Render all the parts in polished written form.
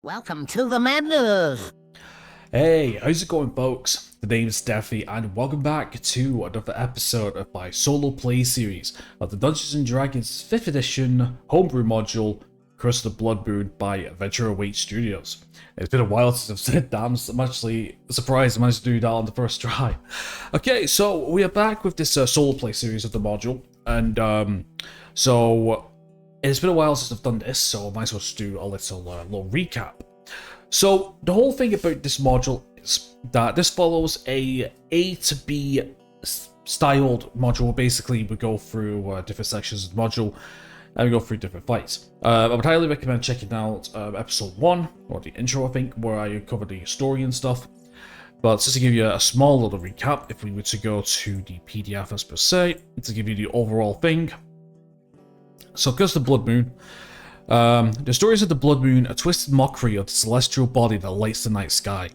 Welcome to the madness! Hey, how's it going, folks? The name is Steffi, and welcome back to another episode of my solo play series of the Dungeons & Dragons 5th edition Homebrew Module, Curse of the Blood Moon by Adventure Await Studios. It's been a while since I've said that. I'm actually surprised I managed to do that on the first try. Okay, so we are back with this solo play series of the module, and so it's been a while since I've done this, so I might as well just do a little recap. So the whole thing about this module is that this follows a to B styled module. Basically, we go through different sections of the module and we go through different fights. I would highly recommend checking out episode 1, or the intro, I think, where I cover the story and stuff. But just to give you a small little recap, if we were to go to the PDF as per se, to give you the overall thing. So, Curse of the Blood Moon. The stories of the Blood Moon, a twisted mockery of the celestial body that lights the night sky.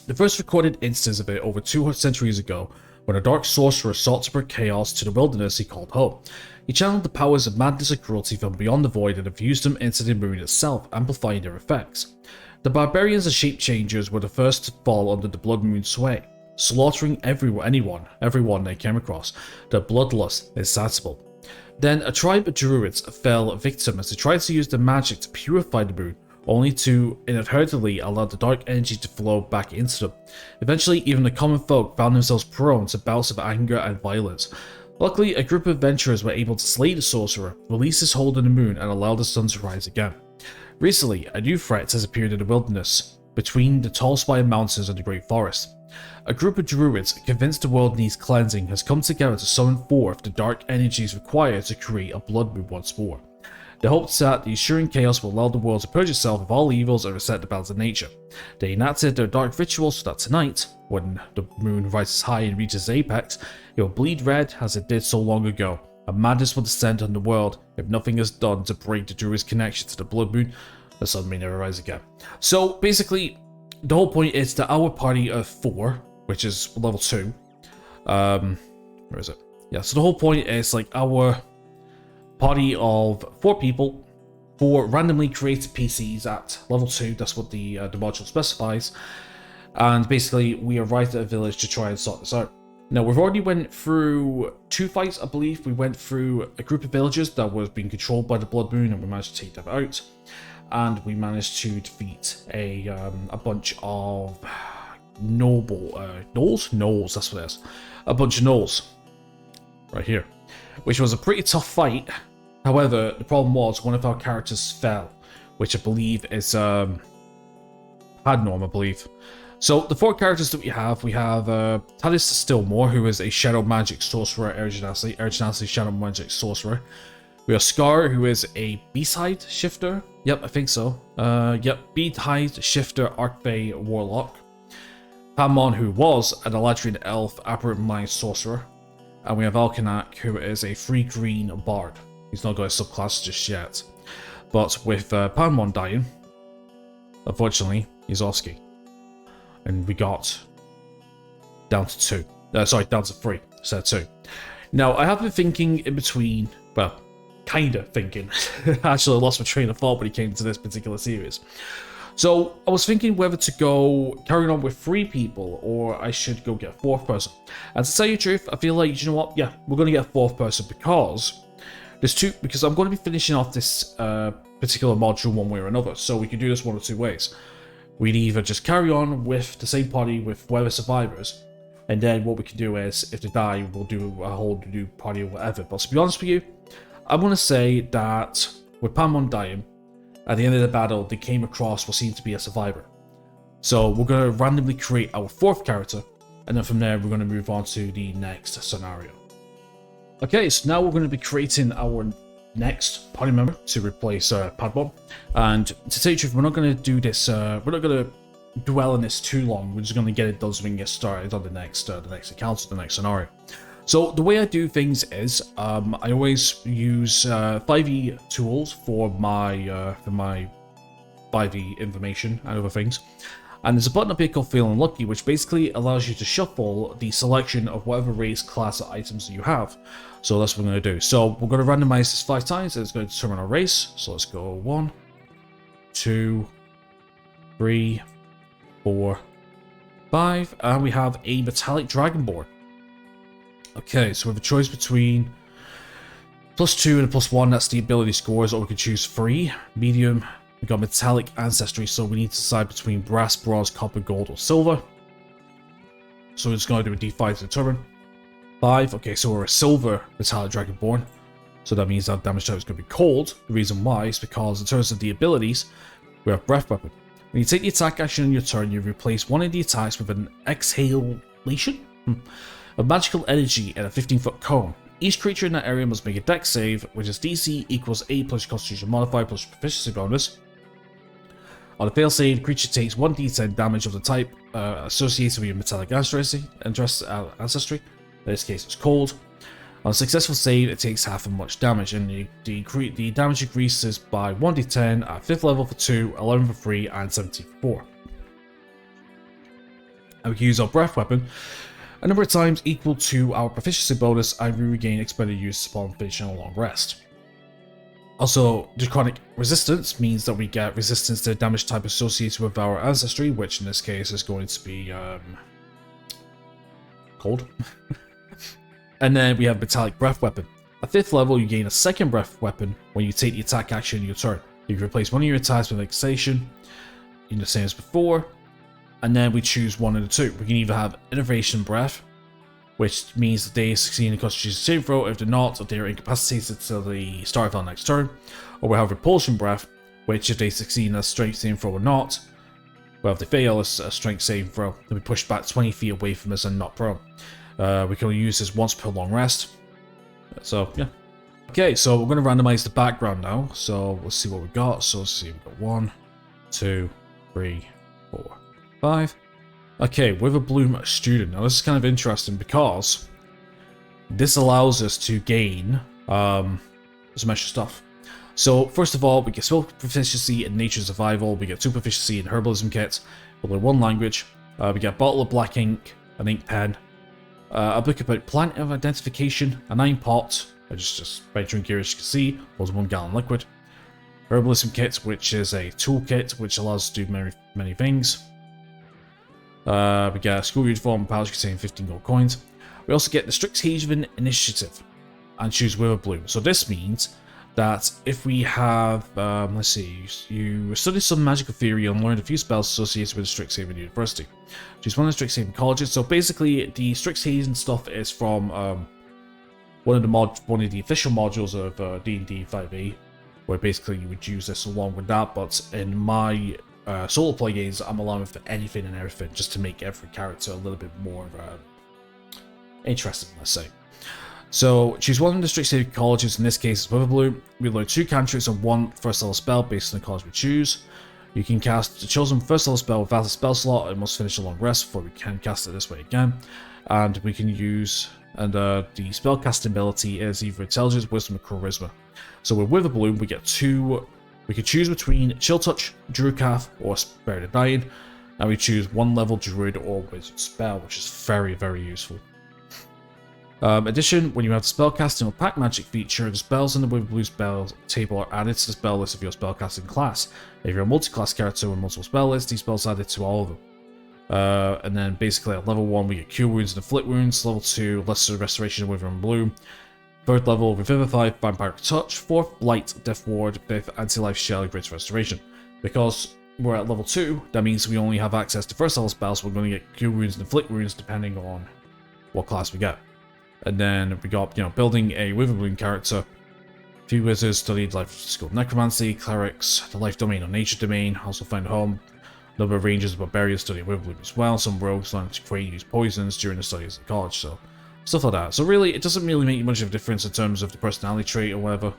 The first recorded instance of it over 200 centuries ago, when a dark sorcerer sought to bring chaos to the wilderness he called home. He channeled the powers of madness and cruelty from beyond the void and infused them into the moon itself, amplifying their effects. The barbarians and shape-changers were the first to fall under the Blood Moon's sway, slaughtering everyone they came across, their bloodlust insatiable. Then a tribe of Druids fell victim as they tried to use their magic to purify the moon, only to inadvertently allow the dark energy to flow back into them. Eventually, even the common folk found themselves prone to bouts of anger and violence. Luckily, a group of adventurers were able to slay the sorcerer, release his hold on the moon, and allow the sun to rise again. Recently, a new threat has appeared in the wilderness, between the tall spire mountains and the great forest. A group of druids, convinced the world needs cleansing, has come together to summon forth the dark energies required to create a blood moon once more. They hope that the ensuing chaos will allow the world to purge itself of all evils and reset the balance of nature. They enacted their dark rituals so that tonight, when the moon rises high and reaches its apex, it will bleed red as it did so long ago, and madness will descend on the world if nothing is done to break the druid's connection to the blood moon. The sun may never rise again. So basically, the whole point is that our party of 4, which is level 2, where is it? Yeah, so the whole point is like our party of 4 people, 4 randomly created PCs at level 2, that's what the module specifies, and basically we arrived at a village to try and sort this out. Now, we've already went through 2 fights, I believe. We went through a group of villagers that was being controlled by the Blood Moon, and we managed to take them out. And we managed to defeat a bunch of gnolls, that's what it is. A bunch of gnolls. Right here. Which was a pretty tough fight. However, the problem was one of our characters fell, which I believe is Padnorm, I believe. So the 4 characters that we have Talis Stillmore, who is a shadow magic sorcerer, Ergenasi shadow magic sorcerer. We have Scar, who is a B-side shifter. Yep, I think so. B-side shifter, Archfey warlock. Paimon, who was an Eladrin elf, aberrant mind sorcerer. And we have Alkanak, who is a free green bard. He's not got a subclass just yet. But with Paimon dying, unfortunately, he's Oski. And we got down to 2. Down to 3 instead of 2. Now, I have been thinking in between, well, kind of thinking. Actually, I lost my train of thought when it came to this particular series. So, I was thinking whether to go carrying on with 3 people, or I should go get a 4th person. And to tell you the truth, I feel like, you know what, yeah, we're going to get a 4th person because I'm going to be finishing off this particular module one way or another, so we can do this one of 2 ways. We'd either just carry on with the same party with whatever survivors, and then what we can do is, if they die, we'll do a whole new party or whatever. But to be honest with you, I'm going to say that with Paimon dying, at the end of the battle, they came across what seemed to be a survivor. So we're going to randomly create our 4th character, and then from there we're going to move on to the next scenario. Okay, so now we're going to be creating our next party member to replace Padmon. And to tell you the truth, we're not going to do this, we're not going to dwell on this too long. We're just going to get it done so we can get started on the next account, the next scenario. So the way I do things is, I always use 5e tools for my 5e information and other things. And there's a button up here called Feeling Lucky, which basically allows you to shuffle the selection of whatever race, class, or items you have. So that's what we're going to do. So we're going to randomize this 5 times, and it's going to determine our race. So let's go 1, 2, 3, 4, 5, and we have a metallic dragonborn. Okay, so we have a choice between +2 and +1, that's the ability scores, or we could choose 3. Medium, we got metallic ancestry, so we need to decide between brass, bronze, copper, gold, or silver. So we're just going to do a D5 to determine. 5, okay, so we're a silver metallic dragonborn. So that means our damage type is going to be cold. The reason why is because in terms of the abilities, we have breath weapon. When you take the attack action on your turn, you replace one of the attacks with an exhalation of magical energy in a 15-foot cone. Each creature in that area must make a dex save, which is DC equals 8 plus your constitution modifier plus your proficiency bonus. On a fail save, the creature takes 1d10 damage of the type associated with your metallic ancestry. In this case, it's cold. On a successful save, it takes half as much damage, and the damage increases by 1d10 at 5th level for 2, 11 for 3, and 17 for 4. And we can use our breath weapon a number of times equal to our proficiency bonus, and we regain expended use upon finishing a long rest. Also, draconic resistance means that we get resistance to damage type associated with our ancestry, which in this case is going to be cold. And then we have metallic breath weapon. At 5th level, you gain a second breath weapon when you take the attack action in your turn. You can replace one of your attacks with exhalation, in the same as before, and then we choose one of the two. We can either have innovation breath, which means that they succeed in a constitution saving throw. If they're not, they are incapacitated till the start of their next turn. Or we have repulsion breath, which if they succeed in a strength saving throw or not, well, if they fail a strength saving throw, they'll be pushed back 20 feet away from us and not prone. We can only use this once per long rest. So, yeah. Okay, so we're going to randomize the background now. So, let's see what we got. So, let's see, we've got 1, 2, 3, 4, 5. Okay, Witherbloom student. Now, this is kind of interesting because this allows us to gain some extra stuff. So, first of all, we get spell proficiency in nature survival. We get 2 proficiency in herbalism kits. We learn 1 language. We get a bottle of black ink, an ink pen. A book about plant of identification, a 9 pot, just by drinking here as you can see, holds 1 gallon liquid. Herbalism kit, which is a toolkit which allows us to do many things. We get a school uniform pouch containing 15 gold coins. We also get the Strixhaven Initiative and choose Witherbloom. So this means that if we have, let's see, you studied some magical theory and learned a few spells associated with Strixhaven University. Choose one of the Strixhaven colleges. So basically, the Strixhaven stuff is from one of the official modules of D&D 5e, where basically you would use this along with that. But in my solo play games, I'm allowing for anything and everything just to make every character a little bit more interesting, let's say. So, choose one of the Strixhaven colleges, in this case, Witherbloom. We learn 2 cantrips and 1 first level spell based on the college we choose. You can cast the chosen first level spell without a spell slot and must finish a long rest before we can cast it this way again. And we can use, and the spell casting ability is either Intelligence, Wisdom, or Charisma. So with Witherbloom, we get 2, we can choose between Chill Touch, Druid, or Spirit of Dying. And we choose 1 level Druid or Wizard spell, which is very, very useful. Addition, when you have the spellcasting or pack magic feature, the spells in the Witherbloom spell table are added to the spell list of your spellcasting class. If you're a multi-class character with multiple spell lists, these spells are added to all of them. And then basically at level 1 we get Cure Wounds and Afflict Wounds, level 2 Lesser Restoration of Wither and Bloom, 3rd level Revivify, Vampiric Touch, 4th Blight, Death Ward, 5th Anti-Life Shell, Greater Restoration. Because we're at level 2, that means we only have access to first level spells, so we're going to get Cure Wounds and Afflict Wounds depending on what class we get. And then we got, building a Witherbloom character. A few wizards studied life skill necromancy, clerics, the life domain or nature domain, also find a home. A number of rangers and barbarians study Witherbloom as well. Some rogues learn to create and use poisons during the studies at college, so stuff like that. So really, it doesn't really make much of a difference in terms of the personality trait or whatever.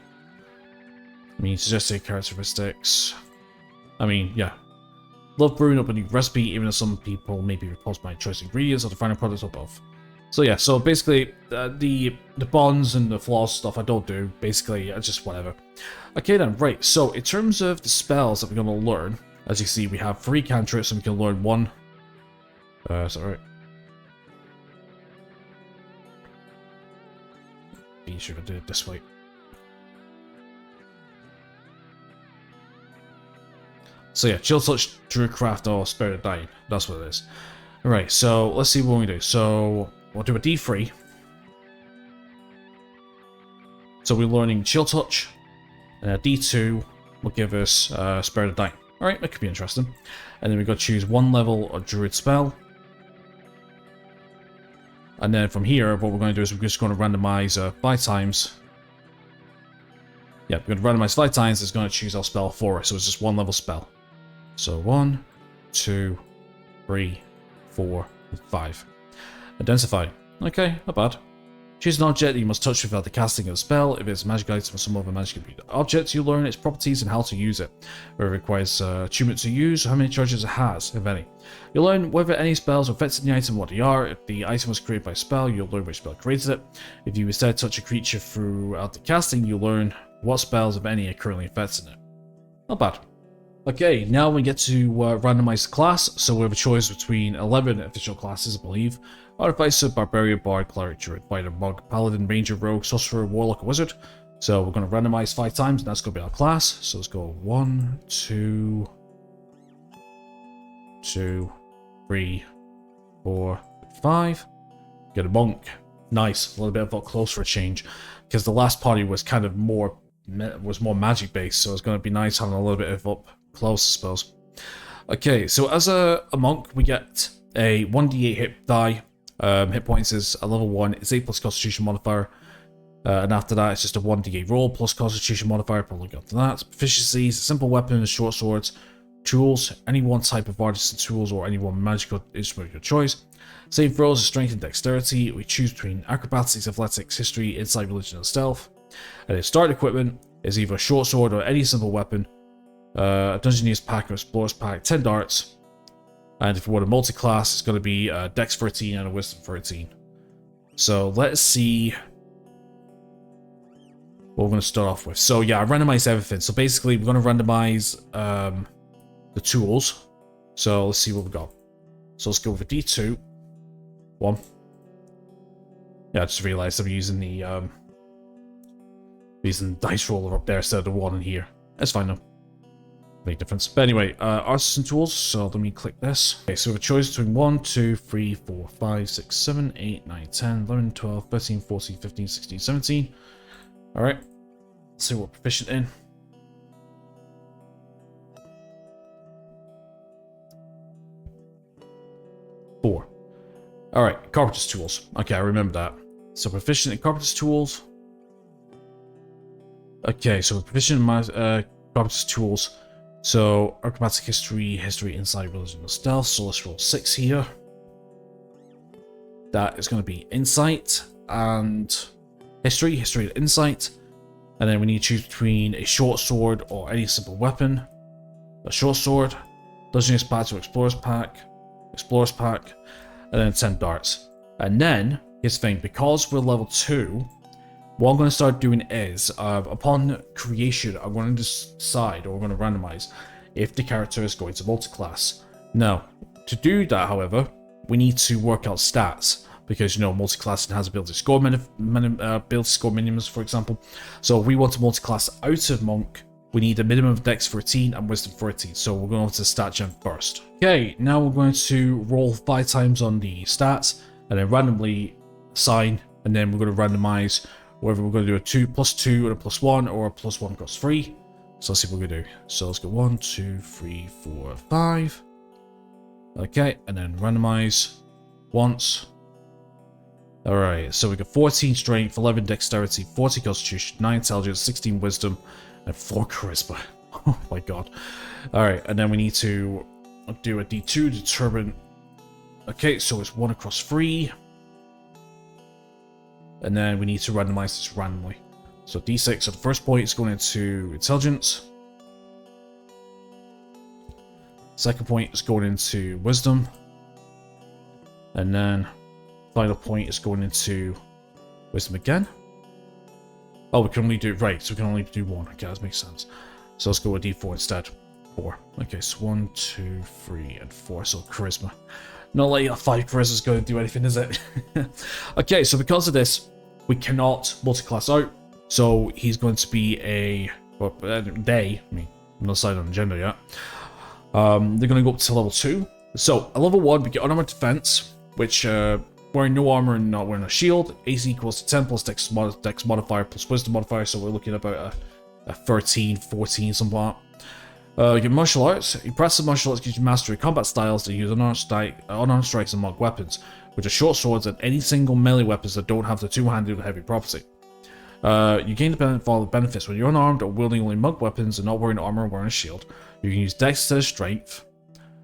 I mean, suggested characteristics. I mean, yeah. Love brewing up a new recipe, even though some people may be repulsed by choice ingredients or the final product or both. So yeah, so basically, the bonds and the flaws stuff I don't do. Basically, just whatever. Okay then, right. So in terms of the spells that we're going to learn, as you can see, we have 3 cantrips and we can learn 1. Is that right? Be sure to do it this way. So yeah, chill touch, druid craft, or spirit of dying. That's what it is. Alright, so let's see what we do. So we'll do a D3. So we're learning chill touch, and a D2 will give us spirit of dying. Alright, that could be interesting. And then we've got to choose one level of druid spell. And then from here, what we're going to do is we're just going to randomize 5 times. Yeah, we're going to randomize 5 times. It's going to choose our spell for us. So it's just one level spell. So 1, 2, 3, 4, and 5. Identify. Okay, not bad. Choose an object that you must touch without the casting of a spell. If it's a magic item or some other magic object, you learn its properties and how to use it. Whether it requires attunement to use, how many charges it has, if any. You'll learn whether any spells are affected in the item, what they are. If the item was created by a spell, you'll learn which spell created it. If you instead touch a creature throughout the casting, you'll learn what spells, if any, are currently affecting it. Not bad. Okay, now we get to randomize the class. So we have a choice between 11 official classes, I believe. Artificer, Barbarian, Bard, Cleric, Druid, Fighter, Monk, Paladin, Ranger, Rogue, Sorcerer, Warlock, or Wizard. So we're going to randomize 5 times, and that's going to be our class. So let's go 1, 2, 3, 4, 5. Get a Monk. Nice, a little bit of a close for a change, because the last party was kind of more magic based, so it's going to be nice having a little bit of up close, I suppose. Okay, so as a monk, we get a 1d8 hit die. Hit points is a level 1, it's 8 plus constitution modifier, and after that it's just a 1d8 roll plus constitution modifier, probably got to that. Proficiencies, simple weapons, short swords, tools, any one type of artisan tools or any one magical instrument of your choice. Save throws, strength and dexterity. We choose between acrobatics, athletics, history, insight, religion, and stealth. And its start equipment is either a short sword or any simple weapon, a Dungeoneer's pack or Explorer's pack, 10 darts. And if we want a multi-class, it's going to be a Dex 13 and a Wisdom 13. So let's see what we're going to start off with. So yeah, I randomized everything. So basically, we're going to randomize the tools. So let's see what we got. So let's go with a D2. 1. Yeah, I just realized I'm using the dice roller up there instead of the 1 in here. That's fine though. Big difference. But anyway, artisan tools. So let me click this. Okay, so we have a choice between 1, 2, 3, 4, 5, 6, 7, 8, 9, 10, 11, 12, 13, 14, 15, 16, 17. Alright. Let's see what we're proficient in. Four. Alright, carpenter's tools. Okay, I remember that. So proficient in carpenter's tools. Okay, so we're proficient in carpenter's tools. So acrobatic, history, insight, religion, and stealth. So let's roll 6 here. That is going to be insight and history and insight. And then we need to choose between a short sword or any simple weapon. A short sword, Dungeoneer's pack or Explorer's pack, and then 10 darts. And then, here's the thing, because we're level 2, what I'm going to start doing is, upon creation, I'm going to decide, or we're going to randomize, if the character is going to multi-class. Now, to do that, however, we need to work out stats, because, you know, multi-classing has ability score minimums, for example. So if we want to multi-class out of Monk, we need a minimum of Dex 13 and Wisdom 13, so we're going to stat gem first. Okay, now we're going to roll 5 times on the stats, and then randomly assign, and then we're going to randomize whether we're going to do a 2 plus 2 and a plus 1, or a plus 1 plus 3. So let's see what we're going to do. So let's go 1, 2, 3, 4, 5. Okay, and then randomize once. Alright, so we got 14 strength, 11 dexterity, 40 constitution, 9 intelligence, 16 wisdom, and 4 charisma. Oh my god. Alright, and then we need to do a D2 to determine. Okay, so it's 1 across 3. And then we need to randomize this randomly. So D6, so the first point is going into intelligence. Second point is going into wisdom. And then final point is going into wisdom again. Oh, we can only do, right, so we can only do 1. Okay, that makes sense. So let's go with D4 instead. 4. Okay, so 1, 2, 3, and 4. So charisma. Not like 5 charisma is going to do anything, is it? Okay, so because of this, we cannot multi-class out. So he's going to be a, well, they, I mean, I'm not decided on the gender yet. They're going to go up to level 2. So, at level 1, we get unarmored defense, which, wearing no armor and not wearing a shield, AC equals to 10 plus dex modifier plus wisdom modifier, so we're looking at about a 13, 14, something like that. You get martial arts. Impressive martial arts gives you mastery of combat styles that use unarmed strikes and monk weapons, which are short swords and any single melee weapons that don't have the two-handed or heavy property. You gain the benefits when you're unarmed or wielding only monk weapons and not wearing armor or wearing a shield. You can use dex instead of strength.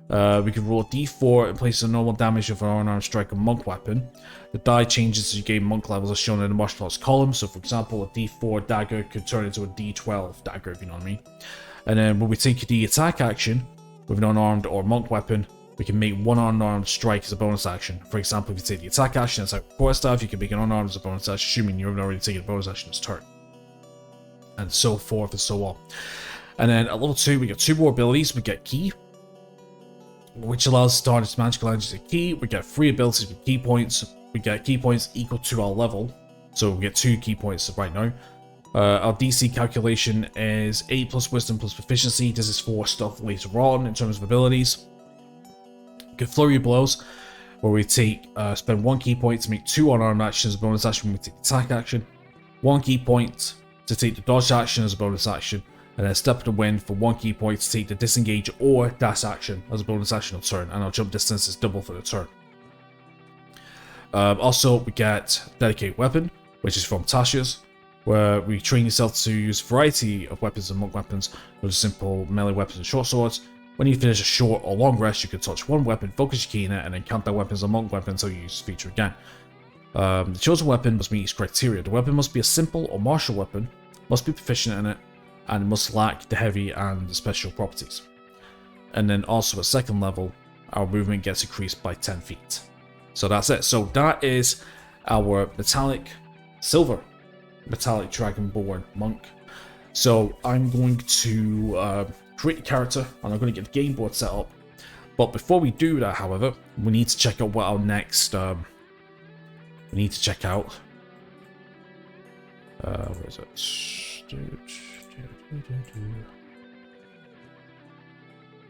We can roll a d4 and place the normal damage of an unarmed strike on monk weapon. The die changes as you gain monk levels as shown in the martial arts column. So for example, a d4 dagger could turn into a d12 dagger, if you know what I mean. And then when we take the attack action with an unarmed or monk weapon, we can make one unarmed strike as a bonus action. For example, if you take the attack action as a quarterstaff, you can make an unarmed as a bonus action, assuming you've already taken a bonus action this turn. And so forth and so on. And then at level 2, we get 2 more abilities. We get Key, which allows us to harness magical energies at Key. We get 3 abilities with key points. We get key points equal to our level. So we get 2 key points right now. Our DC calculation is 8 plus wisdom plus proficiency. This is for stuff later on in terms of abilities. We get Flurry of Blows, where we spend 1 key point to make 2 unarmed actions as a bonus action when we take the attack action. 1 key point to take the dodge action as a bonus action. And then Step of the Wind for 1 key point to take the disengage or dash action as a bonus action on turn. And our jump distance is double for the turn. Also, we get Dedicated Weapon, which is from Tasha's, where we train yourself to use a variety of weapons and monk weapons, with simple melee weapons and short swords. When you finish a short or long rest, you can touch one weapon, focus your key in it, and then count that weapon as a monk weapon until you use the feature again. The chosen weapon must meet its criteria. The weapon must be a simple or martial weapon, must be proficient in it, and must lack the heavy and the special properties. And then also at second level, our movement gets increased by 10 feet. So that's it. So that is our silver metallic dragonborn monk. So I'm going to create a character and I'm going to get the game board set up. But before we do that, however, we need to check out what our next we need to check out. Where is it?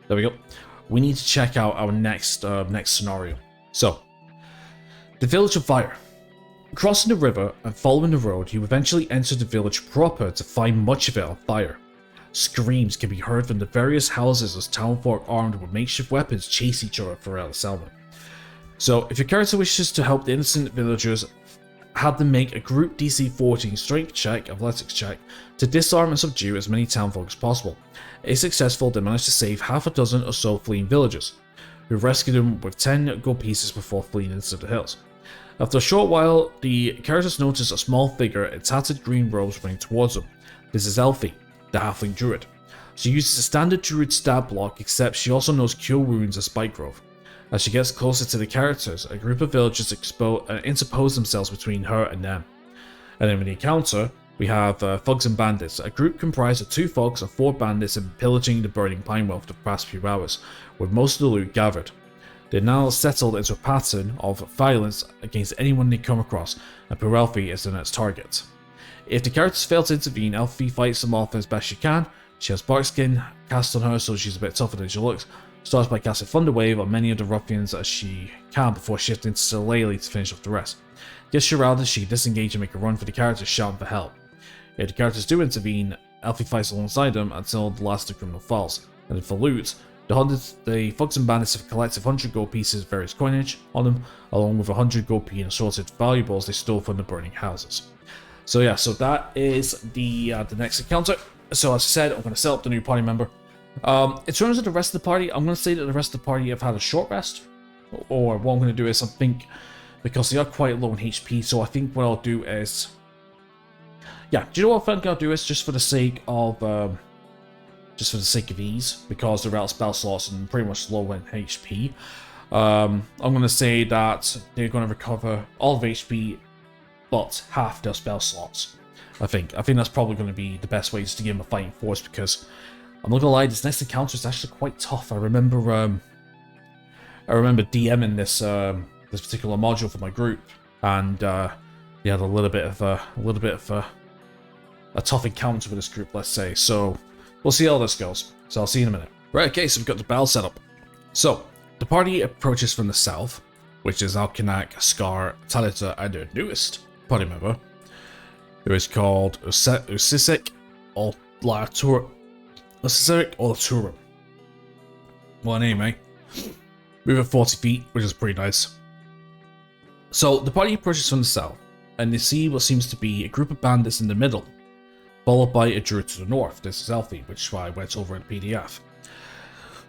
There we go. We need to check out our next scenario. So, the Village of Fire. Crossing the river and following the road, you eventually enter the village proper to find much of it on fire. Screams can be heard from the various houses as townfolk armed with makeshift weapons chase each other throughout the settlement. So, if your character wishes to help the innocent villagers, have them make a group DC 14 strength check, athletics check, to disarm and subdue as many townfolk as possible. If successful, they manage to save half a dozen or so fleeing villagers, who rescue them with 10 gold pieces before fleeing into the hills. After a short while, the characters notice a small figure in tattered green robes running towards them. This is Elfie, the halfling druid. She uses a standard druid stab block, except she also knows cure wounds and spike growth. As she gets closer to the characters, a group of villagers interpose themselves between her and them. And then in the encounter, we have thugs and bandits. A group comprised of 2 thugs and 4 bandits have been pillaging the burning Pinewell for the past few hours, with most of the loot gathered. They're now settled into a pattern of violence against anyone they come across, and poor Elfie is the next target. If the characters fail to intervene, Elfie fights them off as best she can. She has Barkskin cast on her, so she's a bit tougher than she looks. Starts by casting Thunder Wave on many of the ruffians as she can before shifting to Shillelagh to finish off the rest. Gets surrounded, she disengages and make a run for the characters, shouting for help. If the characters do intervene, Elfie fights alongside them until the last of the criminal falls. And for loot, the thugs and bandits have collected 100 gold pieces of various coinage on them, along with 100 gold pieces and assorted valuables they stole from the burning houses. So yeah, so that is the next encounter. So as I said, I'm going to set up the new party member. In terms of the rest of the party, I'm going to say that the rest of the party have had a short rest. Or what I'm going to do is, I think, because they are quite low in HP, so I think what I'll do is... Yeah, do you know what I think I'll do is, just for the sake of ease, because they're out of spell slots and pretty much low in HP, I'm going to say that they're going to recover all of HP, but half their spell slots. I think that's probably going to be the best way, just to give them a fighting force, because... I'm not gonna lie, this next encounter is actually quite tough. I remember DMing this particular module for my group, and we had a little bit of a tough encounter with this group, let's say. So we'll see how this goes. So I'll see you in a minute. Right, okay, so we've got the battle set up. So, the party approaches from the south, which is Alkanak, Scar, Talita, and their newest party member, who is called Usisic Olaturum. What a name, eh? Moving 40 feet, which is pretty nice. So, the party approaches from the south, and they see what seems to be a group of bandits in the middle, followed by a druid to the north. This is Elfie, which is why I went over in the PDF.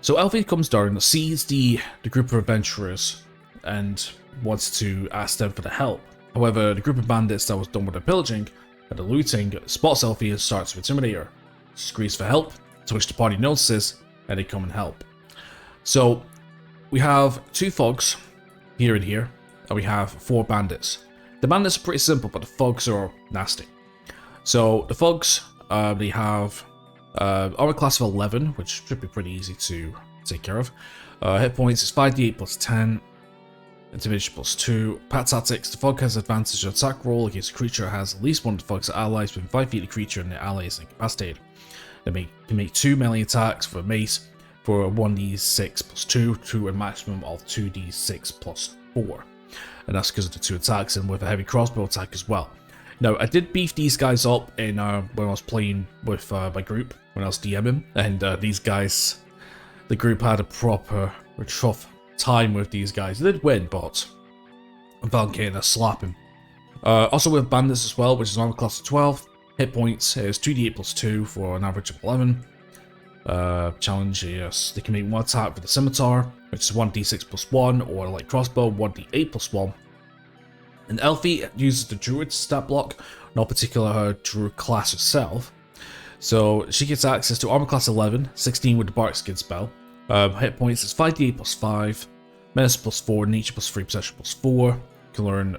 So Elfie comes down, sees the group of adventurers, and wants to ask them for the help. However, the group of bandits that was done with the pillaging and the looting spots Elfie and starts to intimidate her. She screams for help, to which the party notices, and they come and help. So, we have 2 thugs, here and here, and we have 4 bandits. The bandits are pretty simple, but the thugs are nasty. So, the thugs, they have armor class of 11, which should be pretty easy to take care of. Hit points is 5d8 plus 10. Intimidation plus 2. Pat tactics, the thug has advantage on attack roll against a creature that has at least one of the thug's allies within 5 feet of the creature and the ally is incapacitated. They can make 2 melee attacks for a mace for 1d6 plus 2 to a maximum of 2d6 plus 4. And that's because of the 2 attacks and with a heavy crossbow attack as well. Now, I did beef these guys up in when I was playing with my group, when I was DMing, and these guys, the group had a tough time with these guys. They did win, but I'm found getting a slapping. Also with bandits as well, which is armor class of 12. Hit points is 2d8 plus 2 for an average of 11. Challenge, yes, they can make 1 attack with the scimitar, which is 1d6 plus 1, or like crossbow, 1d8 plus 1. And Elfie uses the Druid stat block, not particular her Druid class herself. So she gets access to armor class 11, 16 with the Bark Skin spell. Hit points is 5d8 plus 5, menace plus 4, nature plus 3, possession plus 4. You can learn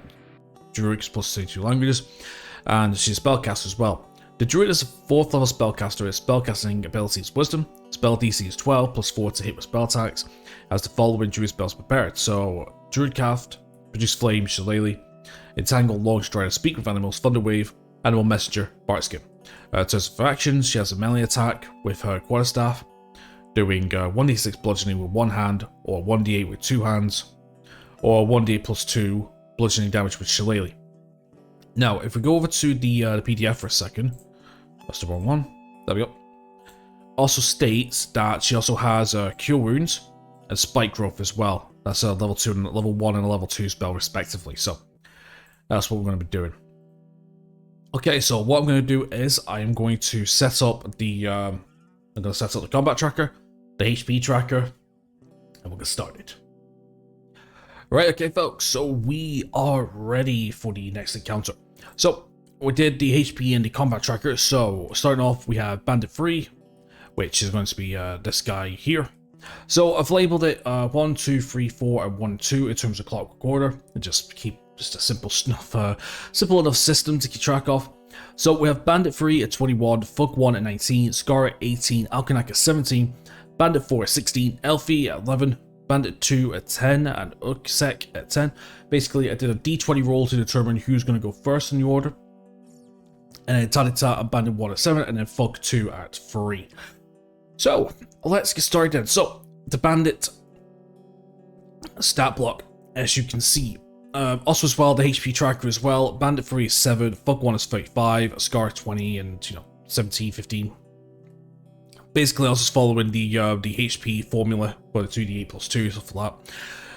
Druids plus 32 languages. And she's a spellcaster as well. The Druid is a 4th level spellcaster. Its spellcasting ability is Wisdom. Spell DC is 12 plus 4 to hit with spell attacks. Has the following Druid spells prepared. So Druid Craft, Produce Flame, Shillelagh, Entangle, Long Strider, Speak with Animals, Thunderwave, Animal Messenger, Barkskin. In terms of actions, she has a melee attack with her quarterstaff, doing 1d6 bludgeoning with 1 hand, or 1d8 with 2 hands, or 1d8 plus 2 bludgeoning damage with Shillelagh. Now, if we go over to the PDF for a second, that's the wrong one, there we go. Also states that she also has Cure Wounds and Spike Growth as well. That's a level 2 and level 1 and a level 2 spell respectively, so that's what we're going to be doing. Okay, so what I'm going to do is I am going to set up the combat tracker, the HP tracker, and we'll get started. Right, okay folks, so we are ready for the next encounter. So, we did the HP and the combat tracker, so starting off we have Bandit 3, which is going to be this guy here. So I've labeled it 1, 2, 3, 4, and 1, 2 in terms of clockwork order, and just a simple enough system to keep track of. So we have Bandit 3 at 21, Thug 1 at 19, Scar at 18, Alkanak at 17, Bandit 4 at 16, Elfie at 11, Bandit 2 at 10, and Uksek at 10. Basically, I did a d20 roll to determine who's going to go first in the order. And then Talita and Bandit 1 at 7, and then Thug 2 at 3. So, let's get started then. So, the Bandit stat block, as you can see. Also as well, the HP tracker as well. Bandit 3 is 7, Thug 1 is 35, Scar 20, and 17, 15. Basically, I was just following the HP formula for the 2d8 plus 2, stuff like that.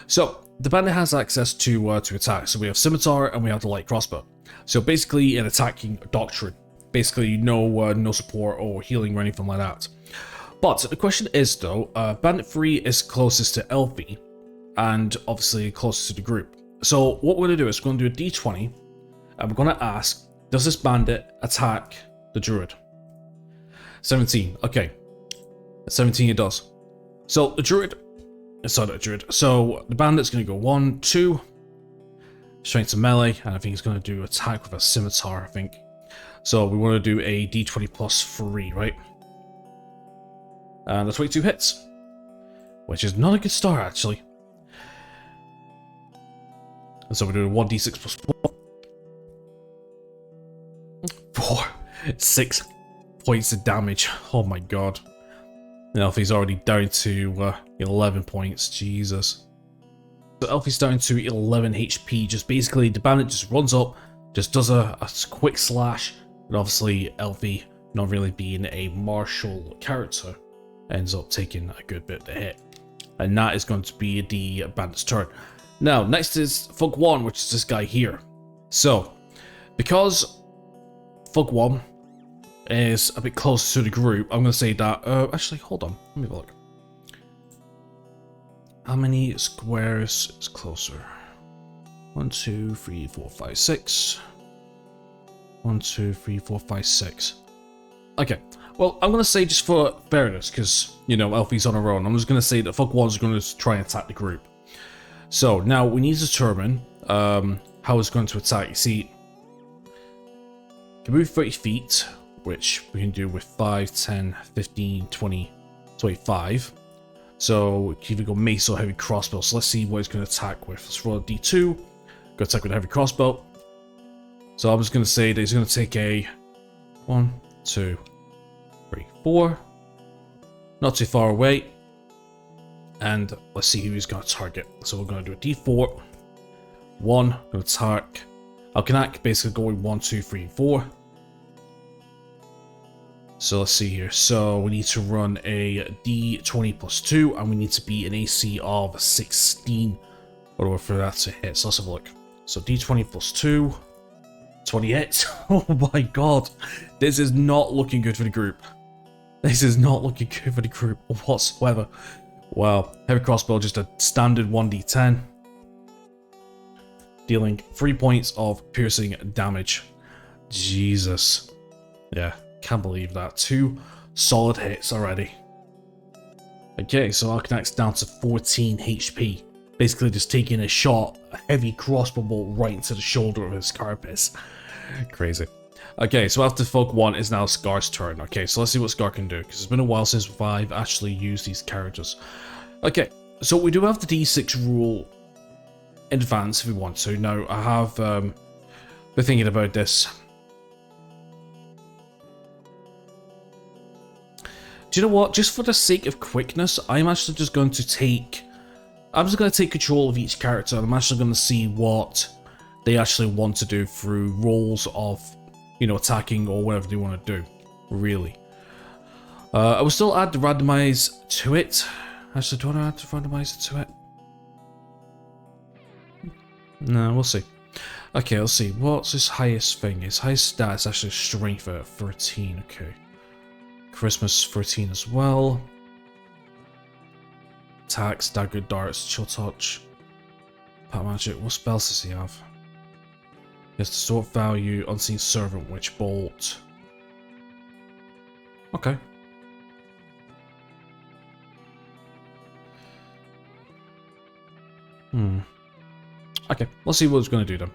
So, the Bandit has access to attack. So we have Scimitar and we have the Light Crossbow. So basically, an attacking doctrine. Basically, no support or healing or anything like that. But the question is though, Bandit 3 is closest to Elfie, and obviously closest to the group. So what we're going to do is we're going to do a d20, and we're going to ask, does this bandit attack the Druid? 17, okay. 17 it does. So the Druid, so the bandit's going to go 1, 2, straight to melee, and I think he's going to do attack with a scimitar, I think. So we want to do a d20 plus 3, right? And the 22 hits, which is not a good start actually. And so we're doing 1d6 plus 4. 6 points of damage. Oh my god. And Elfie's already down to 11 points. Jesus. So Elfie's down to 11 HP. Just basically, the bandit just runs up, just does a quick slash, and obviously Elfie, not really being a martial character, ends up taking a good bit to hit. And that is going to be the bandit's turn. Now, next is Fug 1, which is this guy here. So, because Fug 1 is a bit closer to the group, I'm going to say that... actually, hold on. Let me have a look. How many squares is closer? 1, 2, 3, 4, 5, 6. 1, 2, 3, 4, 5, 6. Okay. Well, I'm going to say just for fairness, because, you know, Elfie's on her own, I'm just going to say that Fug 1 is going to try and attack the group. So, now we need to determine how it's going to attack. You see, it can move 30 feet, which we can do with 5, 10, 15, 20, 25. So, we can either go mace or heavy crossbow. So, let's see what it's going to attack with. Let's roll a d2. Go attack with a heavy crossbow. So, I'm just going to say that he's going to take a 1, 2, 3, 4. Not too far away. And let's see who he's going to target. So we're going to do a d4. 1, going to attack. Alkanak basically going 1, 2, 3, 4. So let's see here. So we need to run a d20 plus 2, and we need to be an AC of 16 in order for that to hit. So let's have a look. So d20 plus 2. 28. Oh my god. This is not looking good for the group. This is not looking good for the group whatsoever. Wow. Heavy crossbow, just a standard 1d10. Dealing 3 points of piercing damage. Jesus. Yeah, can't believe that. 2 solid hits already. Okay, so Arcanac's down to 14 HP. Basically just taking a shot, a heavy crossbow bolt right into the shoulder of his carapace. Crazy. Okay, so after Fug 1 is now Scar's turn. Okay, so let's see what Scar can do, because it's been a while since I've actually used these characters. Okay, so we do have the D6 rule in advance if we want to. Now, I have been thinking about this. Do you know what? Just for the sake of quickness, I'm actually just going to take... I'm just going to take control of each character, and I'm actually going to see what they actually want to do through rolls of, you know, attacking or whatever they want to do, really. I will still add the randomize to it. Actually, do I want to add the randomizer to it? No, we'll see. Okay, let's see. What's his highest thing? His highest stat is actually strength at 13. Okay. Christmas 13 as well. Attacks, dagger, darts, chill touch. Pat magic. What spells does he have? He has distort value, unseen servant, witch bolt. Okay. Okay, let's see what it's going to do then.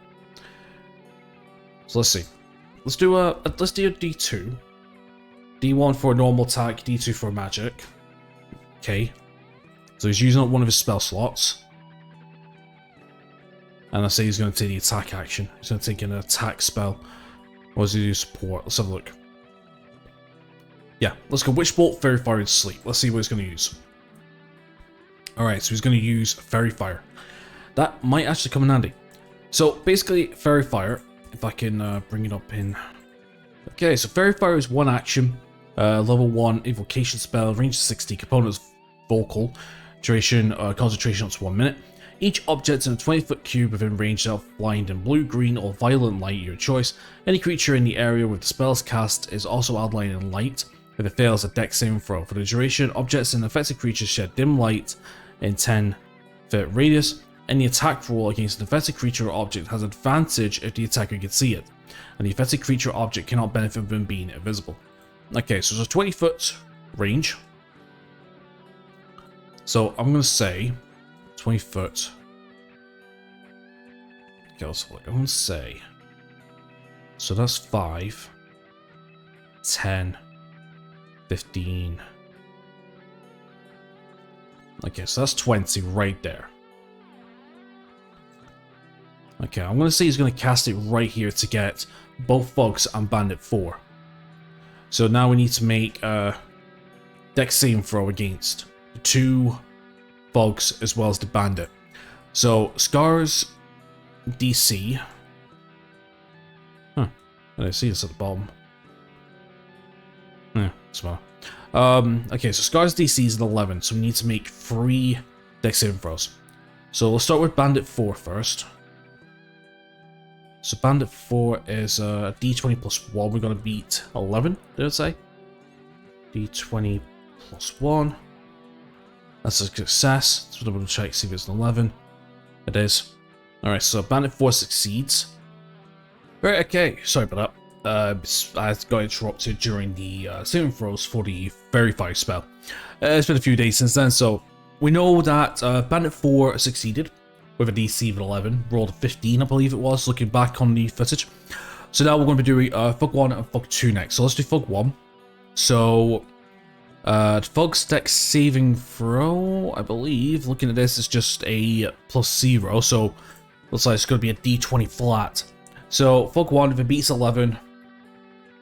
So let's see. Let's do a D2. D1 for a normal attack, D2 for magic. Okay. So he's using up one of his spell slots. And I say he's going to take the attack action. He's going to take an attack spell. Or does he do support? Let's have a look. Yeah, let's go Witch Bolt, Fairy Fire, and Sleep. Let's see what he's going to use. Alright, so he's going to use Fairy Fire. That might actually come in handy. So basically, Fairy Fire, if I can bring it up in... Okay, so Fairy Fire is one action. Level 1 evocation spell, range 60, components vocal, duration, concentration up to 1 minute. Each object in a 20-foot cube within range of blind in blue, green, or violet light, your choice. Any creature in the area with the spells cast is also outlined in light. If it fails, a dex saving throw. For the duration, objects and affected creatures shed dim light in 10-foot radius. Any attack roll against an affected creature or object has advantage if the attacker can see it, and the affected creature or object cannot benefit from being invisible. Okay, so there's a 20-foot range. So I'm going to say 20 foot. Okay, so I'm going to say. So that's 5, 10, 15. Okay, so that's 20 right there. Okay, I'm going to say he's going to cast it right here to get both Bugs and Bandit 4. So now we need to make dex saving throw against the 2 Fogs as well as the bandit. So Scar's DC. Huh. I didn't see this at the bottom. Yeah, smart. Okay, so Scar's DC is an 11, so we need to make 3 dex saving throws. So we'll start with Bandit 4 first. So Bandit 4 is D20 plus 1. We're going to beat 11, did I say? D20 plus 1. That's a success. So we'll check, see if it's an 11. It is. Alright, so Bandit 4 succeeds. Right, okay, sorry about that. I got interrupted during the saving throws for the Verify spell. It's been a few days since then, so we know that Bandit 4 succeeded with a DC of 11, rolled a 15 I believe it was, looking back on the footage. So now we're going to be doing Fug 1 and Fug 2 next, so let's do Fug 1. So, Fug's dex saving throw, I believe, looking at this, is just a +0, so looks like it's going to be a D20 flat. So, Fug 1, if it beats 11,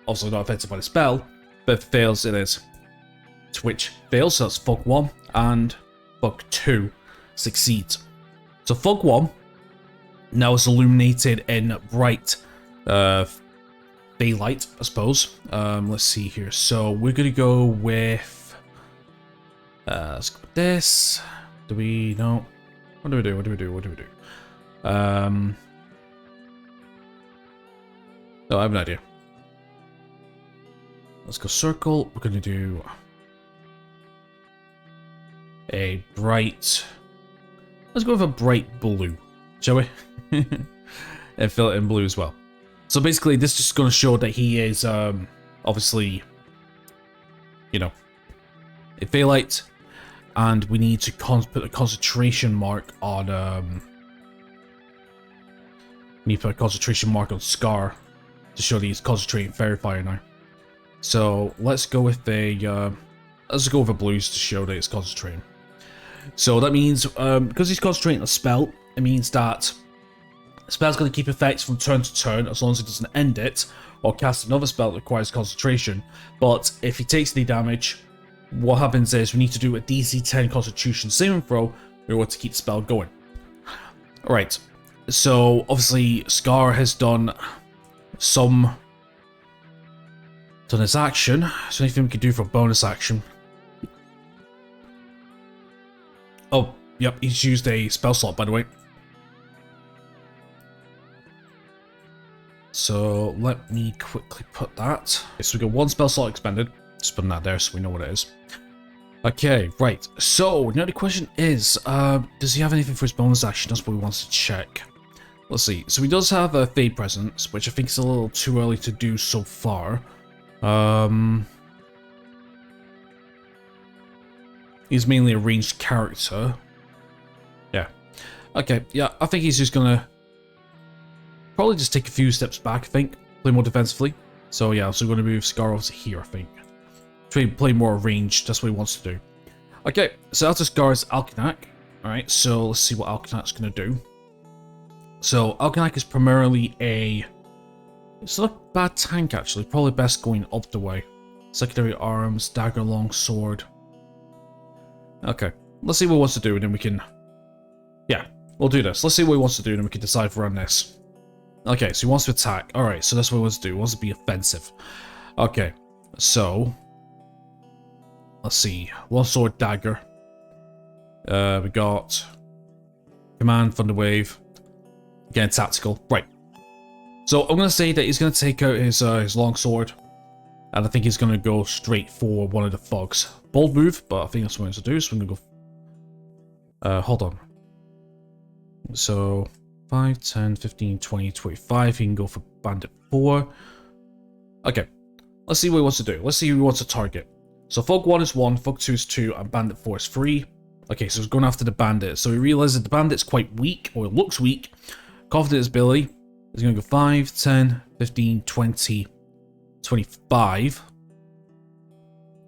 obviously not affected by the spell, but if it fails, it is. Which fails, so that's Fug 1, and Fug 2 succeeds. So Fug 1 now is illuminated in bright daylight, I suppose. Let's see here. So we're going to go with... let's go with this. Do we... No. What do we do? What do we do? What do we do? No, I have an idea. Let's go circle. We're going to do a bright... Let's go with a bright blue, shall we? And fill it in blue as well. So basically, this is just going to show that he is, obviously, you know, a Phalite, and we need to put a concentration mark on, we need to put a concentration mark on Scar to show that he's concentrating Verifier now. So let's go with a, let's go with a blues to show that it's concentrating. So that means, because he's concentrating a spell, it means that the spell's going to keep effects from turn to turn as long as it doesn't end it, or cast another spell that requires concentration. But if he takes any damage, what happens is we need to do a DC 10 Constitution saving throw in order to keep the spell going. Alright, so obviously Scar has done his action, so anything we can do for a bonus action. Oh, yep, he's used a spell slot, by the way. So let me quickly put that. Okay, so we got 1 spell slot expended. Just putting that there so we know what it is. Okay, right. So now the question is, does he have anything for his bonus action? That's what we want to check. Let's see. So he does have a Fade Presence, which I think is a little too early to do so far. He's mainly a ranged character. Yeah. Okay, yeah, I think he's just gonna probably just take a few steps back, I think. Play more defensively. So yeah, so we're gonna move Scar over to here, I think. Play more ranged, that's what he wants to do. Okay, so that's Scar's Alkanac. Alright, so let's see what Alkanac's gonna do. So Alkanac is primarily it's not a bad tank actually, probably best going up the way. Secondary arms, dagger, long sword. Okay, let's see what he wants to do and then we can... Yeah, we'll do this. Let's see what he wants to do and then we can decide if we're on this. Okay, so he wants to attack. Alright, so that's what he wants to do. He wants to be offensive. Okay, so... Let's see. Long sword, dagger. We got... Command, Thunder Wave. Again, tactical. Right. So I'm going to say that he's going to take out his long sword. And I think he's going to go straight for one of the fogs. Bold move, but I think that's what he's going to do. So we're going to go... hold on. So 5, 10, 15, 20, 25. He can go for Bandit 4. Okay. Let's see what he wants to do. Let's see who he wants to target. So Fog 1 is 1, Fog 2 is 2, and Bandit 4 is 3. Okay, so he's going after the Bandit. So he realizes the Bandit's quite weak, or it looks weak. Confident ability. He's going to go 5, 10, 15, 20, 25.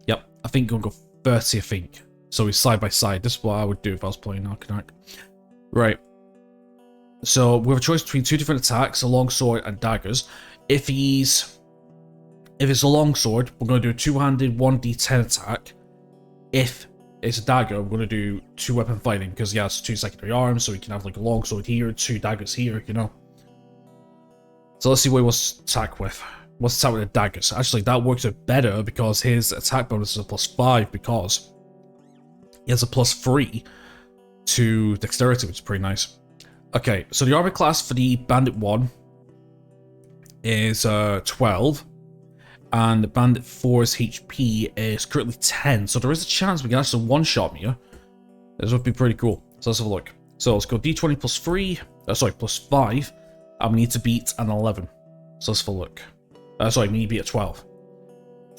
Yep, I think he'll go 30, I think. So he's side by side. This is what I would do if I was playing Alkanac. Right. So we have a choice between 2 different attacks, a longsword and daggers. If it's a longsword, we're going to do a 2-handed 1d10 attack. if it's a dagger, we're going to do 2-weapon fighting because he has 2 secondary arms, so he can have like a long sword here, 2 daggers here, you know. So let's see what he wants to attack with. What's attack with the daggers? Actually, that works out better because his attack bonus is a +5 because he has a +3 to dexterity, which is pretty nice. Okay, so the armor class for the Bandit 1 is 12, and the Bandit 4's HP is currently 10, so there is a chance we can actually one-shot me. This would be pretty cool. So let's have a look. So let's go D20 +3, +5, and we need to beat an 11. So let's have a look. We need to beat a 12.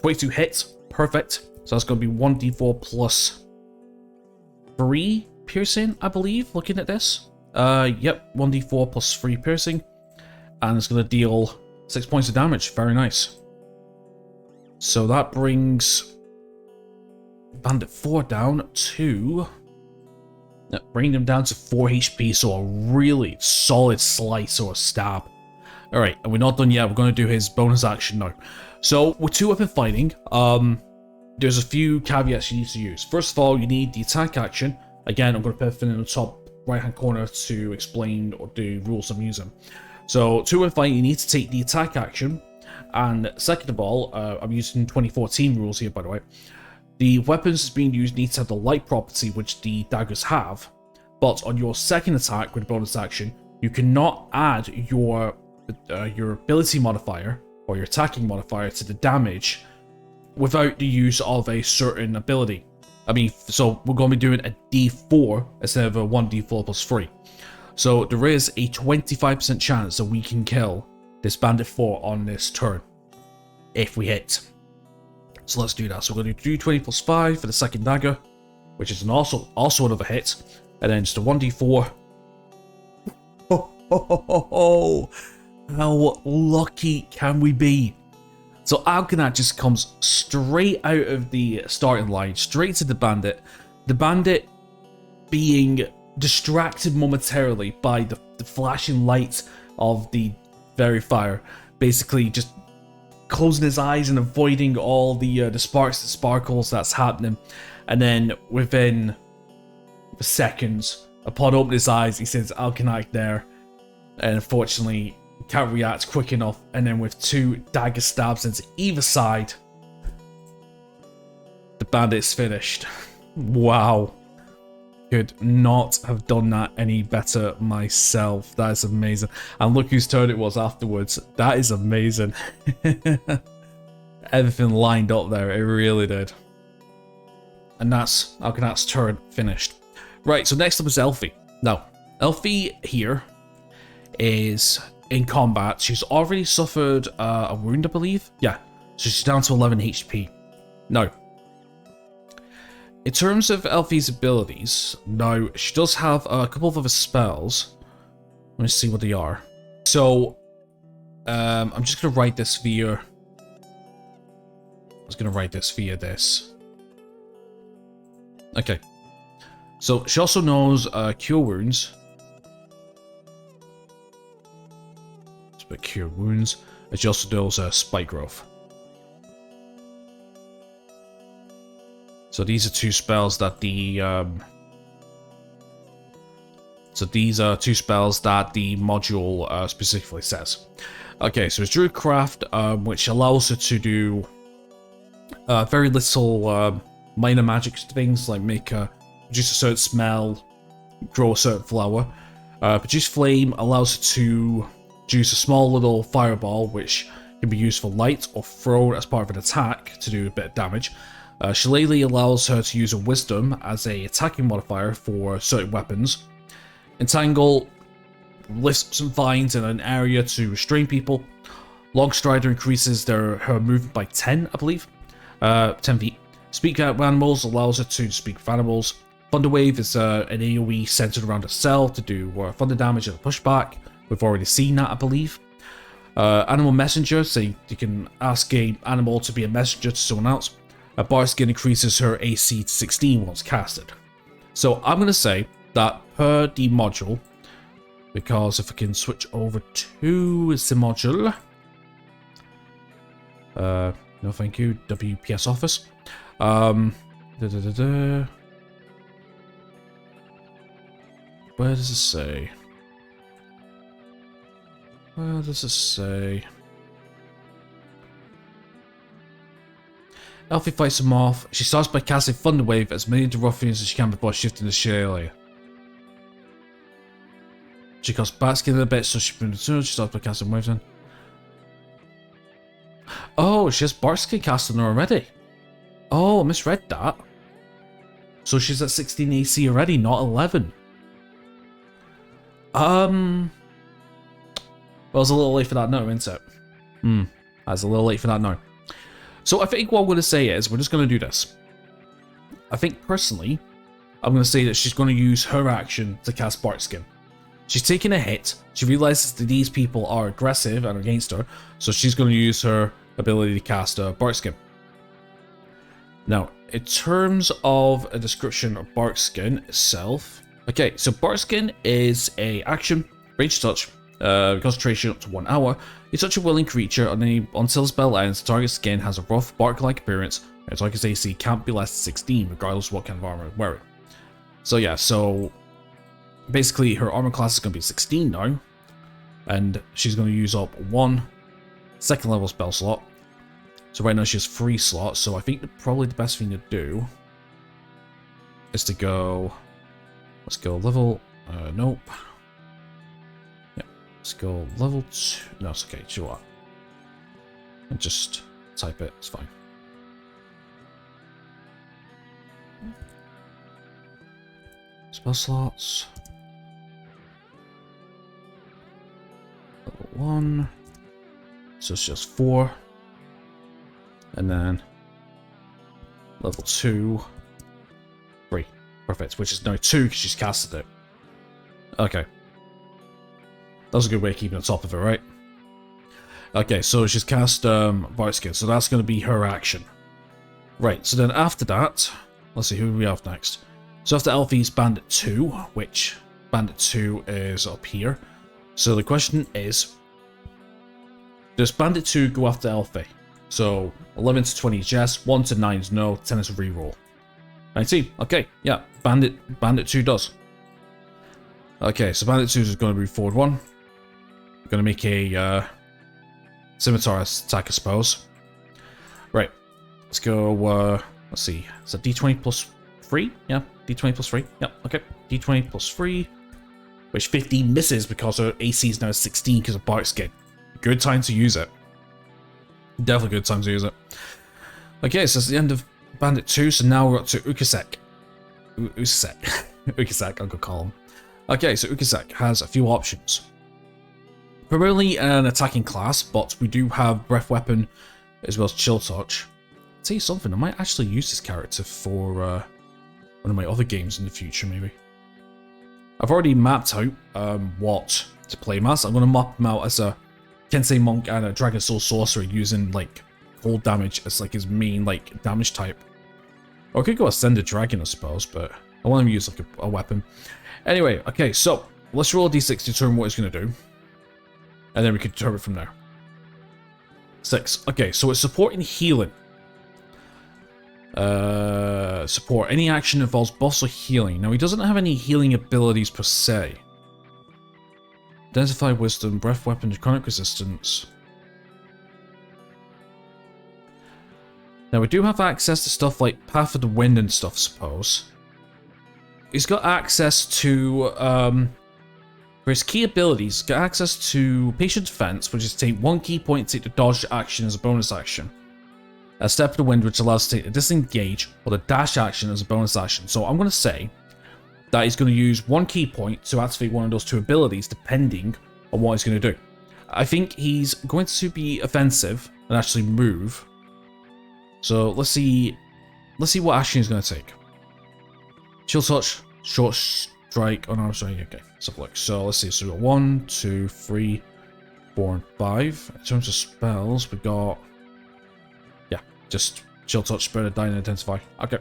22 hits, perfect. So that's going to be 1d4 +3 piercing, I believe, looking at this. Yep, 1d4 +3 piercing, and it's going to deal 6 points of damage. Very nice. So that brings Bandit 4 down to... bringing him down to 4 HP, so a really solid slice or stab. Alright, and we're not done yet. We're going to do his bonus action now. So, with 2-weapon fighting, there's a few caveats you need to use. First of all, you need the attack action. Again, I'm going to put a thing in the top right-hand corner to explain or the rules I'm using. So, 2-weapon fighting, you need to take the attack action. And second of all, I'm using 2014 rules here, by the way. The weapons that's being used need to have the light property, which the daggers have. But on your second attack with bonus action, you cannot add your ability modifier or your attacking modifier to the damage without the use of a certain ability. I mean, so we're going to be doing a D4 instead of a 1d4 +3. So there is a 25% chance that we can kill this Bandit 4 on this turn if we hit. So let's do that. So we're going to do 20 +5 for the second dagger, which is also another hit, and then just a 1d4. Oh, how lucky can we be? So Alkanat just comes straight out of the starting line, straight to the Bandit. The Bandit being distracted momentarily by the flashing lights of the very fire, basically just closing his eyes and avoiding all the sparks and sparkles that's happening. And then within seconds, upon opening his eyes, he sees Alkanat there, and unfortunately can't react quick enough, and then with 2 dagger stabs into either side, the Bandit's finished. Wow. Could not have done that any better myself. That is amazing. And look whose turn it was afterwards. That is amazing. Everything lined up there. It really did. And that's Alkanat's turn finished. Right, so next up is Elfie. Now, Elfie here is in combat. She's already suffered a wound, I believe. Yeah, so she's down to 11 HP. Now, in terms of Elfie's abilities, now she does have a couple of other spells. Let me see what they are. So, I'm just going to write this via... this. Okay. So, she also knows Cure Wounds. Let's put Cure Wounds. And she also knows Spike Growth. So these are 2 spells that the module specifically says. Okay, so it's Druidcraft, which allows her to do very little minor magic things, like produce a certain smell, grow a certain flower. Produce Flame allows her to produce a small little fireball, which can be used for light or thrown as part of an attack to do a bit of damage. Shillelagh allows her to use a Wisdom as a attacking modifier for certain weapons. Entangle lifts up some vines in an area to restrain people. Longstrider increases her movement by 10, I believe. 10 feet. Speak Out with Animals allows her to speak with animals. Thunderwave is an AoE centered around a cell to do thunder damage and a pushback. We've already seen that, I believe. Animal Messenger, so you can ask an animal to be a messenger to someone else. Bar Skin increases her AC to 16 once casted. So I'm going to say that per the module, because if I can switch over to the module, no thank you, WPS Office. Where does it say? Where does it say? Elfie fights him off. She starts by casting Thunder Wave as many of the ruffians as she can before shifting the shale. She casts Batskin a bit, so she starts by casting waves in. Oh, she has Barkskin cast on her already. Oh, I misread that. So she's at 16 AC already, not 11. Well, it's a little late for that now, isn't it? That's a little late for that now. So I think what I'm going to say is, we're just going to do this. I think, personally, I'm going to say that she's going to use her action to cast Barkskin. She's taking a hit, she realizes that these people are aggressive and against her, so she's going to use her ability to cast Barkskin. Now, in terms of a description of Barkskin itself, okay, so Barkskin is a action, range touch, concentration up to 1 hour. You touch a willing creature until the spell ends. The target's skin has a rough bark-like appearance, and the target's AC can't be less than 16, regardless of what kind of armor it's wearing. So yeah, so basically her armor class is going to be 16 now, and she's going to use up 1 second level spell slot. So right now she has 3 slots, so I think that probably the best thing to do is to go, let's go level, nope. Let's go level 2. No, it's okay. Do you know what? And just type it. It's fine. Spell slots. Level 1. So it's just 4. And then level 2. 3. Perfect. Which is now 2 because she's casted it. Okay. That was a good way of keeping on top of it, right? Okay, so she's cast Barkskin, so that's going to be her action. Right, so then after that, let's see, who do we have next? So after Elfie's Bandit 2, which Bandit 2 is up here. So the question is, does Bandit 2 go after Elfie? So 11 to 20 is yes, 1 to 9 is no, 10 is a reroll. 19, okay, yeah, Bandit 2 does. Okay, so Bandit 2 is going to be forward 1. Going to make a scimitar attack, I suppose. Right, let's go. Let's see. Is that D20 plus 3? Yeah, D20 plus 3. Yeah, okay. D20 plus 3, which 15 misses because her AC is now 16 because of Barkskin. Good time to use it. Definitely good time to use it. Okay, so it's the end of Bandit 2. So now we're up to Ukasek. Ukasek, I'm gonna call him. Okay, so Ukasek has a few options. Primarily an attacking class, but we do have Breath Weapon as well as Chill Touch. I'll tell you something, I might actually use this character for one of my other games in the future, maybe. I've already mapped out what to play as. I'm going to map him out as a Kensei Monk and a Dragon Soul Sorcerer using like cold damage as like his main like damage type. Or I could go Ascended Dragon, I suppose, but I want him to use like a weapon. Anyway, okay, so let's roll a d6 to determine what it's going to do. And then we can determine from there. 6. Okay, so it's support and healing. Support. Any action involves buffs or healing. Now, he doesn't have any healing abilities per se. Identify Wisdom, Breath Weapon, Chronic Resistance. Now, we do have access to stuff like Path of the Wind and stuff, I suppose. He's got access to, for his key abilities, got access to Patient Defense, which is to take 1 key point to take the dodge action as a bonus action. A Step of the Wind, which allows to take the disengage or the dash action as a bonus action. So I'm going to say that he's going to use 1 key point to activate one of those 2 abilities, depending on what he's going to do. I think he's going to be offensive and actually move. So let's see what action he's going to take. Chill Touch, Short Strike. Oh no, I'm sorry. Okay, let's have a look. So let's see. So we got 1, 2, 3, 4, and 5. In terms of spells, we got just Chill Touch, Spread of Die, and Intensify. Okay.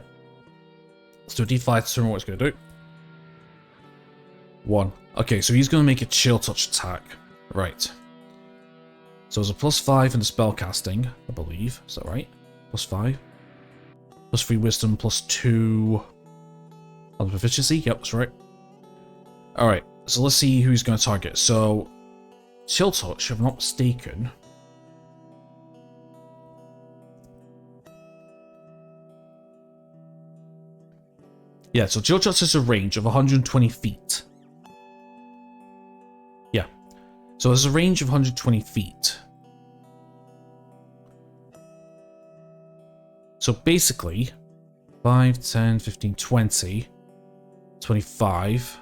Let's do a D5 to determine what it's going to do. 1. Okay, so he's going to make a Chill Touch attack. Right. So it's a +5 in the spell casting, I believe. Is that right? +5? Plus 3 wisdom, plus 2 on proficiency. Yep, that's right. Alright, so let's see who's going to target. So, Chill Touch, if I'm not mistaken. Yeah, so Chill Touch has a range of 120 feet. Yeah, so there's a range of 120 feet. So basically, 5, 10, 15, 20, 25.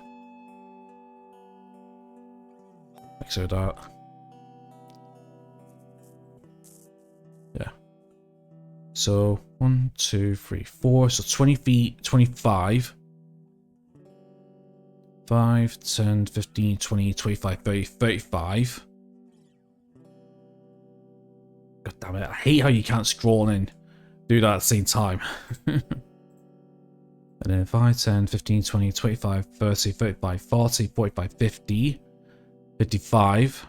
So that. Yeah. So 1, 2, 3, 4. So 20 feet, 25. 5, 10, 15, 20, 25, 30, 35. God damn it. I hate how you can't scroll and do that at the same time. And then 5, 10, 15, 20, 25, 30, 35, 40, 45, 50. 55.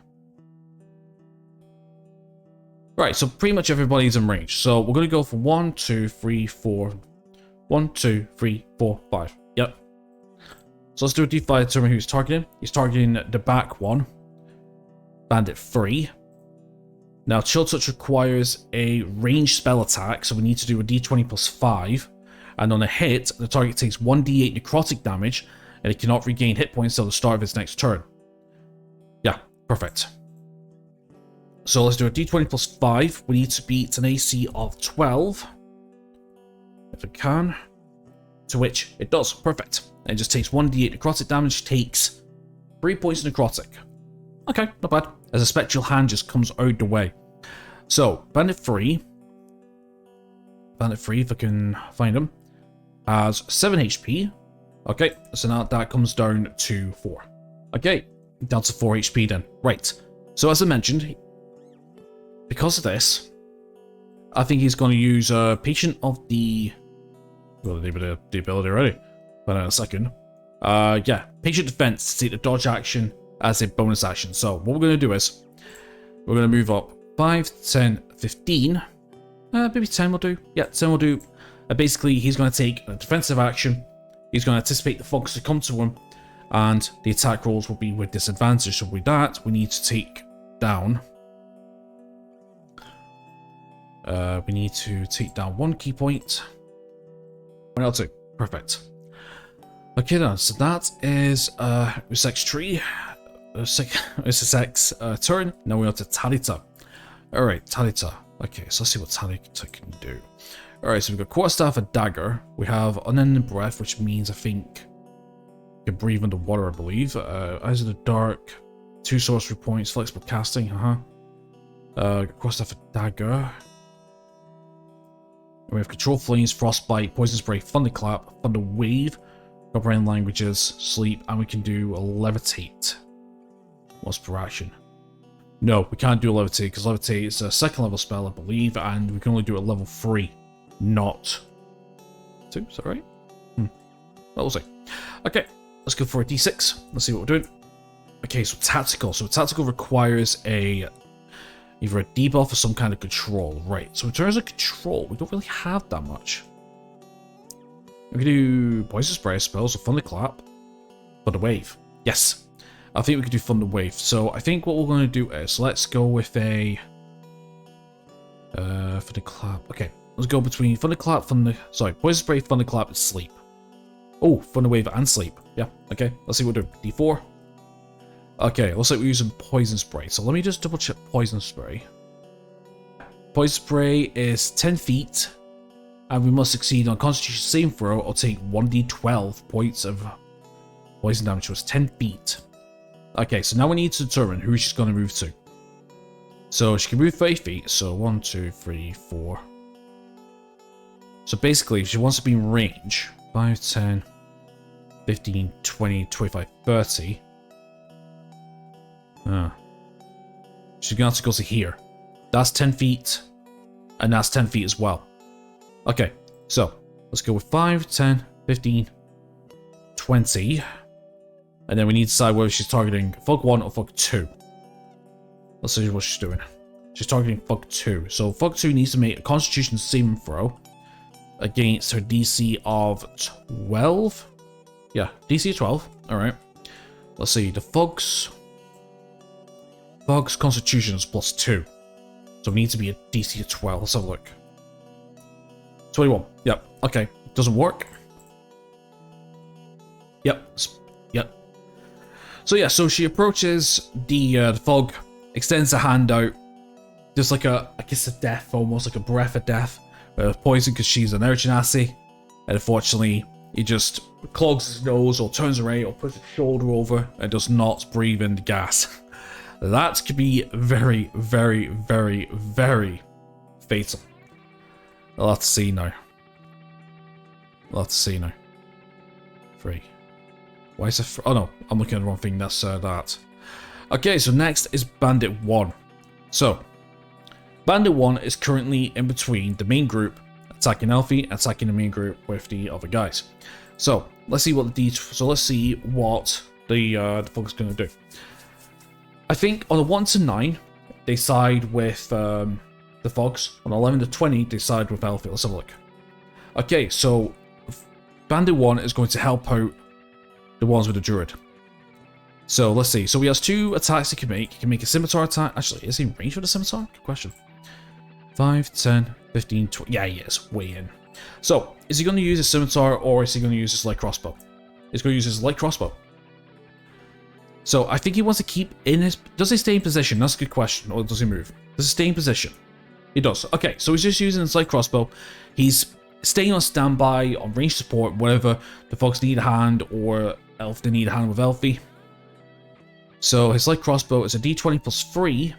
Right, so pretty much everybody's in range. So we're going to go for 1, 2, 3, 4. 1, 2, 3, 4, 5. Yep. So let's do a D5 to determine who he's targeting. He's targeting the back one. Bandit 3. Now, Chill Touch requires a ranged spell attack, so we need to do a D20 plus 5. And on a hit, the target takes 1d8 necrotic damage, and it cannot regain hit points until the start of its next turn. Yeah, perfect. So let's do a d20 plus 5. We need to beat an AC of 12. If it can. To which it does. Perfect. And it just takes 1d8 necrotic damage, takes 3 points of necrotic. Okay, not bad. As a spectral hand just comes out the way. So, Bandit 3. Bandit 3, if I can find him, has 7 HP. Okay, so now that comes down to 4. Okay. Down to 4 HP then. Right. So as I mentioned, because of this, I think he's going to use Patient of the... Well, the ability already. But in a second. Yeah. Patient Defense to take the dodge action as a bonus action. So what we're going to do is, we're going to move up 5, 10, 15. Maybe 10 will do. Yeah, 10 will do. Basically, he's going to take a defensive action. He's going to anticipate the fox to come to him. And the attack rolls will be with disadvantage. So with that, we need to take down. We need to take down 1 key point. 1 L2. Perfect. Okay then, so that is Usek's tree. Usek's turn. Now we're on to Talita. Alright, Talita. Okay, so let's see what Talita can do. Alright, so we've got Quarterstaff and Dagger. We have Unending Breath, which means I think can breathe underwater, I believe. Eyes of the Dark, 2 sorcery points, flexible casting, Quarterstaff and Dagger. And we have Control Flames, Frostbite, Poison Spray, Thunderclap, Thunder Wave, Copperine Languages, Sleep, and we can do a Levitate. What's per action? No, we can't do a Levitate, because Levitate is a 2nd level spell, I believe, and we can only do it at level 3, not 2, is that right? Well, we'll see. Okay. Let's go for a d6. Let's see what we're doing. Okay, so tactical. So tactical requires either a debuff or some kind of control. Right, so in terms of control, we don't really have that much. We can do Poison Spray spells or Thunderclap. Thunder Wave. Yes. I think we could do Thunder Wave. So I think what we're going to do is, let's go with a... Thunderclap. Okay, let's go between Thunderclap, Poison Spray, Thunderclap, and Sleep. Oh, Thunder Wave and Sleep. Yeah, okay. Let's see what we're doing. D4. Okay, looks like we're using Poison Spray. So let me just double check Poison Spray. Poison Spray is 10 feet. And we must succeed on Constitution saving throw or take 1d12 points of poison damage, which was 10 feet. Okay, so now we need to determine who she's going to move to. So she can move 30 feet. So 1, 2, 3, 4. So basically, if she wants to be in range, 5, 10, 15, 20, 25, 30. She's gonna have to go to here. That's 10 feet. And that's 10 feet as well. Okay, so let's go with 5, 10, 15, 20. And then we need to decide whether she's targeting Fog 1 or Fog 2. Let's see what she's doing. She's targeting Fog 2. So Fog 2 needs to make a Constitution saving throw. against her DC of 12. Yeah, DC 12. Alright. Let's see. The Fog's Constitution is +2. So it needs to be a DC of 12. Let's have a look. 21. Yep. Okay. Doesn't work. Yep. Yep. So yeah, so she approaches the fog, extends a hand out, just like a, I guess, a death, almost like a breath of death, poison, because she's an urchin assy, and unfortunately, he just clogs his nose, or turns around, or puts his shoulder over, and does not breathe in the gas. That could be very, very, very, very fatal. Let's see now. Let's see now. 3. Why is it? Oh no, I'm looking at the wrong thing. That's that. Okay, so next is Bandit 1. So, Bandit 1 is currently in between the main group, attacking Elfie, and attacking the main group with the other guys. So, let's see what the folks gonna do. I think on a 1 to 9, they side with the Fogs. On 11 to 20, they side with Elfie. Let's have a look. Okay, so Bandit 1 is going to help out the ones with the Druid. So let's see. So he has 2 attacks he can make. He can make a scimitar attack. Actually, is he in range with a scimitar? Good question. 5, 10, 15, 20. Yeah, he is. Way in. So, is he going to use his scimitar or is he going to use his light crossbow? He's going to use his light crossbow. So, I think he wants to keep in his... Does he stay in position? That's a good question. Or does he move? Does he stay in position? He does. Okay, so he's just using his light crossbow. He's staying on standby, on range support, whatever the folks need a hand, or Elf they need a hand with Elfie. So his light crossbow is a d20 +3,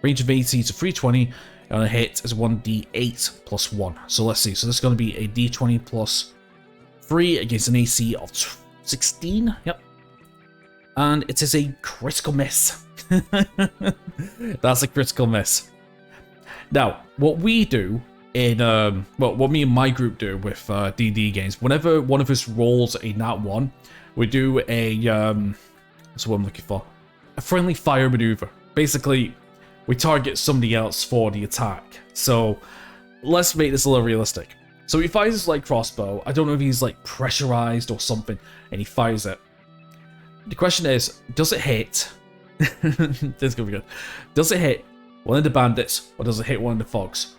range of 80 to 320, and a hit is 1d8 +1. So let's see, so this is going to be a d20 +3 against an AC of 16, yep. And it is a critical miss. That's a critical miss. Now, what we do in, what me and my group do with D&D games, whenever one of us rolls a nat 1, we do a, that's what I'm looking for, a friendly fire maneuver. Basically, we target somebody else for the attack. So, let's make this a little realistic. So he fires his light crossbow. I don't know if he's like pressurized or something, and he fires it. The question is, does it hit? This is gonna be good. Does it hit one of the bandits, or does it hit one of the Fogs?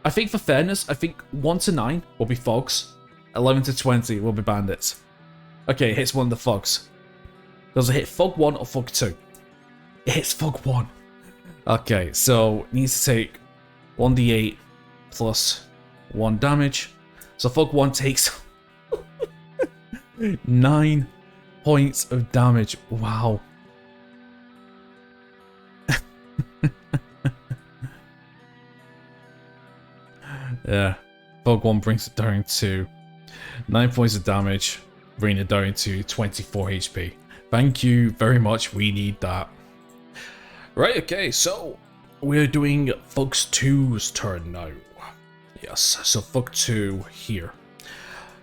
I think for fairness, I think 1 to 9 will be Fogs, 11 to 20 will be bandits. Okay, it hits one of the Fogs. Does it hit Fog 1 or Fog 2? It hits Fog 1. Okay, so it needs to take 1d8 plus 1 damage. So Fog 1 takes 9 points of damage. Wow. Yeah, Fog 1 brings it down to 9 points of damage, bringing it down to 24 HP. Thank you very much, we need that. Right, okay, so we're doing Fog 2's turn now. Yes, so Fog 2 here.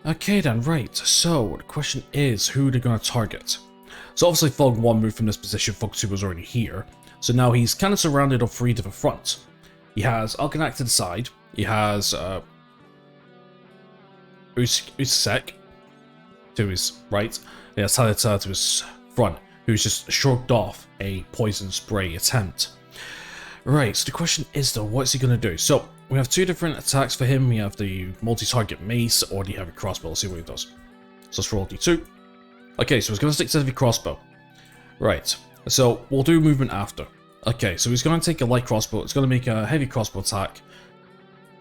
Okay then, right, so the question is, who they're going to target? So obviously Fog 1 moved from this position, Fog 2 was already here. So now he's kind of surrounded on 3 different fronts. He has Alkanak to the side, he has Usek to his right, he has Talita to his front, who's just shrugged off a poison spray attempt. Right, so the question is though, what's he going to do? So, we have 2 different attacks for him. We have the multi-target mace or the heavy crossbow. Let's see what he does. So let's roll d2. Okay, so he's going to stick to the heavy crossbow. Right, so we'll do movement after. Okay, so he's going to take a light crossbow. It's going to make a heavy crossbow attack.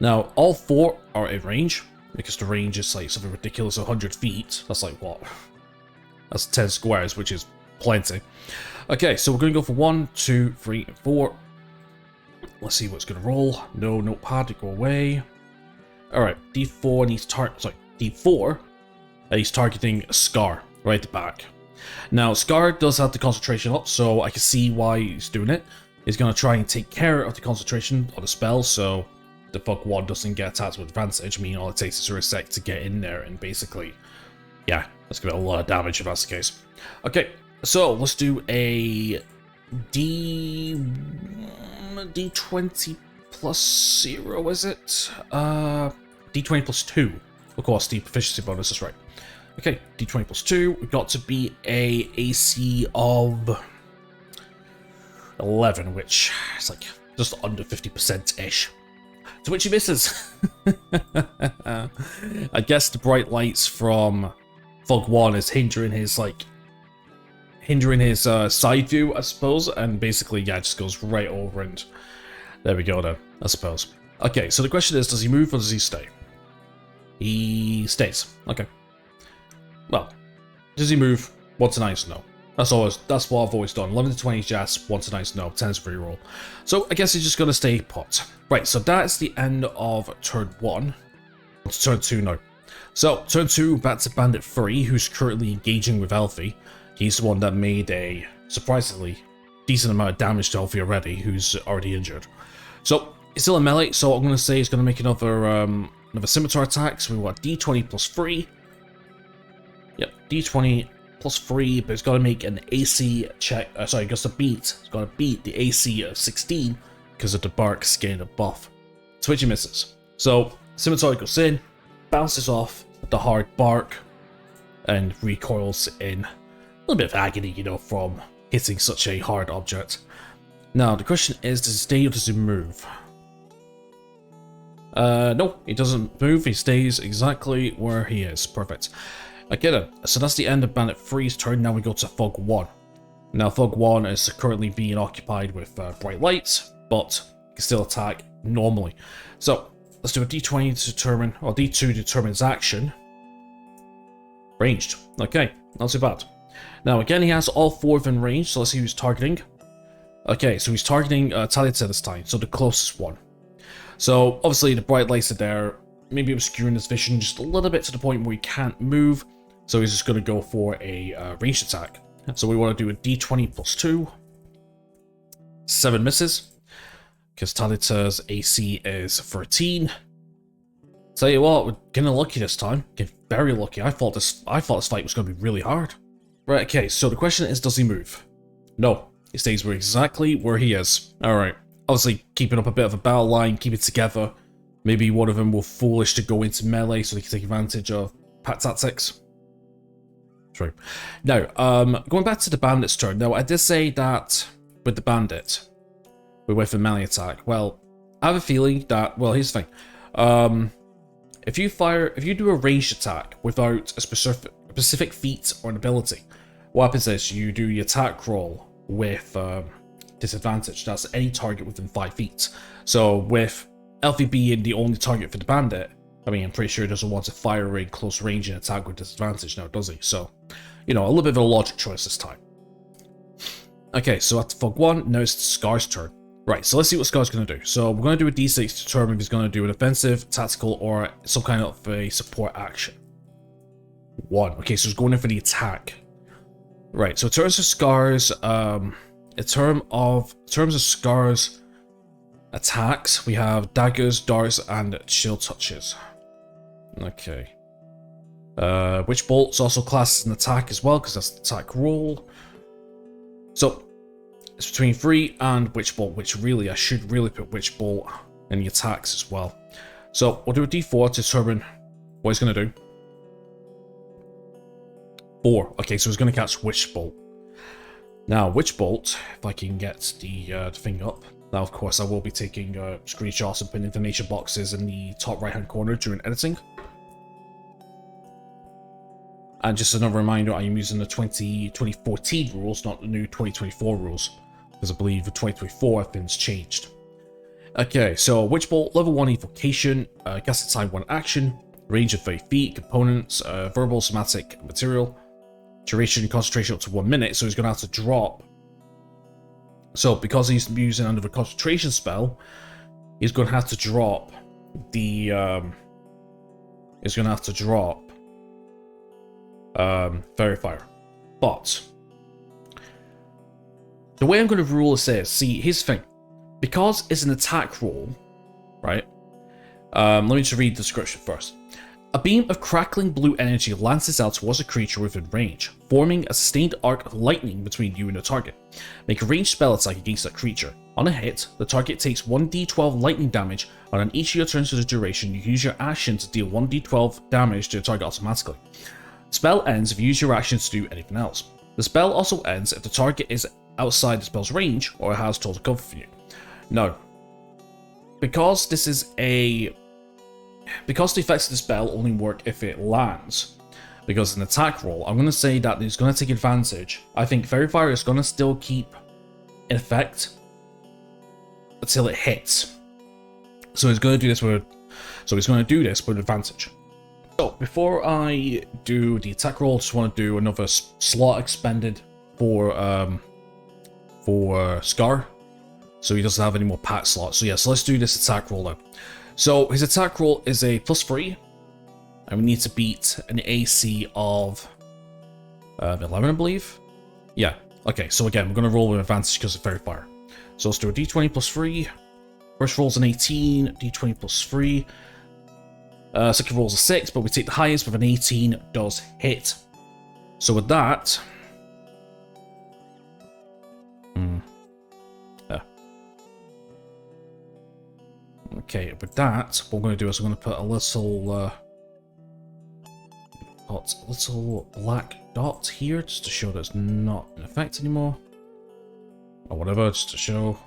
Now, all 4 are in range, because the range is like something ridiculous, 100 feet. That's like what? That's 10 squares, which is plenty. Okay, so we're going to go for 1, 2, 3, and 4. Let's see what's going to roll. No notepad to go away. Alright, D4 needs D4. He's targeting Scar right at the back. Now, Scar does have the concentration up, so I can see why he's doing it. He's going to try and take care of the concentration of the spell, so the Fog 1 doesn't get attacked with advantage. I mean, all it takes is a sec to get in there, and basically, yeah, that's going to be a lot of damage if that's the case. Okay, so let's do a D20 plus 0, is it? D20 plus 2. Of course, the proficiency bonus is right. Okay, D20 plus 2. We've got to be a AC of 11, which is like just under 50%-ish. To which he misses. I guess the bright lights from Fog 1 is hindering his side view, I suppose, and basically, yeah, it just goes right over, and there we go then, I suppose. Okay, so the question is, does he move or does he stay? He stays. Okay. Well, does he move? What's a nice no? That's what I've always done. 11 to 20 is yes, 1 to nice no, 10 is reroll. So I guess he's just gonna stay put. Right, so that's the end of turn 1. It's turn 2 now. So, turn 2, back to Bandit 3, who's currently engaging with Elfie. He's the one that made a surprisingly decent amount of damage to Elfie already, who's already injured. So, he's still in melee, so I'm gonna say he's gonna make another scimitar attack. So we want D20 plus 3. Yep, D20 plus 3, but it's got to make an AC check. Sorry, it's got to beat the AC of 16 because of the bark's getting a buff. Twitchy misses. So, scimitar goes in, bounces off the hard bark, and recoils in a little bit of agony, you know, from hitting such a hard object. Now, the question is, does he stay or does he move? No, he doesn't move. He stays exactly where he is. Perfect. I get it. So that's the end of Bandit 3's turn. Now we go to Fog 1. Now Fog 1 is currently being occupied with bright lights, but can still attack normally. So let's do a D20 to determine, or D2 to determine his action. Ranged. Okay, not too bad. Now again, he has all 4 of them in range, so let's see who's targeting. Okay, so he's targeting Talita this time, so the closest one. So obviously the bright lights are there, maybe obscuring his vision just a little bit to the point where he can't move. So he's just going to go for a ranged attack. So we want to do a D20 plus 2. 7 misses. Because Talita's AC is 13. Tell you what, we're getting lucky this time. Getting very lucky. I thought this fight was going to be really hard. Right, okay, so the question is, does he move? No. He stays exactly where he is. Alright. Obviously, keeping up a bit of a battle line, keep it together. Maybe one of them will foolish to go into melee so they can take advantage of Pat tactics. True. Now, going back to the bandit's turn. Now, I did say that with the bandit, we went for melee attack. Well, I have a feeling that, well, here's the thing. If you do a ranged attack without a specific feat or an ability, what happens is you do your attack roll with disadvantage. That's any target within 5 feet. So with Elfie being the only target for the bandit, I mean, I'm pretty sure he doesn't want to fire a close range and attack with disadvantage now, does he? So, you know, a little bit of a logic choice this time. Okay, so after Fog 1, now it's Scar's turn. Right, so let's see what Scar's going to do. So we're going to do a d6 to determine if he's going to do an offensive, tactical, or some kind of a support action. 1. Okay, so he's going in for the attack. Right, so in terms of Scar's, in terms of Scar's attacks, we have daggers, darts, and shield touches. Okay. Witch Bolt's also classed as an attack as well, because that's the attack roll. So, it's between 3 and Witch Bolt, which really, I should really put Witch Bolt in the attacks as well. So, we'll do a d4 to determine what he's going to do. 4. Okay, so he's going to catch Witch Bolt. Now, Witch Bolt, if I can get the thing up. Now, of course, I will be taking screenshots and putting information boxes in the top right-hand corner during editing. And just another reminder, I am using the 2014 rules, not the new 2024 rules, because I believe the 2024 things changed. Okay, so Witch Bolt, level 1 evocation, cast at time 1 action, range of 30 feet, components, verbal, somatic, material, duration, concentration up to 1 minute, so he's going to have to drop. So, because he's using under the concentration spell, he's going to have to drop the, Verifier. But, the way I'm going to rule this is, see, here's the thing. Because it's an attack roll, right? Let me just read the description first. A beam of crackling blue energy lances out towards a creature within range, forming a sustained arc of lightning between you and the target. Make a ranged spell attack against that creature. On a hit, the target takes 1d12 lightning damage, and on each of your turns for the duration, you can use your action to deal 1d12 damage to the target automatically. The spell ends if you use your action to do anything else. The spell also ends if the target is outside the spell's range or it has total cover for you. No. Because the effects of the spell only work if it lands, because an attack roll, I'm going to say that it's going to take advantage. I think Fairy Fire is going to still keep in effect until it hits. So he's going to do this with advantage. So before I do the attack roll, I just want to do another slot expended for Scar, so he doesn't have any more pack slots. So yeah, so let's do this attack roll now. So his attack roll is a +3, and we need to beat an AC of 11, I believe. Yeah. Okay. So again, we're going to roll with advantage because of Fairy Fire. So let's do a D20 +3. First roll's an 18. D20 +3. Second roll's a 6, but we take the highest with an 18. Does hit. So with that. Okay, with that, what I'm going to do is I'm going to put a little black dot here just to show that it's not in effect anymore, or whatever, just to show.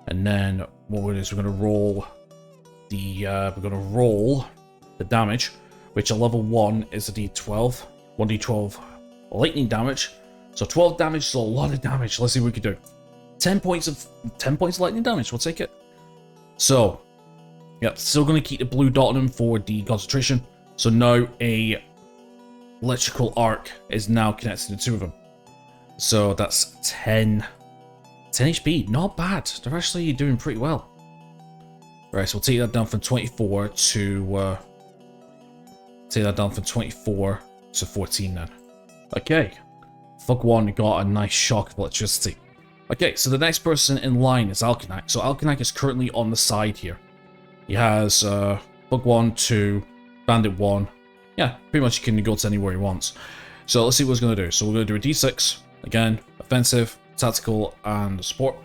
And then what we're going to do is we're going to roll the damage, which at level 1 is a D12, 1d12 lightning damage. So 12 damage is a lot of damage. Let's see what we can do. 10 points of lightning damage. We'll take it. So, yep, still going to keep the blue dot on him for the concentration. So now a electrical arc is now connected to the two of them. So that's 10 HP. Not bad. They're actually doing pretty well. Right, so we'll take that down from 24 to 14 then. Okay. Fuck one got a nice shock of electricity. Okay, so the next person in line is Alkanac. So Alkanac is currently on the side here. He has Bug 1, 2, Bandit 1. Yeah, pretty much he can go to anywhere he wants. So let's see what he's going to do. So we're going to do a D6. Again, offensive, tactical, and support.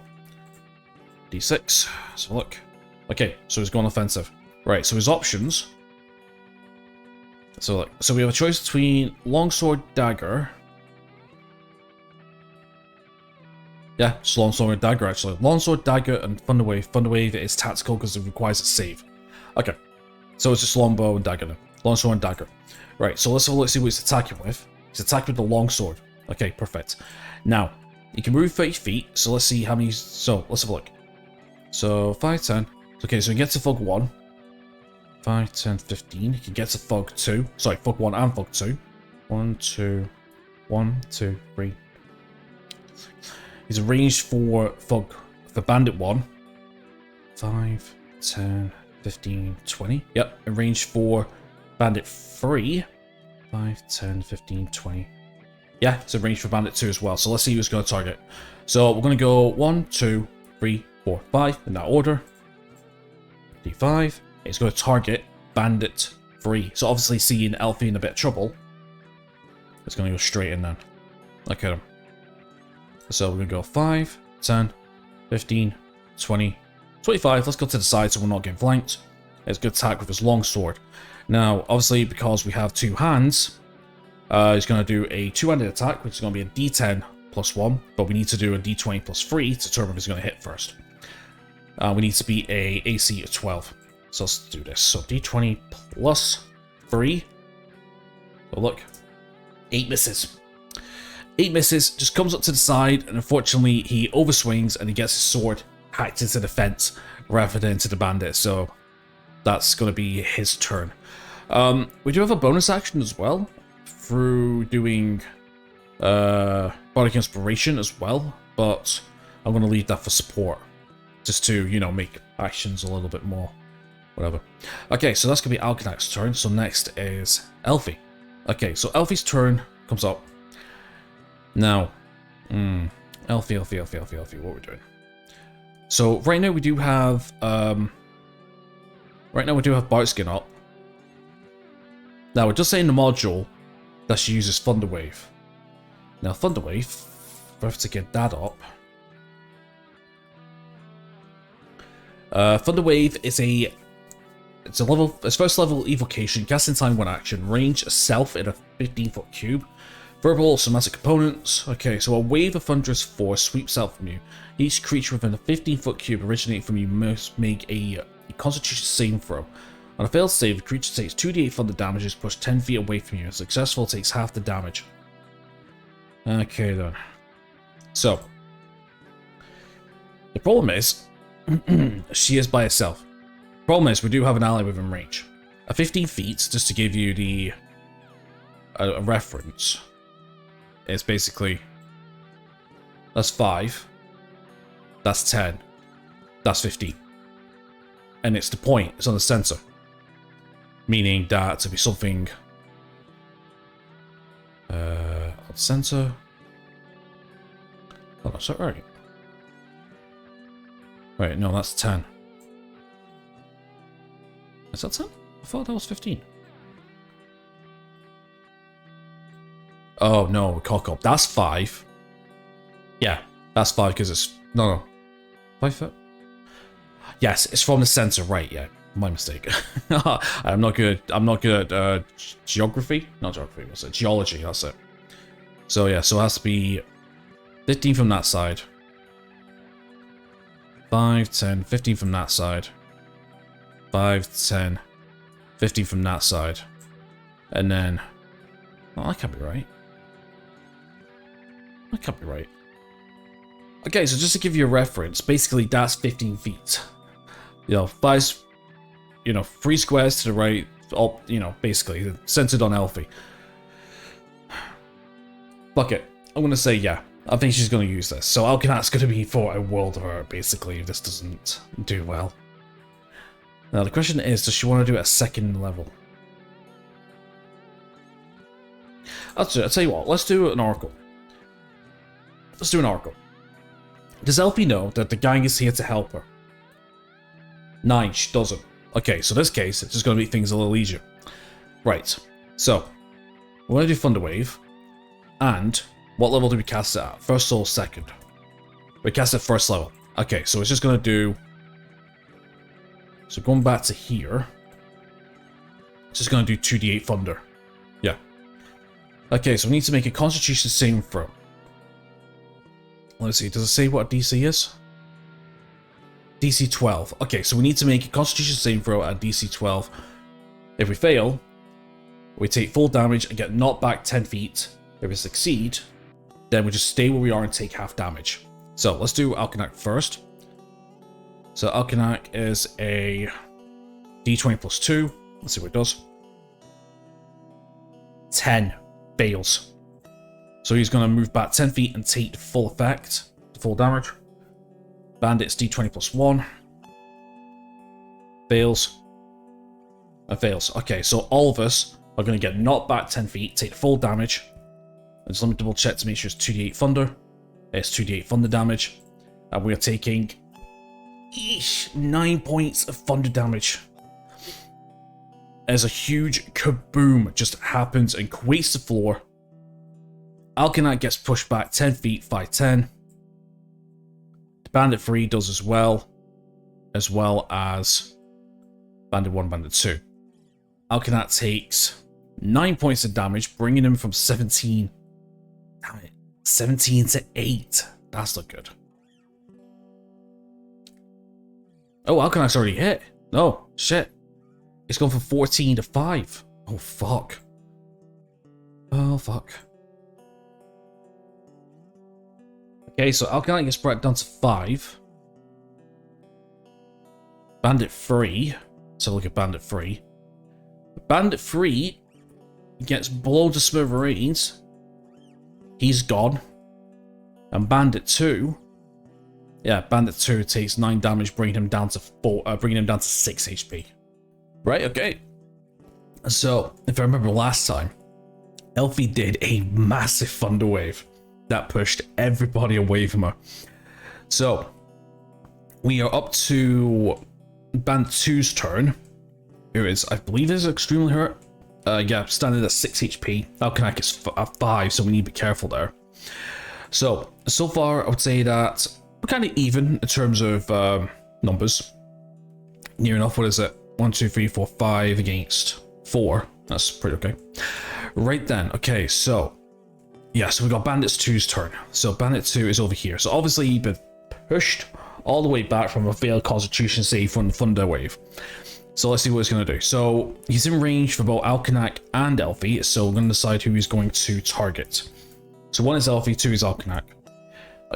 D6. So look. Okay, so he's going offensive. Right, so his options. So look. So we have a choice between Longsword, Dagger. Yeah, just Longsword and Dagger actually. Longsword, Dagger, and Thunderwave. Thunderwave is tactical because it requires a save. Okay, so it's just Longbow and Dagger now. Longsword and Dagger. Right, so let's see what he's attacking with. He's attacking with the Longsword. Okay, perfect. Now, he can move 30 feet, so let's see how many... So, let's have a look. So, 5, 10. Okay, so he gets to Fog 1. 5, 10, 15. He can get to Fog 2. Sorry, Fog 1 and Fog 2. 1, 2, 1, 2, 3. He's arranged for Bandit 1. 5, 10, 15, 20. Yep, arranged for Bandit 3. 5, 10, 15, 20. Yeah, it's arranged for Bandit 2 as well. So let's see who's going to target. So we're going to go 1, 2, 3, 4, 5 in that order. D5. It's going to target Bandit 3. So obviously seeing Elfie in a bit of trouble, it's going to go straight in then. Look at him. So we're going to go 5, 10, 15, 20, 25. Let's go to the side so we're not getting flanked. It's a good attack with his longsword. Now, obviously, because we have two hands, he's going to do a two-handed attack, which is going to be a D10 plus 1, but we need to do a D20 plus 3 to determine if he's going to hit first. We need to beat a AC of 12. So let's do this. So D20 plus 3. Oh, look. 8 misses. 8 misses, just comes up to the side, and unfortunately he overswings and he gets his sword hacked into the fence rather than into the bandit, so that's going to be his turn. We do have a bonus action as well, through doing Bardic Inspiration as well, but I'm going to leave that for support, just to, you know, make actions a little bit more, whatever. Okay, so that's going to be Alkanac's turn, so next is Elfie. Okay, so Elfie's turn comes up. Now, Elfie, what are we doing? So right now we do have Bartskin up. Now, it does say in the module that she uses Thunder Wave. Now, Thunder Wave, we have to get that up. Thunder Wave is it's first level evocation, cast in time 1 action, range self in a 15-foot cube. Verbal somatic components. Okay, so a wave of thunderous force sweeps out from you. Each creature within a 15-foot cube originating from you must make a Constitution saving throw. On a failed save, the creature takes 2d8 thunder damage and is pushed 10 feet away from you. Successful takes half the damage. Okay then. So, the problem is, she is by herself. Problem is, we do have an ally within range. At 15 feet, just to give you a reference, it's basically, that's 5, that's 10, that's 15. And it's the point, it's on the center. Meaning that to be something on the center. Oh, that's not right. Wait, no, that's 10. Is that 10? I thought that was 15. Oh, no, cock up. That's 5. Yeah, that's 5 because it's... No. 5 foot? Yes, it's from the center, right, yeah. My mistake. I'm not good at geography. Not geography, what's it? Geology, that's it. So yeah, so it has to be 15 from that side. 5, 10, 15 from that side. 5, 10, 15 from that side. And then... Oh, that can't be right. That can't be right. Okay, so just to give you a reference, basically that's 15 feet. You know, 5... You know, 3 squares to the right, all, you know, basically, centered on Elfie. Fuck it. I'm gonna say yeah. I think she's gonna use this. So Alkanat's gonna be for a world of hurt, basically, if this doesn't do well. Now, the question is, does she want to do it at 2nd level? I'll tell you what, let's do an Oracle. Let's do an Oracle. Does Elfie know that the gang is here to help her? 9, she doesn't. Okay, so in this case, it's just going to make things a little easier. Right, so, we're going to do Thunder Wave, and what level do we cast it at? 1st or 2nd? We cast it 1st level. Okay, so it's just going to do... So going back to here, it's just going to do 2d8 Thunder. Yeah. Okay, so we need to make a Constitution saving throw. Let's see, does it say what a DC is? DC 12. Okay, so we need to make a Constitution saving throw at DC 12. If we fail, we take full damage and get knocked back 10 feet. If we succeed, then we just stay where we are and take half damage. So let's do Alkanak first. So Alkanak is a D20 plus 2. Let's see what it does. 10. Fails. So he's going to move back 10 feet and take the full effect, the full damage. Bandit's D20 plus 1. Fails. And fails. Okay, so all of us are going to get knocked back 10 feet, take the full damage. And just let me double check to make sure it's 2d8 thunder. It's 2d8 thunder damage. And we are taking 9 points of thunder damage. As a huge kaboom just happens and quakes the floor. Alkanak gets pushed back 10 feet, 5'10". Bandit 3 does as well as Bandit 1, Bandit 2. Alkanak takes 9 points of damage, bringing him from 17. Damn it. 17 to 8. That's not good. Oh, Alkanak's already hit. No, shit. It's gone from 14 to 5. Oh, fuck. Oh, fuck. Okay, so Alkanak gets brought down to 5. Bandit 3. So look at Bandit 3. Bandit 3 gets blown to smithereens. He's gone. And Bandit 2. Yeah, Bandit 2 takes 9 damage, bringing him down to 6 HP. Right, okay. So, if I remember last time, Elfie did a massive thunder wave that pushed everybody away from her. So, we are up to Bandit 2's turn, who is, I believe, is extremely hurt. Yeah, standard at 6 HP. Alkanac is 5, so we need to be careful there. So far, I would say that we're kind of even in terms of numbers. Near enough, what is it? 1, 2, 3, 4, 5 against 4. That's pretty okay. Right then, okay, so yeah, so we got Bandit 2's turn. So Bandit 2 is over here. So obviously he's been pushed all the way back from a failed Constitution save from the Thunder Wave. So let's see what he's going to do. So he's in range for both Alkanac and Elfie, so we're going to decide who he's going to target. So 1 is Elfie, 2 is Alkanac.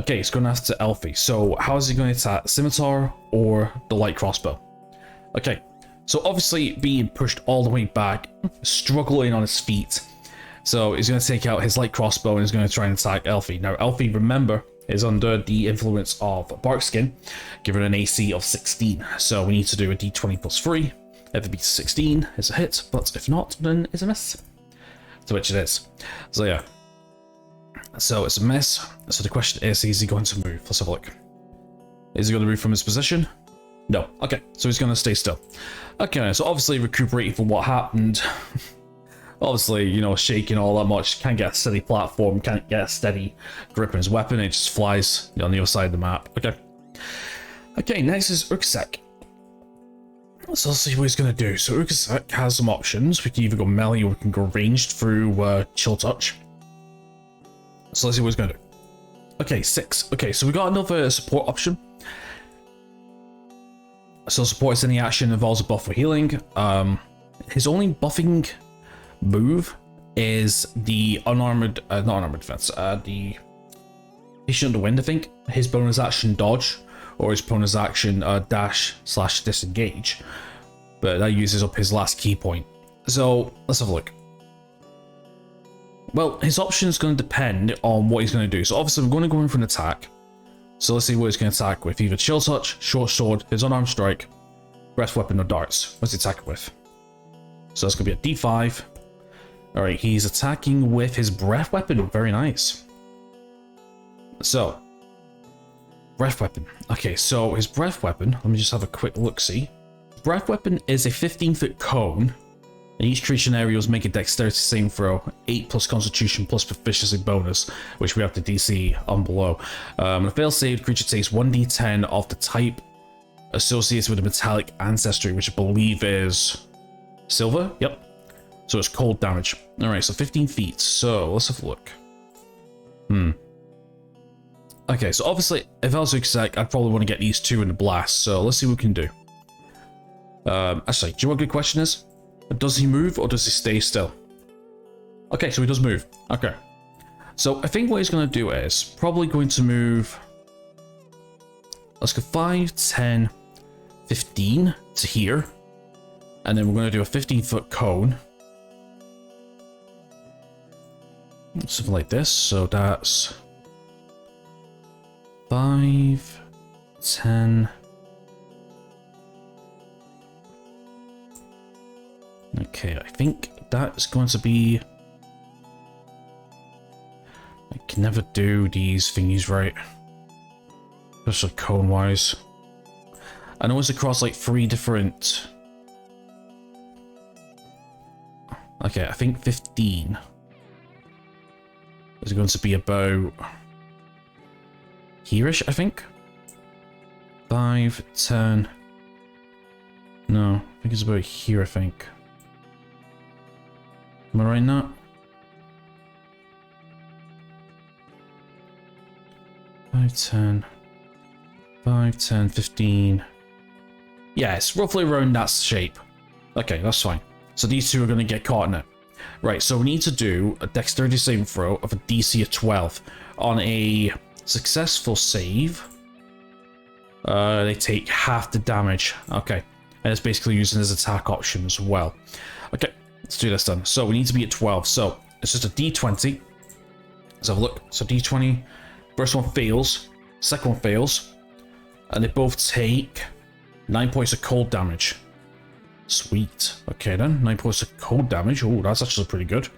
Okay, he's going after Elfie. So how is he going to attack? Scimitar or the light crossbow? Okay, so obviously being pushed all the way back, struggling on his feet. So he's going to take out his light crossbow and he's going to try and attack Elfie. Now Elfie, remember, is under the influence of Barkskin, given an AC of 16. So we need to do a d20 plus 3. If it beats 16, it's a hit, but if not, then it's a miss. So which it is. So yeah. So it's a miss. So the question is he going to move? Let's have a look. Is he going to move from his position? No. Okay, so he's going to stay still. Okay, so obviously recuperating from what happened. Obviously, you know, shaking all that much, can't get a steady platform, can't get a steady grip on his weapon, it just flies on the other side of the map. Okay. Okay, next is Urksek. So let's see what he's going to do. So Urksek has some options. We can either go melee or we can go ranged through Chill Touch. So let's see what he's going to do. Okay, 6. Okay, so we got another support option. So support is any action involves a buff for healing. His only buffing move is the unarmored, not unarmored defense, the Patient of the Wind, I think. His bonus action dodge, or his bonus action dash/disengage. But that uses up his last key point. So let's have a look. Well, his option is going to depend on what he's going to do. So obviously we're going to go in for an attack. So let's see what he's going to attack with. Either Chill Touch, Short Sword, his unarmed strike, Breath Weapon, or Darts. What's he attacking with? So that's going to be a D5. Alright, he's attacking with his Breath Weapon. Very nice. So, Breath Weapon. Okay, so his Breath Weapon, let me just have a quick look-see. Breath Weapon is a 15-foot cone, and each creature in areas make a dexterity saving throw, 8 plus constitution plus proficiency bonus, which we have to DC on below. On a failed save, the creature takes 1d10 of the type associated with a metallic ancestry, which I believe is silver. Yep. So it's cold damage. Alright, so 15 feet. So let's have a look. Okay, so obviously, if I was Urksek, I'd probably want to get these 2 in the blast. So let's see what we can do. Actually, do you know what a good question is? Does he move or does he stay still? Okay, so he does move. Okay. So I think what he's going to do is probably going to move. Let's go 5, 10, 15 to here. And then we're going to do a 15-foot cone. Something like this. So that's 5, 10. Okay, I think that's going to be... I can never do these thingies right. Especially cone-wise. I know it's across like 3 different... Okay, I think 15 is going to be about here-ish, I think. 5, 10. No, I think it's about here, I think. Am I right now? 5, 10. 5, 10, 15. Yeah, it's roughly around that shape. Okay, that's fine. So these 2 are going to get caught in it. Right, so we need to do a dexterity saving throw of a DC of 12. On a successful save, they take half the damage. Okay, and it's basically using his attack option as well. Okay, let's do this then. So we need to be at 12. So it's just a D20. Let's have a look. So D20, first one fails, second one fails, and they both take 9 points of cold damage. Sweet. Okay then, 9 points of cold damage. Oh, that's actually pretty good.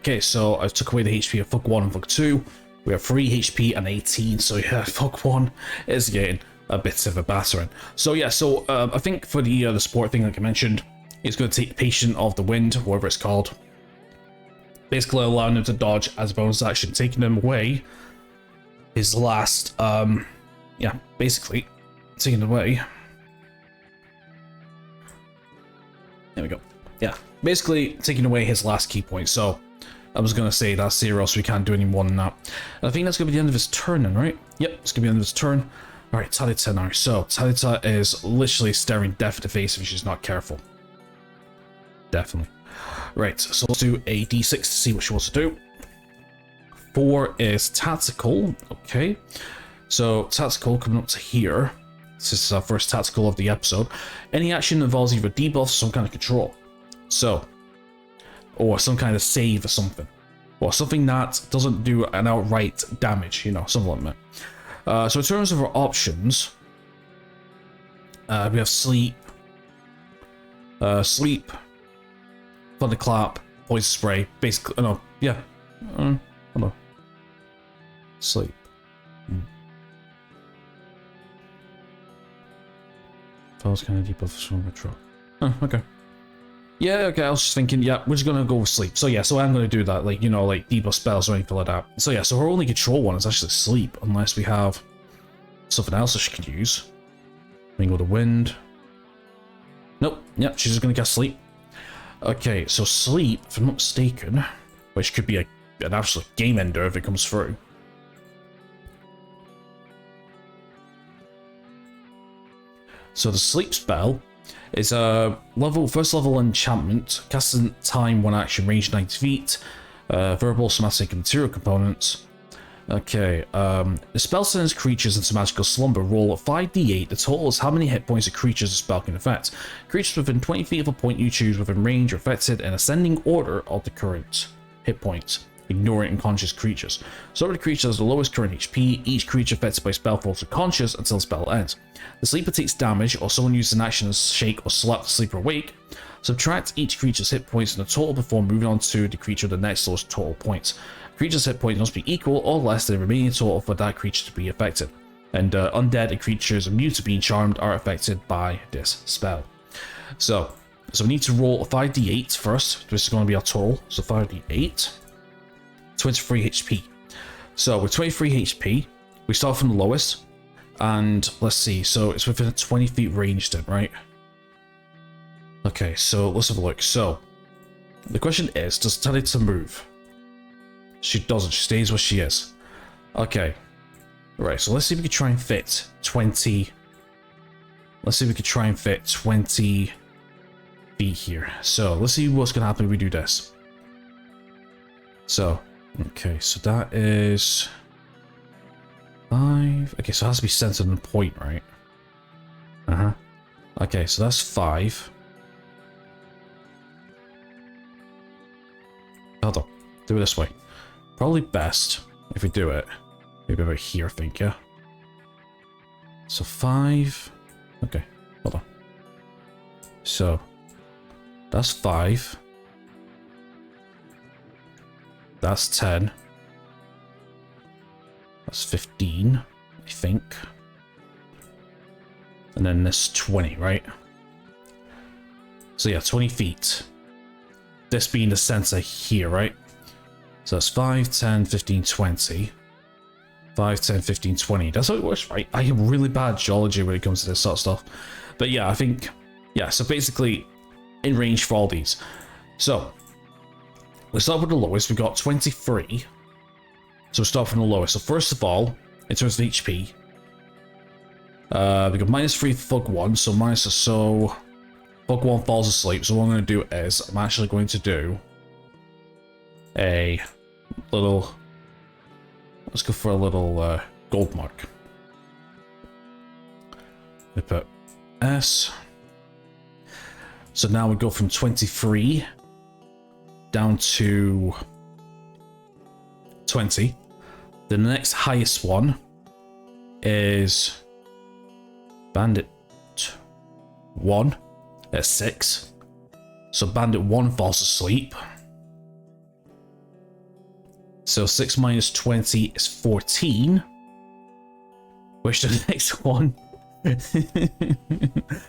Okay, so I took away the HP of Fuck 1 and Fuck 2. We have 3 HP and 18, so yeah, Fuck 1 is getting a bit of a battering. So yeah, so I think for the sport thing, like I mentioned, It's going to take Patient of the Wind, whatever it's called. Basically allowing him to dodge as a bonus action, taking him away his last, yeah, basically taking away. There we go. Yeah, basically taking away his last key point. So I was going to say that's 0, so we can't do any more than that. And I think that's going to be the end of his turn then, right? Yep, it's going to be the end of his turn. Alright, Talita now. So Talita is literally staring death in the face if she's not careful. Definitely. Right, so let's do a d6 to see what she wants to do. 4 is tactical. Okay. So tactical coming up to here. This is our first tactical of the episode. Any action involves either debuff or some kind of control. So, or some kind of save or something. Or something that doesn't do an outright damage, you know, something like that. So in terms of our options, we have sleep, thunderclap, poison spray, basically, no, yeah, hold on, sleep. Falls kind of debuff from control. Oh, okay. Yeah, okay, I was just thinking, yeah, we're just gonna go with sleep. So yeah, so I'm gonna do that, like, you know, like debuff spells or anything like that. So yeah, so her only control one is actually sleep, unless we have something else that she can use. We can go to wind. Nope, yep, she's just gonna cast sleep. Okay, so sleep, if I'm not mistaken, which could be an absolute game ender if it comes through. So the sleep spell is a first level enchantment, casting time, 1 action, range 90 feet, verbal, somatic, and material components. Okay, the spell sends creatures into magical slumber. Roll a 5d8. The total is how many hit points a creature's spell can affect. Creatures within 20 feet of a point you choose within range are affected in ascending order of the current hit points, ignoring unconscious creatures. So the creature has the lowest current HP. Each creature affected by spell falls unconscious until the spell ends. The sleeper takes damage, or someone uses an action to shake or slap the sleeper awake. Subtract each creature's hit points in the total before moving on to the creature with the next lowest total points. Creature's hit points must be equal or less than the remaining total for that creature to be affected. And undead and creatures immune to being charmed are affected by this spell. So we need to roll a 5d8 first. This is going to be our total. So 5d8. 23 HP. So with 23 HP, we start from the lowest. And let's see, so it's within a 20 feet range then, right? Okay, so let's have a look. So the question is, does Talita move? She doesn't, she stays where she is. Okay. Right, so let's see if we can try and fit 20. Let's see if we can try and fit 20 feet here. So let's see what's gonna happen if we do this. So, okay, so that is 5. Okay, so it has to be centered on the point, right? Okay, so that's 5. Hold on, do it this way. Probably best if we do it maybe over here, I think, yeah. So 5. Okay, hold on. So that's 5. That's 10. That's 15, I think. And then this 20, right? So yeah, 20 feet. This being the center here, right? So that's 5, 10, 15, 20. 5, 10, 15, 20. That's how it works, right? I have really bad geology when it comes to this sort of stuff. But yeah, I think, yeah, so basically in range for all these. So let's start with the lowest. We've got 23. So we'll start from the lowest. So first of all, in terms of HP, we got -3 for Fug 1. So so Fug 1 falls asleep. So what I'm going to do is I'm actually going to do a little, let's go for a little gold mark. We put S. So now we go from 23 down to 20. The next highest one is Bandit 1 at 6. So Bandit 1 falls asleep. So 6 minus 20 is 14. Which the next one is going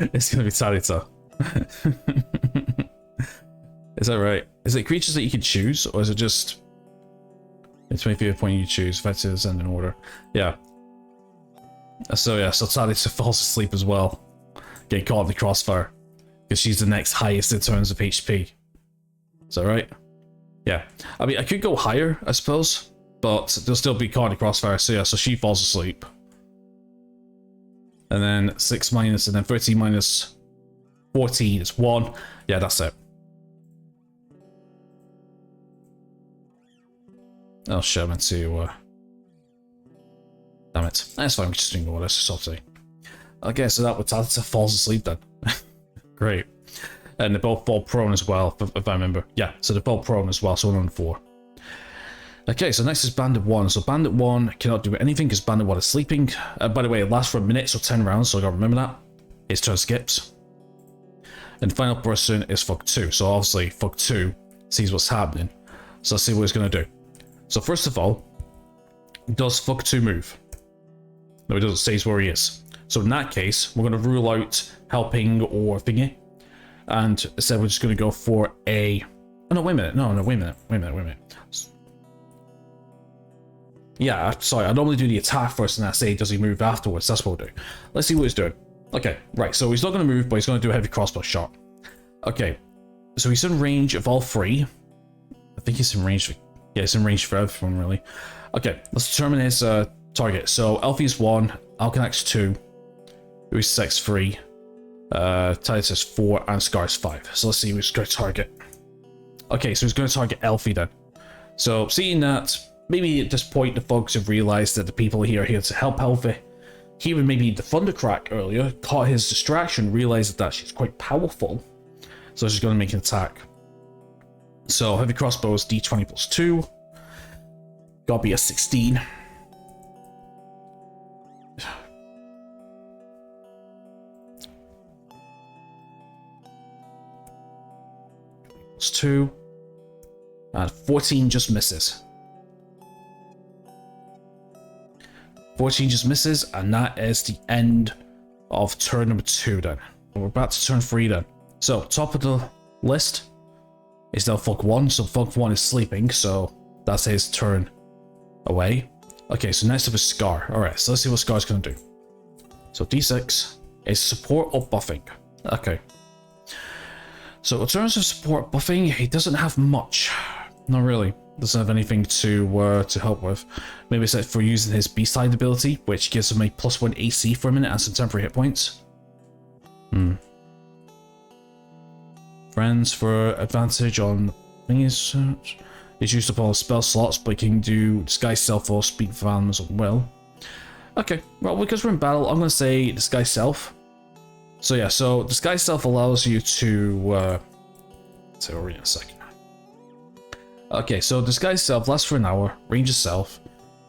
to be Talita. Is that right? Is it creatures that you can choose, or is it just... It's my favorite point you choose, effective descend in order. Yeah. So yeah, so Talisa falls asleep as well. Getting caught in the crossfire. Because she's the next highest in terms of HP. Is that right? Yeah. I mean, I could go higher, I suppose. But there'll still be caught in the crossfire, so yeah, so she falls asleep. And then 6 minus, and then 13 minus 14 is 1. Yeah, that's it. Oh shit, I meant to, damn it. That's fine, we just ignore this, it's obviously. Okay, so that Talisa falls asleep then. Great. And they both fall prone as well, if I remember. Yeah, so they fall prone as well, so 1 on 4. Okay, so next is Bandit 1. So Bandit 1 cannot do anything because Bandit 1 is sleeping. By the way, it lasts for a minute, so 10 rounds, so I gotta remember that. His turn skips. And the final person is Fuck 2. So obviously, Fuck 2 sees what's happening. So let's see what he's gonna do. So first of all, does Fuck 2 move? No, he doesn't, stays where he is. So in that case, we're gonna rule out helping or thingy. And instead we're just gonna go for a... Oh no, wait a minute. No, wait a minute. Yeah, sorry, I normally do the attack first and I say, does he move afterwards? That's what we'll do. Let's see what he's doing. Okay, right, so he's not going to move, but he's going to do a heavy crossbow shot. Okay, so he's in range of all 3. I think he's in range, yeah, he's in range for everyone, really. Okay, let's determine his target. So, Elfie's 1, Alcanax 2, Uisak's 3, Titus 4, and Scar's 5. So let's see who's going to target. Okay, so he's going to target Elfie then. So, seeing that... Maybe at this point the folks have realised that the people here are here to help Elfie. Hearing maybe the Thundercrack earlier, caught his distraction, realised that she's quite powerful. So she's going to make an attack. So heavy crossbow is d20 plus 2. Gotta be a 16. Plus 2. And 14 just misses. 14 just misses, and that is the end of turn number 2 then. We're about to turn 3 then. So, top of the list is now Fuck 1, so Fuck 1 is sleeping, so that's his turn away. Okay, so next up is Scar. Alright, so let's see what Scar's gonna do. So D6 is support or buffing. Okay. So in terms of support buffing, he doesn't have much. Not really. Doesn't have anything to help with. Maybe it's like for using his B-side ability, which gives him a +1 AC for a minute and some temporary hit points. Friends for advantage on thingies. He's used up all his spell slots, but he can do Disguise Self or Speak for Animals as well. Okay, well, because we're in battle, I'm going to say Disguise Self. So yeah, so Disguise Self allows you to... so we'll read in a second. Okay, so Disguise Self lasts for an hour, range of self.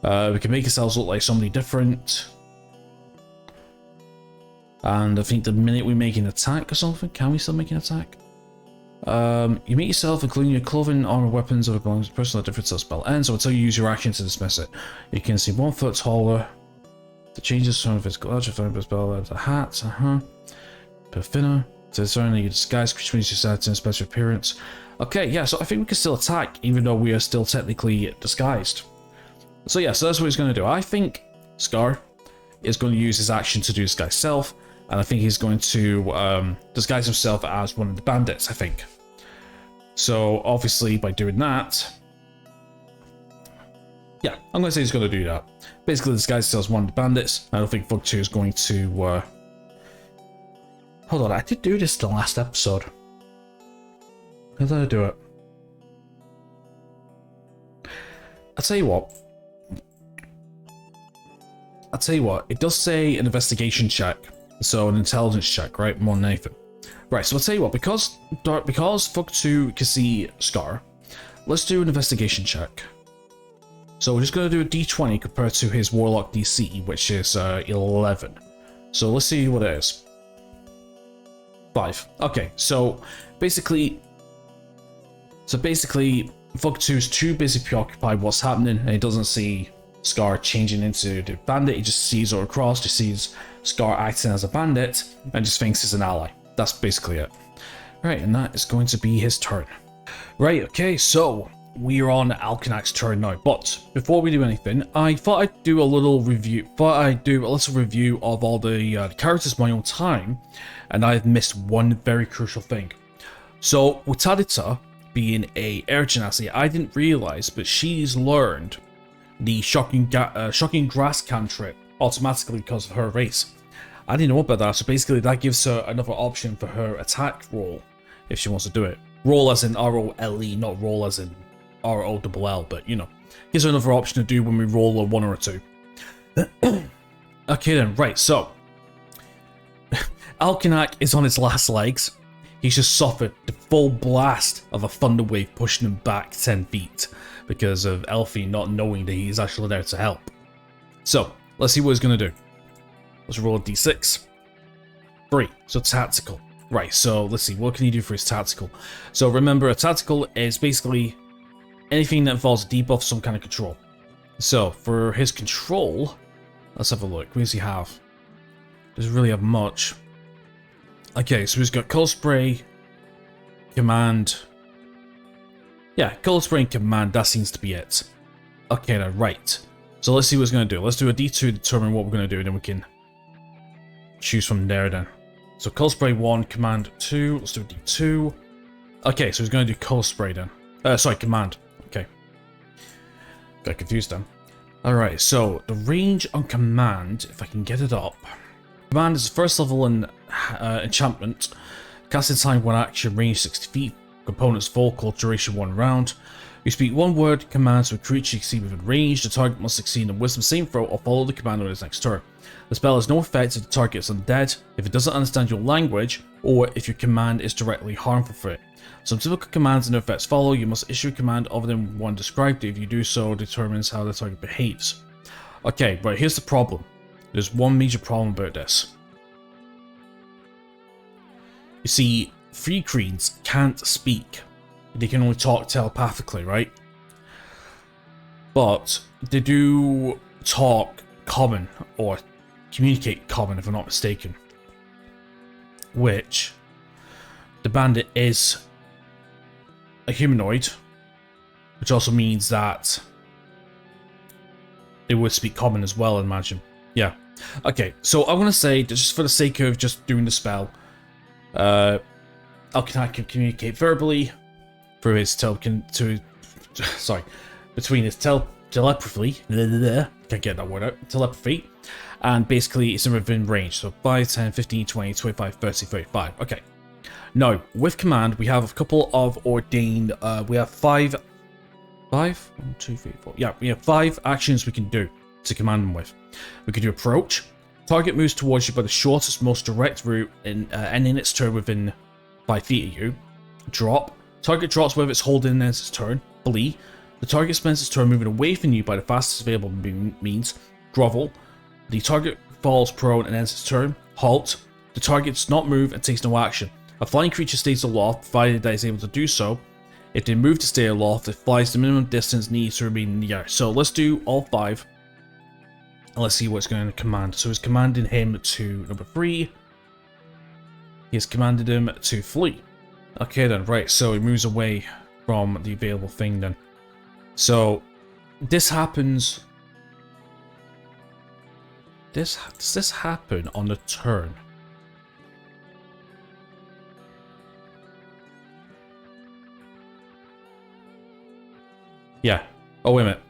We can make ourselves look like somebody different. And I think the minute we make an attack or something, can we still make an attack? You make yourself, including your clothing, armor, weapons, or belongs to a person at different spell ends, or until you use your action to dismiss it. You can see 1 foot taller. The changes from physical edge, if spell a hat, bit thinner. To discern that you disguise, which means you set in special appearance. Okay, yeah, so I think we can still attack, even though we are still technically disguised. So yeah, so that's what he's going to do. I think Scar is going to use his action to do Disguise Self, and I think he's going to disguise himself as one of the bandits, I think. So obviously, by doing that... Yeah, I'm going to say he's going to do that. Basically, disguise himself as one of the bandits. I don't think Fug 2 is going to... Hold on, I did do this in the last episode. How did I do it? I'll tell you what, it does say an investigation check. So an intelligence check, right? More than anything. Right, so I'll tell you what, because Fug 2 can see Scar, let's do an investigation check. So we're just going to do a d20 compared to his Warlock DC, which is 11. So let's see what it is. 5. Okay, so basically, Fug 2 is too busy preoccupied what's happening, and he doesn't see Scar changing into the bandit. He just sees her across, just sees Scar acting as a bandit, and just thinks he's an ally. That's basically it. Right, and that is going to be his turn. Right, okay, so we are on Alkanak's turn now, but before we do anything, I thought I'd do a little review. Of all the characters in my own time, and I've missed one very crucial thing. So with Tadita being a air genasi, I didn't realize, but she's learned the shocking grass cantrip automatically because of her race. I didn't know about that, so basically that gives her another option for her attack roll if she wants to do it. Roll as in R-O-L-E, not roll as in R-O-L-L, but you know, gives her another option to do when we roll a 1 or a 2. Okay then, right, so Alkanak is on his last legs. He's just suffered the full blast of a thunder wave pushing him back 10 feet because of Elfie not knowing that he's actually there to help. So, let's see what he's going to do. Let's roll a d6. 3, so tactical. Right, so let's see, what can he do for his tactical? So remember, a tactical is basically anything that involves a debuff, some kind of control. So, for his control, let's have a look. What does he have? Doesn't really have much. Okay, so he's got Color Spray, Command. Yeah, Color Spray and Command, that seems to be it. Okay, then, right. So let's see what he's going to do. Let's do a D2 to determine what we're going to do, and then we can choose from there then. So Color Spray 1, Command 2, let's do a D2. Okay, so he's going to do Color Spray then. Sorry, Command. Okay. Got confused then. Alright, so the range on Command, if I can get it up. Command is the first level in enchantment. Casting time 1 action, range 60 feet. Components vocal, duration 1 round. You speak 1 word, commands to a creature you see within range. The target must succeed in a wisdom saving throw or follow the command on its next turn. The spell has no effect if the target is undead, if it doesn't understand your language, or if your command is directly harmful for it. Some typical commands and effects follow. You must issue a command other than one described. If you do so, it determines how the target behaves. Okay, right, here's the problem. There's one major problem about this. You see, free creeds can't speak. They can only talk telepathically, right? But they do talk common, or communicate common if I'm not mistaken. Which, the bandit is a humanoid, which also means that they would speak common as well, I imagine. Yeah. Okay, so I'm going to say, just for the sake of just doing the spell, Alkanak can communicate verbally through his between his telepathy, can't get that word out, telepathy, and basically it's within range, so 5, 10, 15, 20, 25, 30, 35, okay. Now, with command, we have a couple of ordained, we have 5, 1, 2, 3, 4, yeah, we have 5 actions we can do to command them with. We can do approach, target moves towards you by the shortest, most direct route, ending its turn within 5 feet of you. Drop, target drops whether it's holding and ends its turn. Flee, the target spends its turn moving away from you by the fastest available means. Grovel, the target falls prone and ends its turn. Halt, the target does not move and takes no action. A flying creature stays aloft, provided that it is able to do so. If they move to stay aloft, it flies the minimum distance needed to remain in the air. So let's do all 5. And let's see what it's going to command. So it's commanding him to number 3. He has commanded him to flee. Okay then, right, so he moves away from the available thing then. So, this happens... Does this happen on the turn? Yeah. Oh, wait a minute.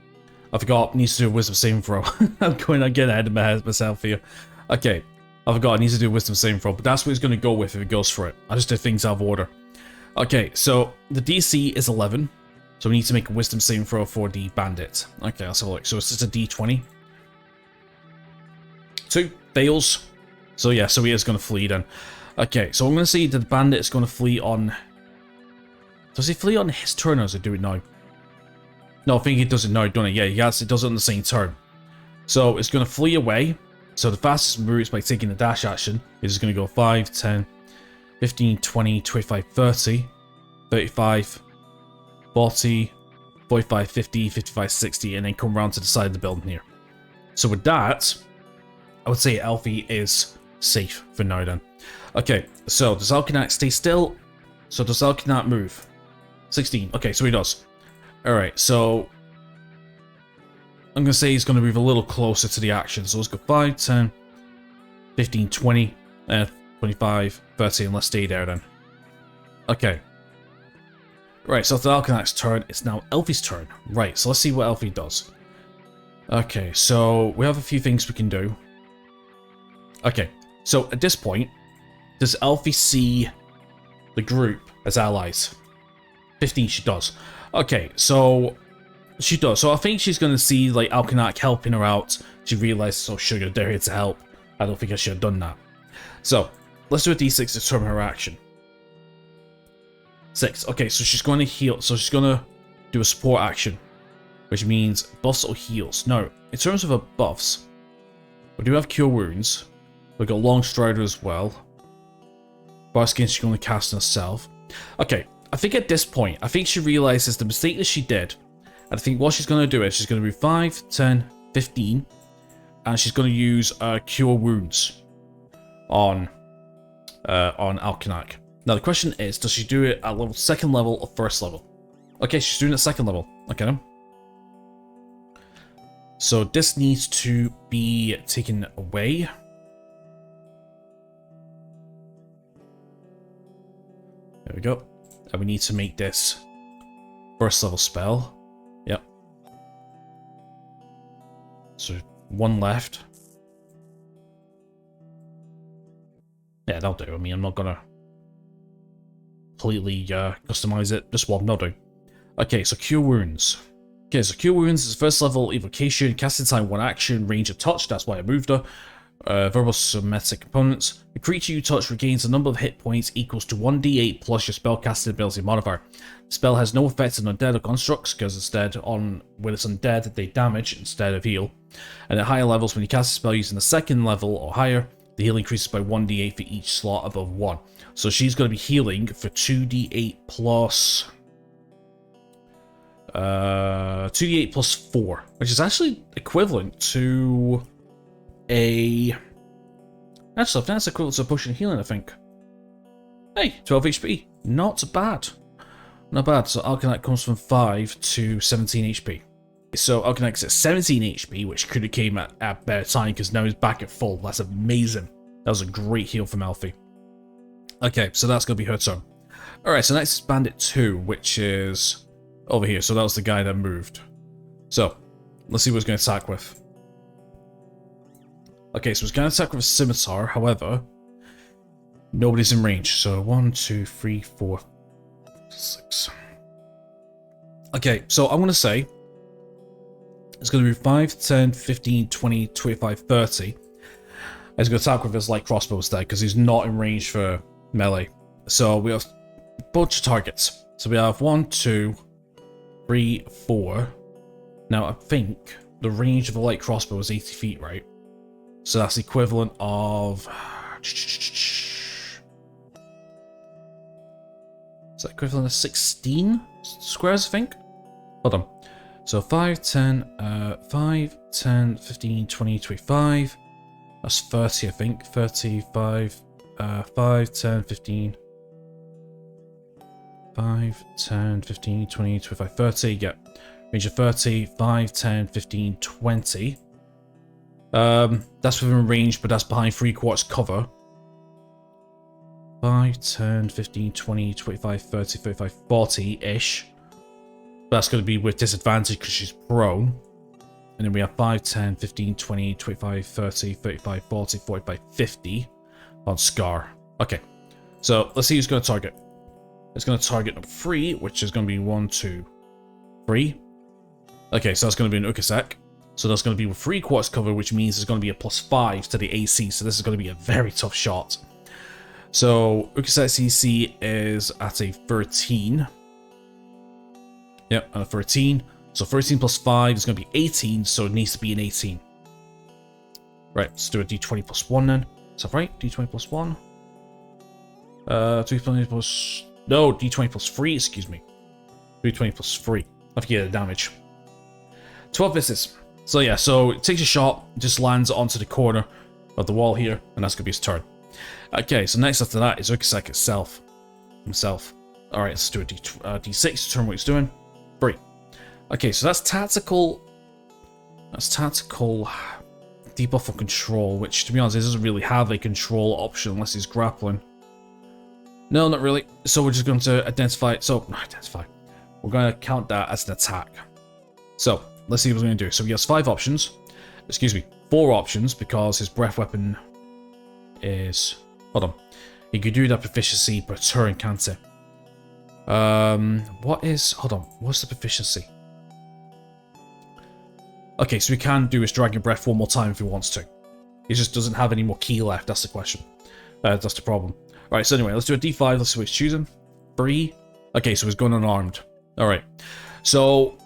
I forgot, needs to do a wisdom saving throw. I'm getting ahead of myself here. Okay. I forgot, it needs to do a wisdom saving throw, but that's what he's going to go with if he goes for it. I just did things out of order. Okay, so the DC is 11, so we need to make a wisdom saving throw for the bandit. Okay, let's have a look. So it's just a D20. 2, fails. So yeah, so he is going to flee then. Okay, so I'm going to say that the bandit is going to flee on... Does he flee on his turn or does he do it now? No, I think he does it now, doesn't it? Yeah, he does it on the same turn. So it's going to flee away. So the fastest route by taking the dash action is going to go 5, 10, 15, 20, 25, 30, 35, 40, 45, 50, 55, 60, and then come around to the side of the building here. So with that, I would say Elfie is safe for now then. Okay, so does Alkanac stay still? So does Alkanac move? 16. Okay, so he does. Alright, so I'm going to say he's going to move a little closer to the action. So let's go 5, 10, 15, 20, 25, 30, and let's stay there then. Okay. Right, so after Alkanac's turn, it's now Elfie's turn. Right, so let's see what Elfie does. Okay, so we have a few things we can do. Okay, so at this point, does Elfie see the group as allies? 15, she does. Okay, so she does. So I think she's going to see like Alkanac helping her out. She realizes, oh sugar, they're here to help. I don't think I should have done that. So let's do a d6 to determine her action. 6. Okay, so she's going to heal. So she's going to do a support action, which means buffs or heals. Now, in terms of her buffs, we do have Cure Wounds. We've got Long Strider as well. Bar Skin she's going to cast on herself. Okay, I think at this point, I think she realizes the mistake that she did. And I think what she's going to do is she's going to move 5, 10, 15. And she's going to use Cure Wounds on Alkanac. Now the question is, does she do it at level 2nd level or 1st level? Okay, she's doing it at 2nd level. Okay then. So this needs to be taken away. There we go. And we need to make this 1st level spell. Yep. So 1 left. Yeah, that'll do. I mean, I'm not gonna completely customize it. Just one, that'll do. Okay, so Cure Wounds. Okay, so Cure Wounds is 1st level evocation, casting time 1 action, range of touch, that's why I moved her. Verbal somatic components. The creature you touch regains a number of hit points equals to 1d8 plus your spellcasting ability modifier. The spell has no effect on undead or constructs, because instead when it's undead, they damage instead of heal. And at higher levels, when you cast a spell using the 2nd level or higher, the heal increases by 1d8 for each slot above 1. So she's going to be healing for 2d8 plus 2d8 plus 4, which is actually equivalent to a... Actually, that's equivalent to a potion of healing, I think. Hey, 12 HP. Not bad. Not bad. So Alkanac comes from 5 to 17 HP. So Alkanac's at 17 HP, which could have came at a better time, because now he's back at full. That's amazing. That was a great heal from Elfie. Okay, so that's going to be her turn. Alright, so next is Bandit 2, which is over here. So that was the guy that moved. So, let's see what he's going to attack with. Okay, so he's going to attack with a scimitar, however, nobody's in range. So 1, 2, 3, 4, 6. Okay, so I'm going to say it's going to be 5, 10, 15, 20, 25, 30. And he's going to attack with his light crossbow instead, because he's not in range for melee. So we have a bunch of targets. So we have 1, 2, 3, 4. Now I think the range of a light crossbow is 80 feet, right? So that's the equivalent of... Is that equivalent of 16 squares, I think? Hold on. So 5, 10, 5, 10, 15, 20, 25. That's 30, I think. 35, 5, 10, 15. 5, 10, 15, 20, 25, 30. Yeah. Range of 30, 5, 10, 15, 20. That's within range, but that's behind 3/4 cover. 5, 10, 15, 20, 25, 30, 35, 40-ish. That's going to be with disadvantage because she's prone. And then we have 5, 10, 15, 20, 25, 30, 35, 40, 45, 50 on Scar. Okay, so let's see who's going to target. It's going to target number 3, which is going to be 1, 2, 3. Okay, so that's going to be an Ukasek. So that's going to be with 3/4 cover, which means there's going to be a +5 to the AC. So this is going to be a very tough shot. So Ukasek's AC is at a 13. Yep, and a 13. So 13 plus 5 is going to be 18, so it needs to be an 18. Right, let's do a d20 plus 1 then. Is that right? D20 plus 1? D20 plus... No, d20 plus 3, excuse me. D20 plus 3. I forget the damage. 12 misses. So yeah, so it takes a shot, just lands onto the corner of the wall here, and that's going to be his turn. Okay, so next after that is Urkasek himself. Alright, let's do a D6 to determine what he's doing. 3. Okay, so that's tactical. That's tactical debuff on control, which to be honest, he doesn't really have a control option unless he's grappling. No, not really. So we're just going to identify. We're going to count that as an attack. So let's see what we're going to do. So he has 5 options. Excuse me, 4 options because his breath weapon is. Hold on. He could do that proficiency per turn, can't he? What is. Hold on. What's the proficiency? Okay, so he can do his dragon breath one more time if he wants to. He just doesn't have any more key left. That's the question. That's the problem. Alright, so anyway, let's do a D5. Let's see what he's choosing. 3. Okay, so he's going unarmed. Alright. So,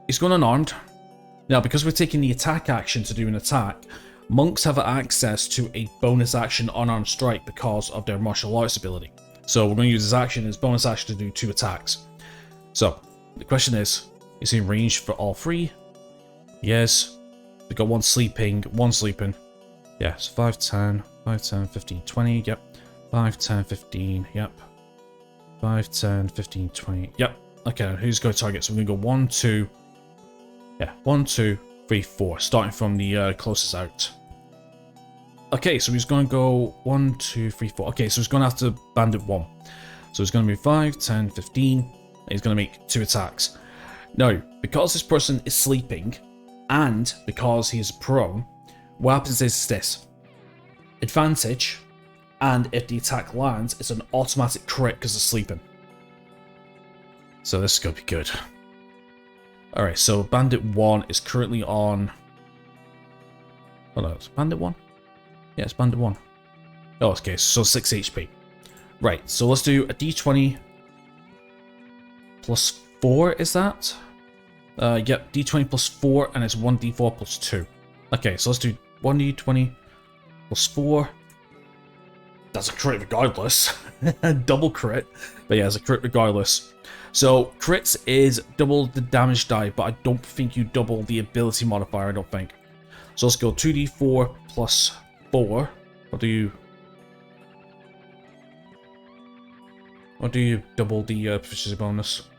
he's going unarmed. Now, because we're taking the attack action to do an attack, monks have access to a bonus action unarmed strike because of their martial arts ability. So, we're going to use his action, his bonus action to do 2 attacks. So, the question is he in range for all 3? Yes. We've got 1 sleeping, 1 sleeping. Yeah, so 5, 10, 15, 20, yep. 5, 10, 15, yep. 5, 10, 15, 20, yep. Okay, who's going to target? So we're going to go 1, 2. Yeah, 1, 2, 3, 4. Starting from the closest out. Okay, so he's going to go 1, 2, 3, 4. Okay, so he's going to have to bandit 1. So he's going to move 5, 10, 15. And he's going to make 2 attacks. Now, because this person is sleeping, and because he is prone, what happens is this. Advantage, and if the attack lands, it's an automatic crit because of sleeping. So this is going to be good. Alright, so Bandit 1 is currently on... Oh no, it's Bandit 1? Yeah, it's Bandit 1. Oh, okay, so 6 HP. Right, so let's do a D20 plus 4, is that? Yep, D20 plus 4, and it's 1D4 plus 2. Okay, so let's do 1D20 plus 4. That's a crit regardless. Double crit. But yeah, it's a crit regardless. So, crits is double the damage die, but I don't think you double the ability modifier, I don't think. So let's go 2D4 plus 4. Or do you double the proficiency bonus?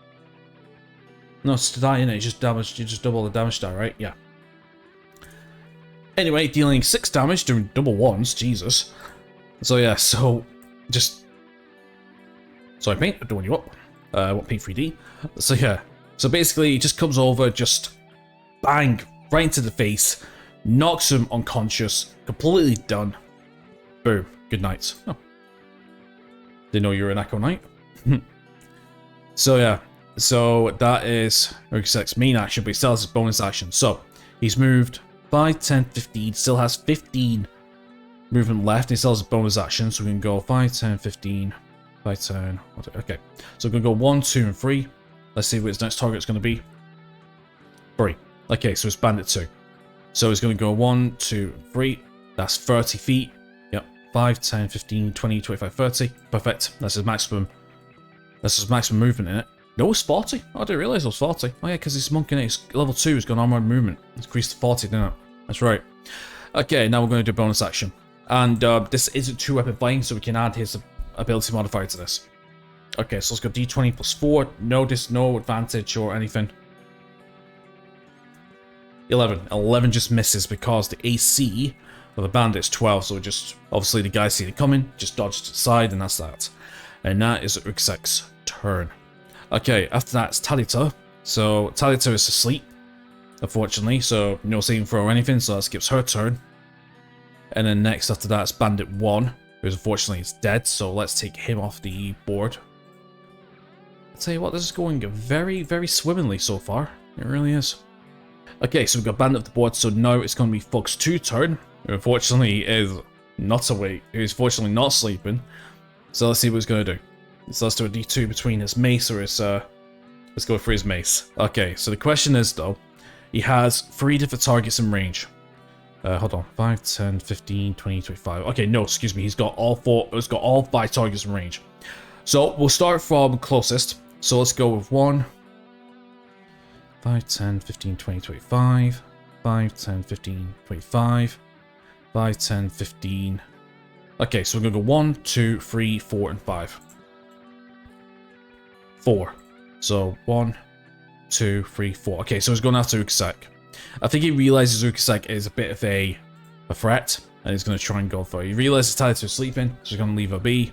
No, it's the die, innit? You just double the damage die, right? Yeah. Anyway, dealing 6 damage, doing double ones, Jesus. So yeah, so just... Sorry, paint, I don't want you up. I want paint 3D. So yeah, so basically he just comes over, just bang, right into the face, knocks him unconscious, completely done. Boom, good night. Oh. Didn't know you were an Echo Knight. So yeah, so that is Urkasek's main action, but he still has his bonus action. So he's moved 5, 10, 15, still has 15 movement left. He still has his bonus action, so we can go 5, 10, 15, 5, 10. Okay, so we're going to go 1, 2, and 3. Let's see what his next target is going to be. 3. Okay, so it's Bandit 2. So he's going to go 1, 2, and 3. That's 30 feet. Yep, 5, 10, 15, 20, 25, 30. Perfect. That's his maximum. That's his maximum movement in it. No, it's 40. Oh, I didn't realize it was 40. Oh yeah, because he's monk in it. He's level 2. He's got armored movement. It's increased to 40, didn't it? That's right. Okay, now we're going to do bonus action. And this isn't 2-weapon fighting, so we can add his ability modifier to this. Okay, so let's go D20 plus 4. No advantage or anything. 11. 11 just misses because the AC of the bandit is 12, so just obviously the guy seen it coming, just dodged to the side, and that's that. And that is Urkasek's turn. Okay, after that it's Talita. So Talita is asleep, unfortunately, so no saving throw or anything, so that skips her turn. And then next after that it's Bandit 1, who unfortunately is dead, so let's take him off the board. I'll tell you what, this is going very, very swimmingly so far. It really is. Okay, so we've got Bandit off the board, so now it's going to be Fox 2 turn, who unfortunately is not awake, who's fortunately not sleeping. So let's see what he's going to do. So let's do a D2 between his mace or his, let's go for his mace. Okay, so the question is though, he has 3 different targets in range. Hold on, 5, 10, 15, 20, 25. Okay, no, excuse me, he's got all 5 targets in range. So we'll start from closest. So let's go with 1, 5, 10, 15, 20, 25, 5, 10, 15, 25, 5, 10, 15. Okay, so we're going to go 1, 2, 3, 4, and 5. 4. So 1, 2, 3, 4. Okay, so he's going after Ukasek. I think he realizes Ukasek is a bit of a threat, and he's going to try and go for it. He realizes Titus is sleeping, so he's going to leave her be.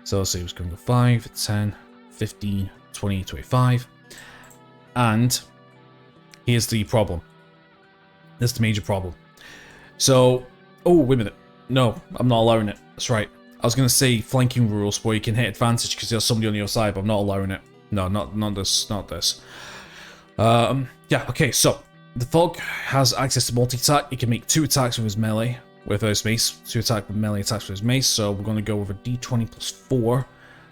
So let's see, he's going to go 5, 10, 15, 20, 25. And here's the problem. That's the major problem. So, oh, wait a minute. No, I'm not allowing it. That's right. I was going to say flanking rules where you can hit advantage because there's somebody on your side, but I'm not allowing it. No, not this, not this. Yeah, okay, so the Fog has access to multi-attack. He can make 2 attacks with his melee, with his mace. 2 attack with melee attacks with his mace, so we're going to go with a d20 plus 4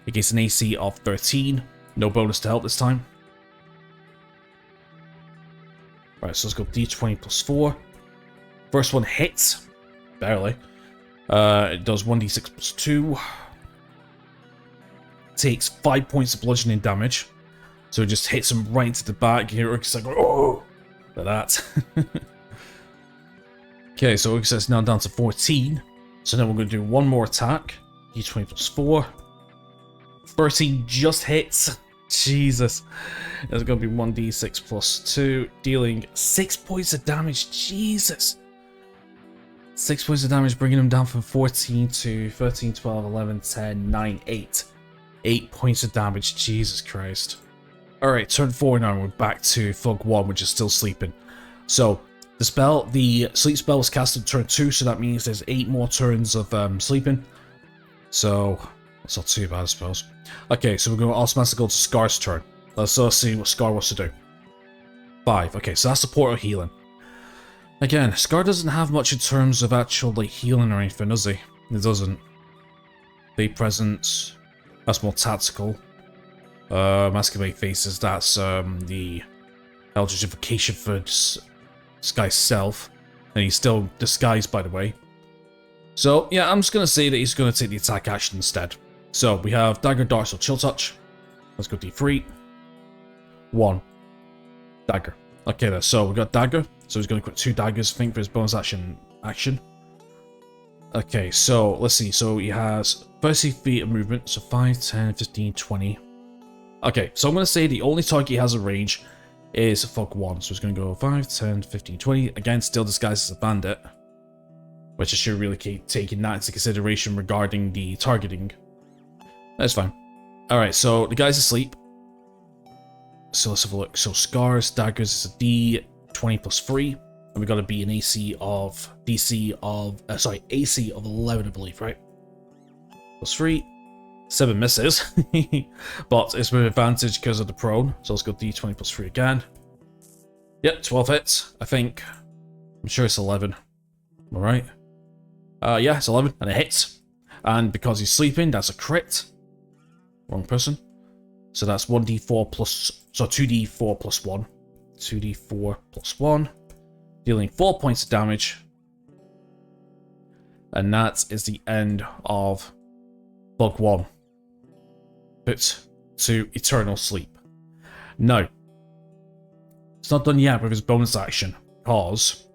against an AC of 13. No bonus to help this time. Right, so let's go d20 plus 4. First one hits. Barely. It does 1d6 plus 2. Takes 5 points of bludgeoning damage. So it just hits him right into the back. Here, it's like, oh! Like that. Okay, so it's now down to 14. So then we're going to do one more attack. d20 plus 4. 13 just hits. Jesus. It's going to be 1d6 plus 2, dealing 6 points of damage. Jesus. 6 points of damage, bringing him down from 14 to 13, 12, 11, 10, 9, 8. 8 points of damage. Jesus Christ. Alright, turn 4 now, and we're back to Fog 1, which is still sleeping. So, the sleep spell was cast in turn 2, so that means there's 8 more turns of sleeping. So, that's not too bad, I suppose. Okay, so we're going to automatically go to Scar's turn. Let's see what Scar wants to do. 5. Okay, so that's support or healing. Again, Scar doesn't have much in terms of actual like healing or anything, does he? It doesn't. Big presence. That's more tactical. Masquerade faces. That's the Eldritchification for this guy's self, and he's still disguised, by the way. So yeah, I'm just gonna say that he's gonna take the attack action instead. So we have Dagger, Darts, or Chill Touch. Let's go D3. 1. Dagger. Okay, then, so we got Dagger. So he's going to equip 2 daggers, I think, for his bonus action. Okay, so let's see. So he has 30 feet of movement. So 5, 10, 15, 20. Okay, so I'm going to say the only target he has in range is Fog 1. So he's going to go 5, 10, 15, 20. Again, still disguised as a bandit. Which I should really keep taking that into consideration regarding the targeting. That's fine. Alright, so the guy's asleep. So let's have a look. So Scars, Daggers is a D20 plus 3. And we got to be an AC of 11, I believe, right? Plus 3. 7 misses. But it's with advantage because of the prone. So let's go D20 plus 3 again. Yep, 12 hits, I think. I'm sure it's 11. Alright. Yeah, it's 11, and it hits. And because he's sleeping, that's a crit. Wrong person. So that's 1d4 plus... So 2d4 plus 1. 2d4 plus 1. Dealing 4 points of damage. And that is the end of Bug 1. Put to eternal sleep. Now, it's not done yet with his bonus action, because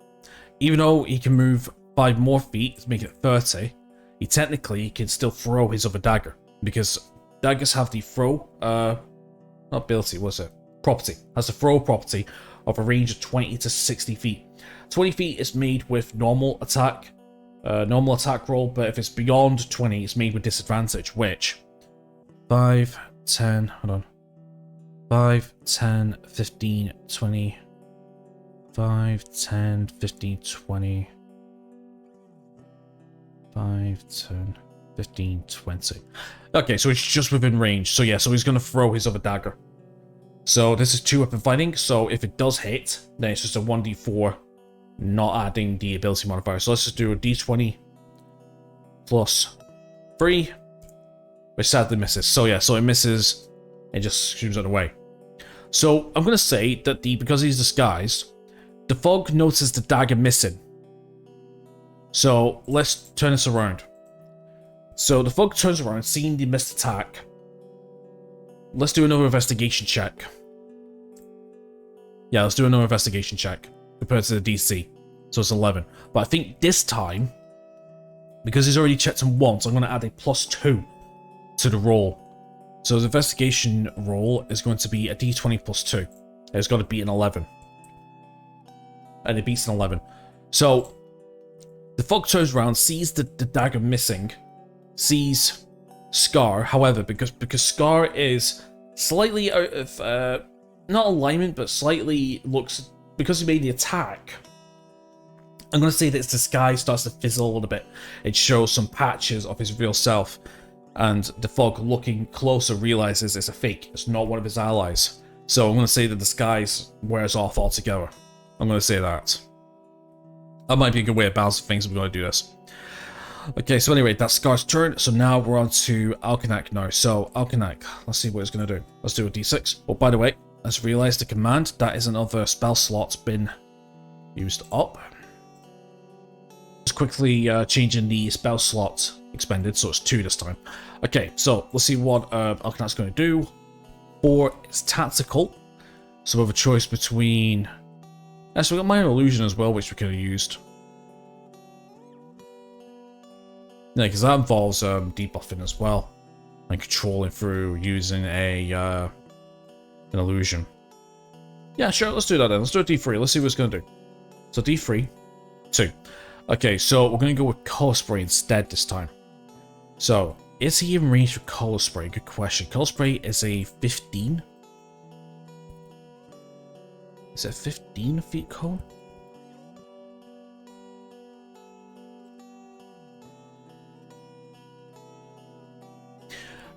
even though he can move 5 more feet to make it 30, he technically can still throw his other dagger, because daggers have the throw, not ability, what's it? Property. Has the throw property of a range of 20 to 60 feet. 20 feet is made with normal attack roll, but if it's beyond 20, it's made with disadvantage, which 5, 10, hold on. 5, 10, 15, 20. 5, 10, 15, 20. 5, 10, 15, 20. Okay, so it's just within range. So yeah, so he's going to throw his other dagger. So this is 2-weapon fighting, so if it does hit, then it's just a 1d4, not adding the ability modifier. So let's just do a d20 plus 3, which sadly misses. So yeah, so it misses, it just shoots it away. So I'm going to say that because he's disguised, the Fog notices the dagger missing. So let's turn this around. So the Fog turns around, seeing the missed attack. Let's do another investigation check. Yeah, let's do another investigation check compared to the DC. So it's 11. But I think this time Because he's already checked him once, I'm going to add a +2 to the roll. So the investigation roll is going to be a d20 +2. It's got to beat an 11. And it beats an 11. So the fog turns around, sees the dagger missing, sees Scar. However, because Scar is slightly out of, not alignment, but slightly looks, because he made the attack, I'm going to say that his disguise starts to fizzle a little bit. It shows some patches of his real self. And the fog, looking closer, realizes it's a fake. It's not one of his allies. So I'm going to say the disguise wears off altogether. I'm going to say that. That might be a good way of balancing things if we're going to do this. Okay, so anyway, that's Scar's turn. So now we're on to Alkanac now. So Alkanac, let's see what it's going to do. Let's do a d6. Oh, by the way, let's realize the command. That is another spell slot's been used up. Just quickly changing the spell slot expended, so it's 2 this time. Okay, so let's see what Alkanac's going to do. 4 is tactical, so we have a choice between... So we got Minor Illusion as well, which we could have used. Yeah, because that involves debuffing as well, and controlling through using an illusion. Yeah, sure, let's do that then. Let's do a D3, let's see what it's going to do. So D3, 2. Okay, so we're going to go with Color Spray instead this time. So, is he in range for Color Spray? Good question. Color Spray is a 15. Is it 15 feet cone?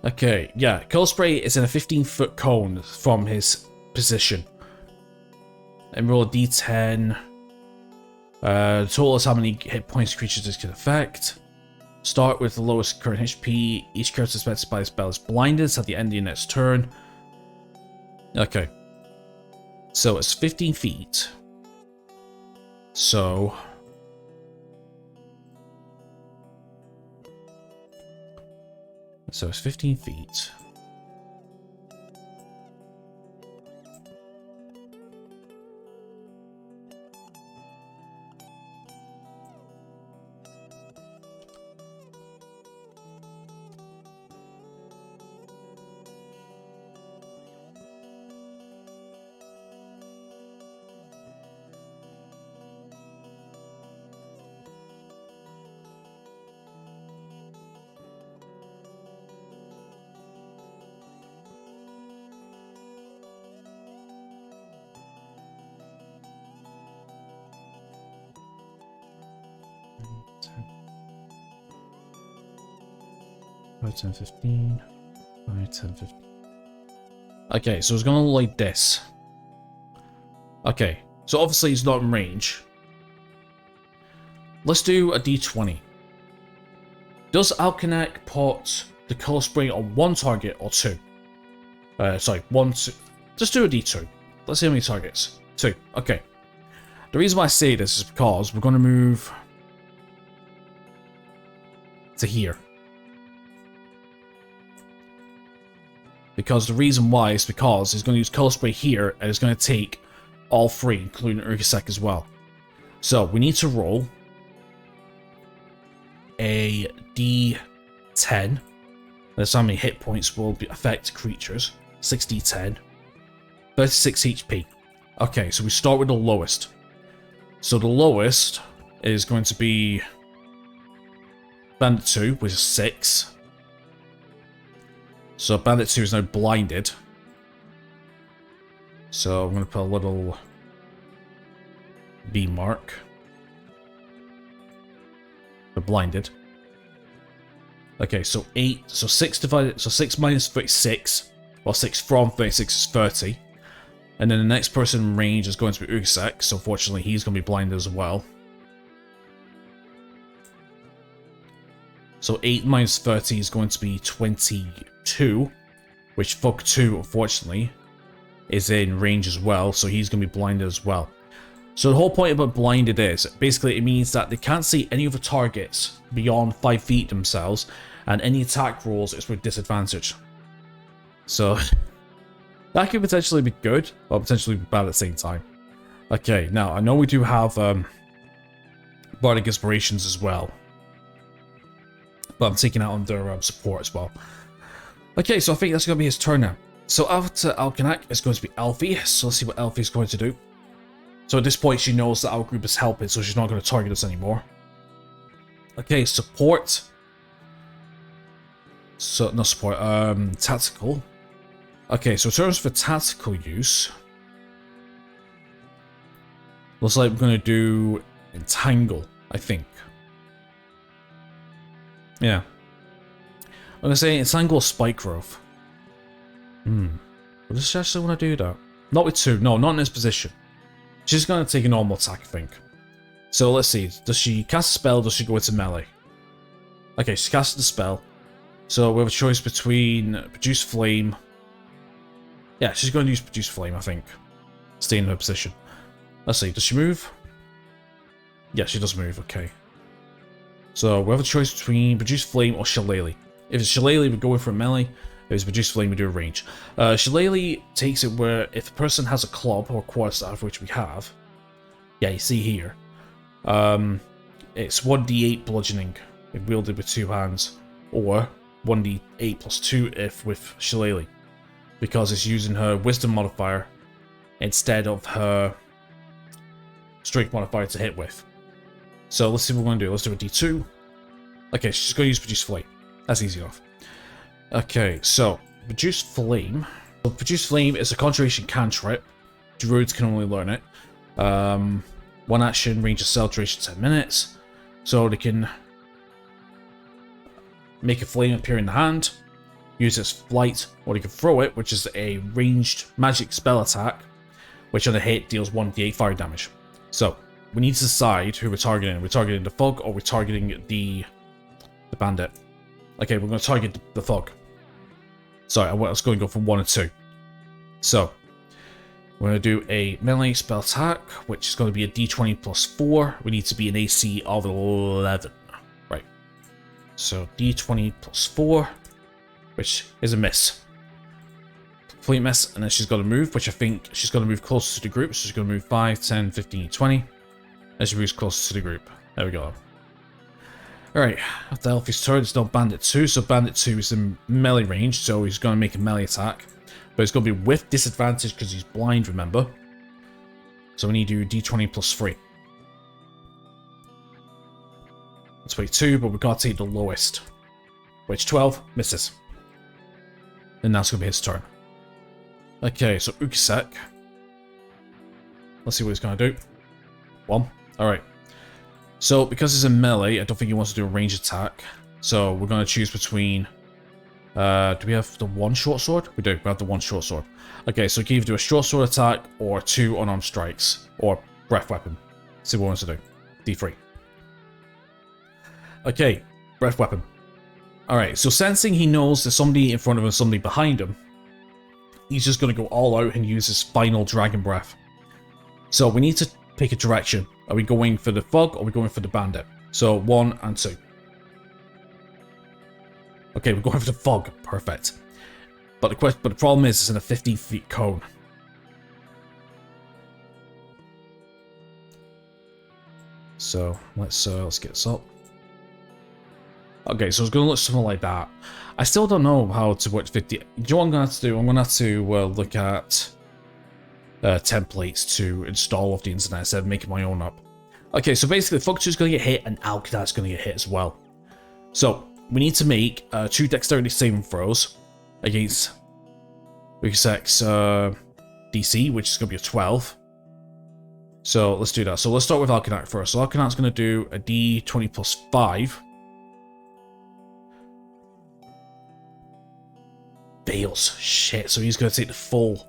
Okay, yeah. Color Spray is in a 15-foot cone from his position. And roll a d10. Total is how many hit points creatures this can affect. Start with the lowest current HP. Each character specified by the spell is blinded at the end of your next turn. Okay. So it's 15 feet. So it's 15 feet. Five, 10, 15. 5, 10, 15. Okay, so it's gonna look like this. Okay, so obviously he's not in range. Let's do a d20. Does Alkanac put the Color Spray on 1 target or 2? Sorry, 1, 2. Just do a d2. Let's see how many targets. 2. Okay. The reason why I say this is because we're gonna move to here. Because the reason why is because he's going to use Color Spray here, and it's going to take all 3, including Urgasek as well. So we need to roll a d10. That's how many hit points will affect creatures. 6d10. 36 HP. Okay, so we start with the lowest. So the lowest is going to be Bandit 2, which is 6. So Bandit 2 is now blinded. So I'm going to put a little B mark. They're blinded. Okay, so 8. So 6 divided. So 6 minus 36. Well, 6 from 36 is 30. And then the next person in range is going to be Urgasek. So fortunately, he's going to be blinded as well. So 8 minus 30 is going to be 22, which Fog 2, unfortunately, is in range as well, so he's going to be blinded as well. So the whole point about blinded is, basically it means that they can't see any other targets beyond 5 feet themselves, and any attack rolls is with disadvantage. So that could potentially be good, or potentially be bad at the same time. Okay, now I know we do have Bardic Inspirations as well. But I'm taking out under support as well. Okay, so I think that's going to be his turn now. So after Alkanac, it's going to be Alfie. So let's see what Alfie's going to do. So at this point, she knows that our group is helping, so she's not going to target us anymore. Okay, support. So, not support, tactical. Okay, so in terms for tactical use, looks like we're going to do Entangle, I think. Yeah. I'm going to say Entangle or Spike Growth. Does she actually want to do that? Not with 2, no, not in this position. She's going to take a normal attack, I think. So let's see, does she cast a spell or does she go into melee? Okay, she's casted the spell. So we have a choice between Produce Flame. Yeah, she's going to use Produce Flame, I think. Stay in her position. Let's see, does she move? Yeah, she does move, okay. So we have a choice between Produce Flame or Shillelagh. If it's Shillelagh, we're going for a melee. If it's Produce Flame, we do a range. Shillelagh takes it where if the person has a club or quarterstaff, which we have. Yeah, you see here. It's 1d8 bludgeoning if wielded with 2 hands. Or 1d8 plus 2 if with Shillelagh. Because it's using her Wisdom modifier instead of her Strength modifier to hit with. So let's see what we're going to do. Let's do a d2. Okay, she's going to use Produce Flame. That's easy enough. Okay, so Produce Flame. So Produce Flame is a concentration cantrip. Druids can only learn it. 1 action, range of cell duration 10 minutes. So they can make a flame appear in the hand, use its flight, or they can throw it, which is a ranged magic spell attack, which on a hit deals 1d8 fire damage. So we need to decide who we're targeting. We're targeting the Thug or we're targeting the Bandit. Okay, we're going to target the Thug. Sorry, I was going to go for 1 and 2. So we're going to do a melee spell attack, which is going to be a d20 plus 4. We need to be an AC of 11. Right. So d20 plus 4, which is a miss. Complete miss, and then she's got to move, which I think she's going to move closer to the group. So she's going to move 5, 10, 15, 20. And she moves closer to the group. There we go. Alright, after Elfie's turn, it's now Bandit 2. So Bandit 2 is in melee range, so he's going to make a melee attack. But it's going to be with disadvantage because he's blind, remember. So we need to do d20 plus 3. That's 22, but we've got to take the lowest. Which 12 misses. And that's going to be his turn. Okay, so Ukasek. Let's see what he's going to do. 1. Alright. So, because he's in melee, I don't think he wants to do a range attack. So, we're going to choose between... do we have the 1 short sword? We do. We have the 1 short sword. Okay, so we can either do a short sword attack or 2 unarmed strikes. Or breath weapon. Let's see what he wants to do. D3. Okay, breath weapon. Alright, so sensing he knows there's somebody in front of him, somebody behind him, he's just going to go all out and use his final dragon breath. So, we need to pick a direction. Are we going for the Thug or are we going for the Bandit? So 1 and 2. Okay, we're going for the Thug. Perfect. But the problem is it's in a 50-feet cone. So let's get this up. Okay, so it's going to look something like that. I still don't know how to work 50. Do you know what I'm going to have to do? I'm going to have to look at templates to install off the internet instead of making my own up. Okay, so basically Thug 2 is going to get hit and Alkadak's going to get hit as well. So we need to make 2 dexterity saving throws against Ukasek's DC, which is going to be a 12. So let's do that. So let's start with Alkadak first. So Alkadak's going to do a d20 plus 5. Fails. Shit, so he's going to take the full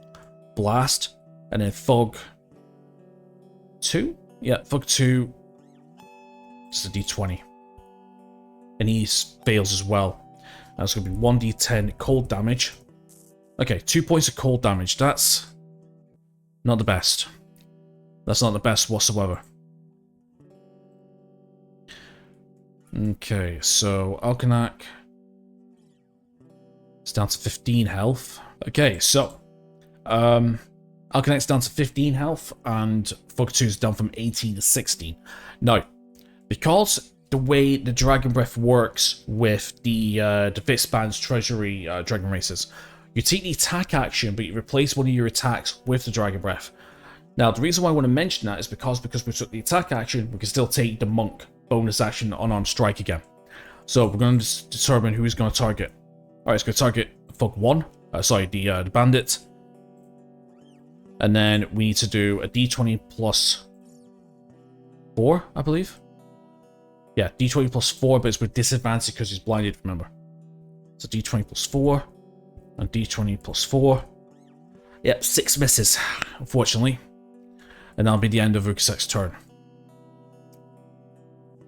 blast. And then Thug 2? Yeah, Thug 2. Just a d20. And he fails as well. That's going to be 1d10 cold damage. Okay, 2 points of cold damage. That's not the best. That's not the best whatsoever. Okay, so Alkanak is down to 15 health. Okay, so Alkanak's down to 15 health and Thug 2 is down from 18 to 16. Now, because the way the Dragon Breath works with the Fistban's Treasury Dragon Races. You take the attack action, but you replace one of your attacks with the Dragon Breath. Now, the reason why I want to mention that is because we took the attack action, we can still take the Monk bonus action on strike again. So we're going to determine who he's going to target. Alright, it's going to target Fog 1, the Bandit. And then we need to do a d20 plus 4, I believe. Yeah, d20 plus 4, but it's with disadvantage because he's blinded, remember. So d20 plus 4, and d20 plus 4. Yep, 6 misses, unfortunately. And that'll be the end of Ukasek's turn.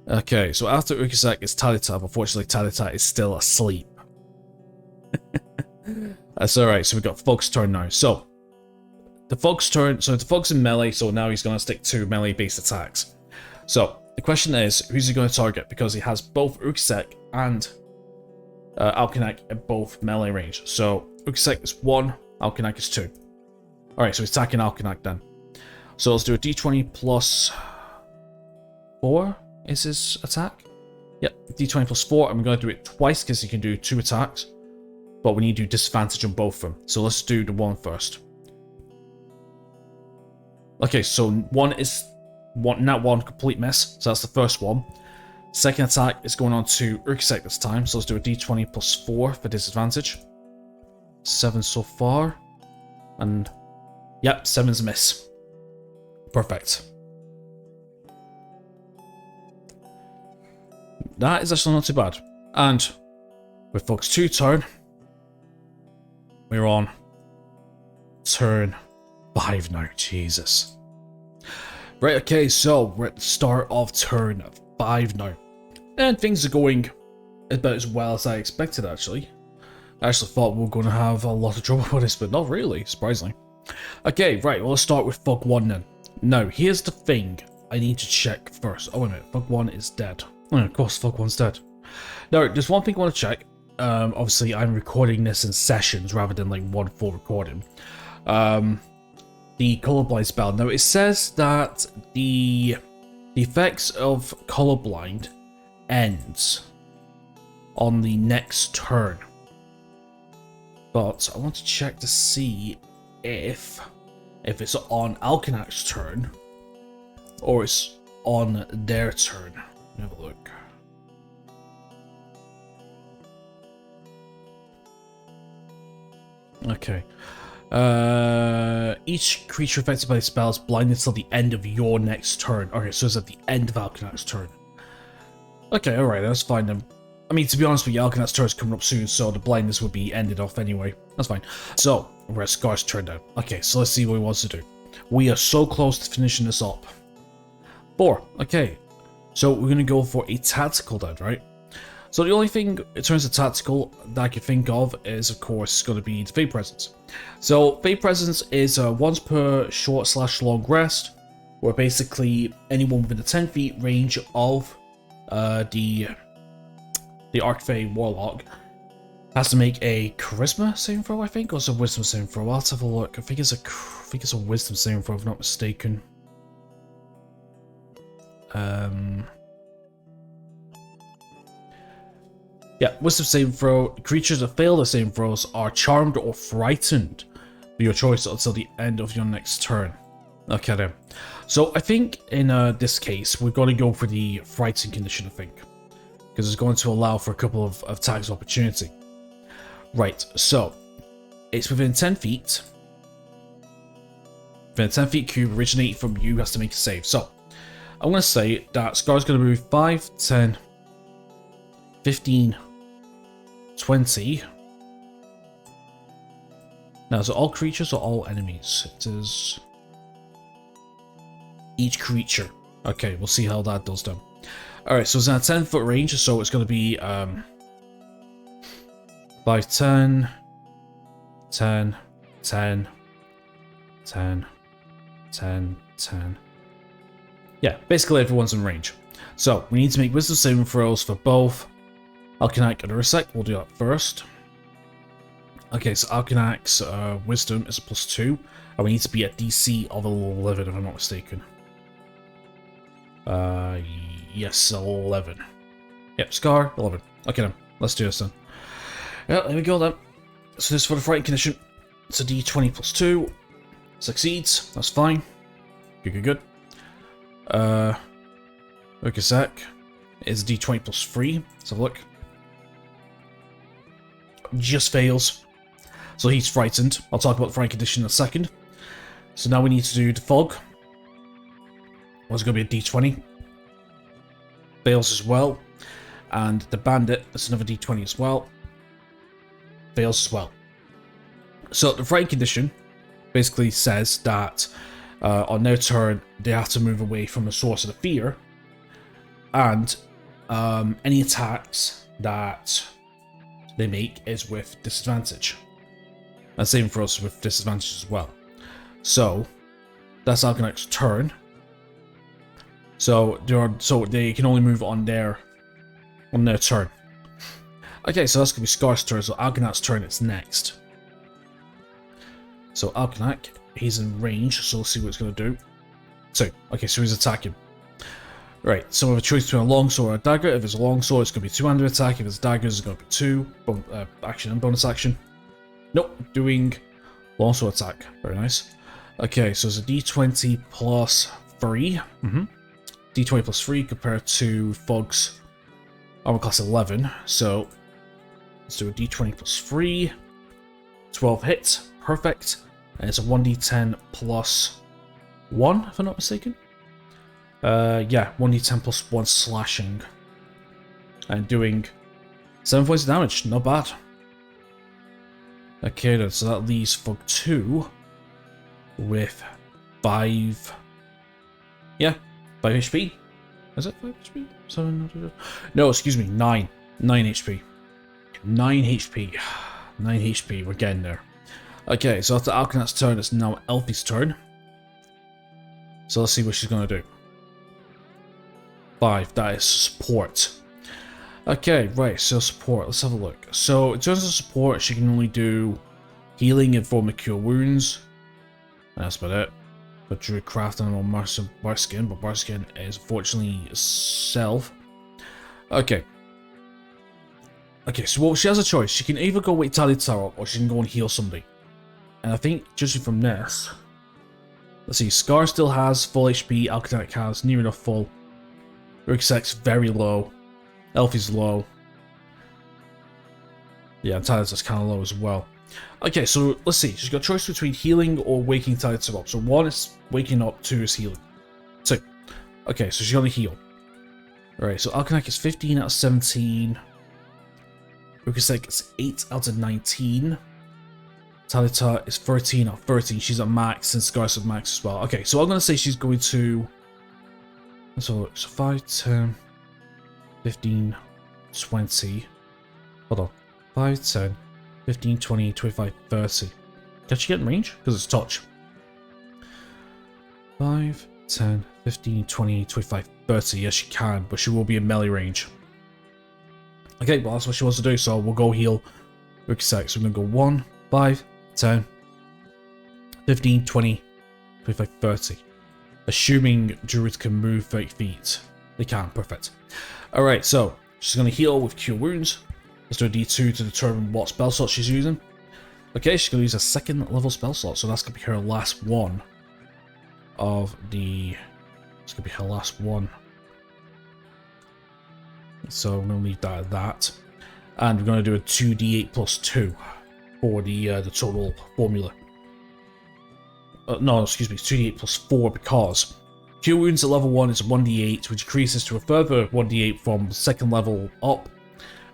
Okay, so after Ukasek is Talitab. Unfortunately, Talitab is still asleep. That's alright, so we've got Fog's turn now. So, the Fog's turn, so the Fog's in melee, so now he's going to stick to melee-based attacks. So, the question is, who's he going to target? Because he has both Ukasek and Alkanak at both melee range. So, Ukasek is 1, Alkanak is 2. Alright, so he's attacking Alkanak then. So let's do a d20 plus 4 is his attack. Yep, d20 plus 4. I'm going to do it twice because he can do 2 attacks. But we need to do disadvantage on both of them. So let's do the one first. Okay, so nat 1 complete miss. So that's the first one. Second attack is going on to Urksek this time. So let's do a d20 plus 4 for disadvantage. 7 so far. And yep, 7's a miss. Perfect. That is actually not too bad. And with Fog's 2 turn, we're on turn 5 now. Jesus. Right, okay, so we're at the start of turn 5 now. And things are going about as well as I expected, actually. I actually thought we were going to have a lot of trouble with this, but not really, surprisingly. Okay, right, well, let's start with Fog 1 then. Now, here's the thing I need to check first. Oh, wait a minute, Fog 1 is dead. Oh, of course, Fog 1's dead. Now, there's one thing I want to check. Obviously, I'm recording this in sessions rather than like one full recording. The colorblind spell. Now, it says that the effects of colorblind ends on the next turn. But I want to check to see if it's on Alkanak's turn or it's on their turn. Let me have a look. Okay. Each creature affected by the spell is blinded until the end of your next turn. Okay, so it's at the end of Alkanak's turn. Okay, alright, that's fine then. I mean, to be honest with you, Alkanak's turn is coming up soon, so the blindness would be ended off anyway. That's fine. So, we're at Scar's turn now. Okay, so let's see what he wants to do. We are so close to finishing this up. 4. Okay. So, we're going to go for a tactical then, right? So, the only thing in terms of tactical that I can think of is, of course, going to be the Fate Presence. So, Fate Presence is once per short/long rest, where basically anyone within the 10 feet range of the Archfey Warlock has to make a Charisma saving throw, I think, or it's a Wisdom saving throw. I'll have to have a look. I think it's a Wisdom saving throw, if I'm not mistaken. Yeah, Wisdom saving throw. Creatures that fail the saving throws are charmed or frightened by your choice until the end of your next turn. Okay then. So I think in this case, we're going to go for the frightened condition, I think. Because it's going to allow for a couple of attacks of opportunity. Right, so it's within 10 feet. Within a 10 feet cube originating from you has to make a save. So I'm going to say that Scar's going to move 5, 10, 15, 20. Now, is it all creatures or all enemies? It is each creature. Okay, we'll see how that does then. Alright, so it's in a 10-foot range, so it's going to be 5, 10, 10, 10, 10, 10, 10. Yeah, basically everyone's in range. So, we need to make wisdom saving throws for both Alkanak and Ursek. We'll do that first. Okay, so Alkanak's wisdom is a +2, and we need to be at DC of 11 if I'm not mistaken. Yes, 11. Yep, Scar, 11. Okay then, let's do this then. Yeah, there we go then. So this is for the frightened condition. It's a d20 plus 2. Succeeds, that's fine. Good. Look a sec. It's a d20 plus 3. Let's have a look. Just fails. So he's frightened. I'll talk about the frightened condition in a second. So now we need to do the fog. What's going to be a d20. Fails as well. And the bandit, that's another d20 as well. Fails as well. So the frightened condition basically says that on their turn, they have to move away from the source of the fear. And any attacks that they make is with disadvantage. And same for us with disadvantage as well. So that's Alkanak's turn. So they can only move on their turn. Okay, so that's gonna be Scar's turn. So Alkanak's turn is next. So Alkanak, he's in range. So let's see what it's gonna do. So okay, so he's attacking. Right, so we have a choice between a longsword or a dagger. If it's a longsword, it's going to be 2-handed attack. If it's daggers, it's going to be 2 action and bonus action. Nope, doing longsword attack. Very nice. Okay, so it's a d20 plus 3. D20 plus 3 compared to Fog's armor class 11. So let's do a d20 plus 3. 12 hits. Perfect. And it's a 1d10 plus 1, if I'm not mistaken. Yeah, 1d10 plus 1 slashing. And doing 7 points of damage. Not bad. Okay then, so that leaves Fog 2 with 5... Yeah, 5 HP. Is it 5 HP? 7... No, excuse me, 9. 9 HP. 9 HP. 9 HP, we're getting there. Okay, so after Alkanak's turn, it's now Elfie's turn. So let's see what she's going to do. 5, that is support. Okay, right, so support, let's have a look. So, in terms of support, she can only do healing in form of cure wounds. And that's about it. But Druid craft and on Barskin, but Barskin is unfortunately self. Okay. Okay, so well, she has a choice. She can either go with Talitara or she can go and heal somebody. And I think, judging from this, let's see, Scar still has full HP, Alkanak has near enough full. Rixek's very low. Elfie's low. Yeah, and Tyler's kind of low as well. Okay, so let's see. She's got a choice between healing or waking Tyler up. So 1 is waking up, 2 is healing. 2. Okay, so she's going to heal. Alright, so Alkanak is 15 out of 17. Rixek is 8 out of 19. Talita is 13 out of 13. She's at max, and Scar's at max as well. Okay, so I'm going to say she's going to... So 5, 10, 15, 20. Hold on. 5, 10, 15, 20, 25, 30. Can she get in range? Because it's touch. 5, 10, 15, 20, 25, 30. Yes, she can, but she will be in melee range. Okay, well, that's what she wants to do, so we'll go heal Rixek. So we're going to go 1, 5, 10, 15, 20, 25, 30. Assuming Druids can move 30 feet. They can, perfect. Alright, so she's going to heal with Cure Wounds. Let's do a D2 to determine what spell slot she's using. Okay, she's going to use a 2nd level spell slot, so that's going to be her last one of the... It's going to be her last one. So I'm going to leave that at that. And we're going to do a 2d8 plus 2 for the total formula. No, excuse me, it's 2d8 plus 4 because Cure Wounds at level 1 is a 1d8, which increases to a further 1d8 from 2nd level up.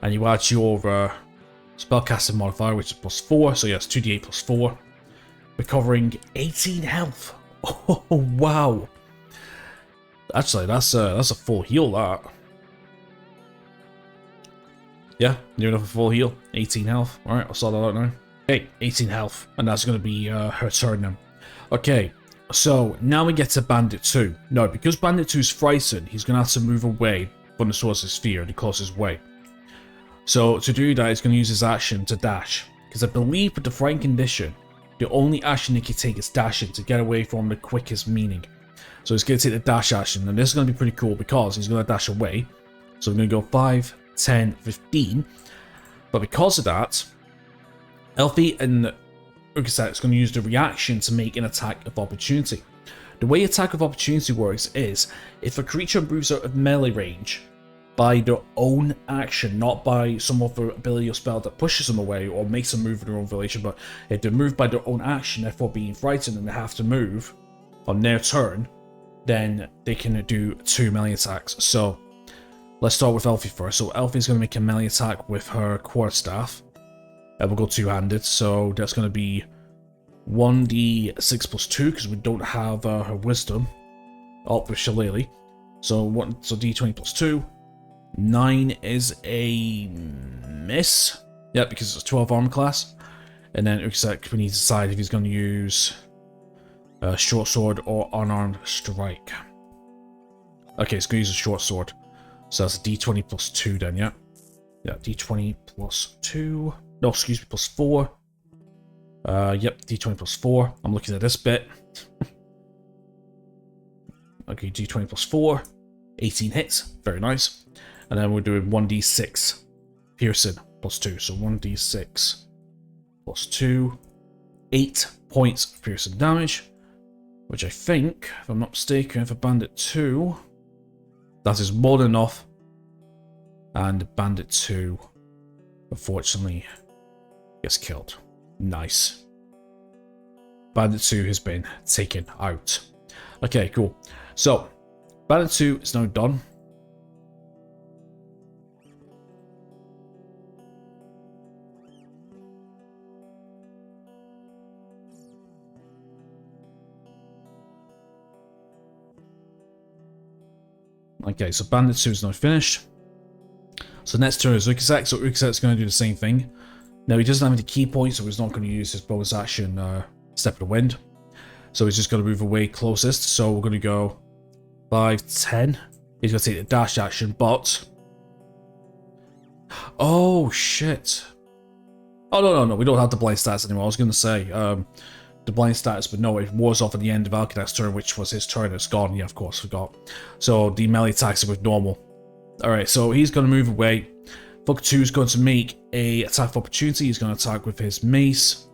And you add your spellcasting modifier, which is plus 4, so yes, 2d8 plus 4. Recovering 18 health. Oh, wow. Actually, that's a full heal, that. Yeah, near enough a full heal. 18 health. Alright, I'll sort that out now. Okay, 18 health. And that's going to be her turn now. Okay, so now we get to Bandit 2. Now, because Bandit 2 is frightened, he's going to have to move away from the source of sphere, the closest way. So to do that, he's going to use his action to dash. Because I believe with the frightened condition, the only action he can take is dashing to get away from the quickest meaning. So he's going to take the dash action, and this is going to be pretty cool because he's going to dash away. So I'm going to go 5, 10, 15. But because of that, Elfie and Urkiset is going to use the reaction to make an attack of opportunity. The way attack of opportunity works is if a creature moves out of melee range by their own action, not by some other ability or spell that pushes them away or makes them move in their own relation, but if they're moved by their own action, therefore being frightened and they have to move on their turn, then they can do 2 melee attacks. So let's start with Elfie first. So Elfie's going to make a melee attack with her quarterstaff. And we'll go two-handed, so that's going to be 1d6 plus 2 because we don't have her wisdom up with Shillelagh. So d20 plus 2. 9 is a miss. Yep, because it's a 12 armor class. And then Urkiset, we need to decide if he's going to use a short sword or unarmed strike. Okay, he's going to use a short sword. So that's a d20 plus 2 then, yeah? Yeah, d20 plus 2. No, excuse me, plus 4. Yep, d20 plus 4. I'm looking at this bit. Okay, d20 plus 4. 18 hits. Very nice. And then we're doing 1d6 piercing plus 2. So 1d6 plus 2. 8 points of piercing damage. Which I think, if I'm not mistaken, for Bandit 2, that is more than enough. And Bandit 2, unfortunately, gets killed. Nice. Bandit 2 has been taken out. Okay, cool. So, Bandit 2 is now done. Okay, so Bandit 2 is now finished. So next turn is Urkiset. So Urkiset's going to do the same thing. Now he doesn't have any key points, so he's not going to use his bonus action, Step of the Wind. So he's just going to move away closest. So we're going to go 5, 10. He's going to take the dash action, but... Oh, shit. Oh, no. We don't have the blind stats anymore. I was going to say, the blind stats, but no, it was off at the end of Alkinak's turn, which was his turn. It's gone. Yeah, of course, forgot. So the melee attacks are with normal. Alright, so he's going to move away. Fuck 2 is going to make a attack of opportunity. He's going to attack with his mace.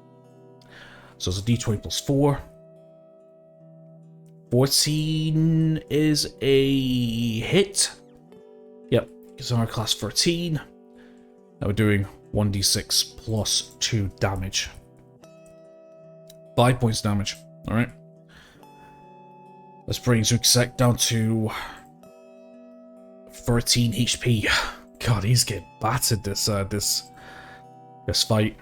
So it's a d20 plus 4. 14 is a hit. Yep, it's our class 13. Now we're doing 1d6 plus 2 damage. 5 points damage. Alright. Let's bring Urkiset down to 13 HP. God, he's getting battered this fight.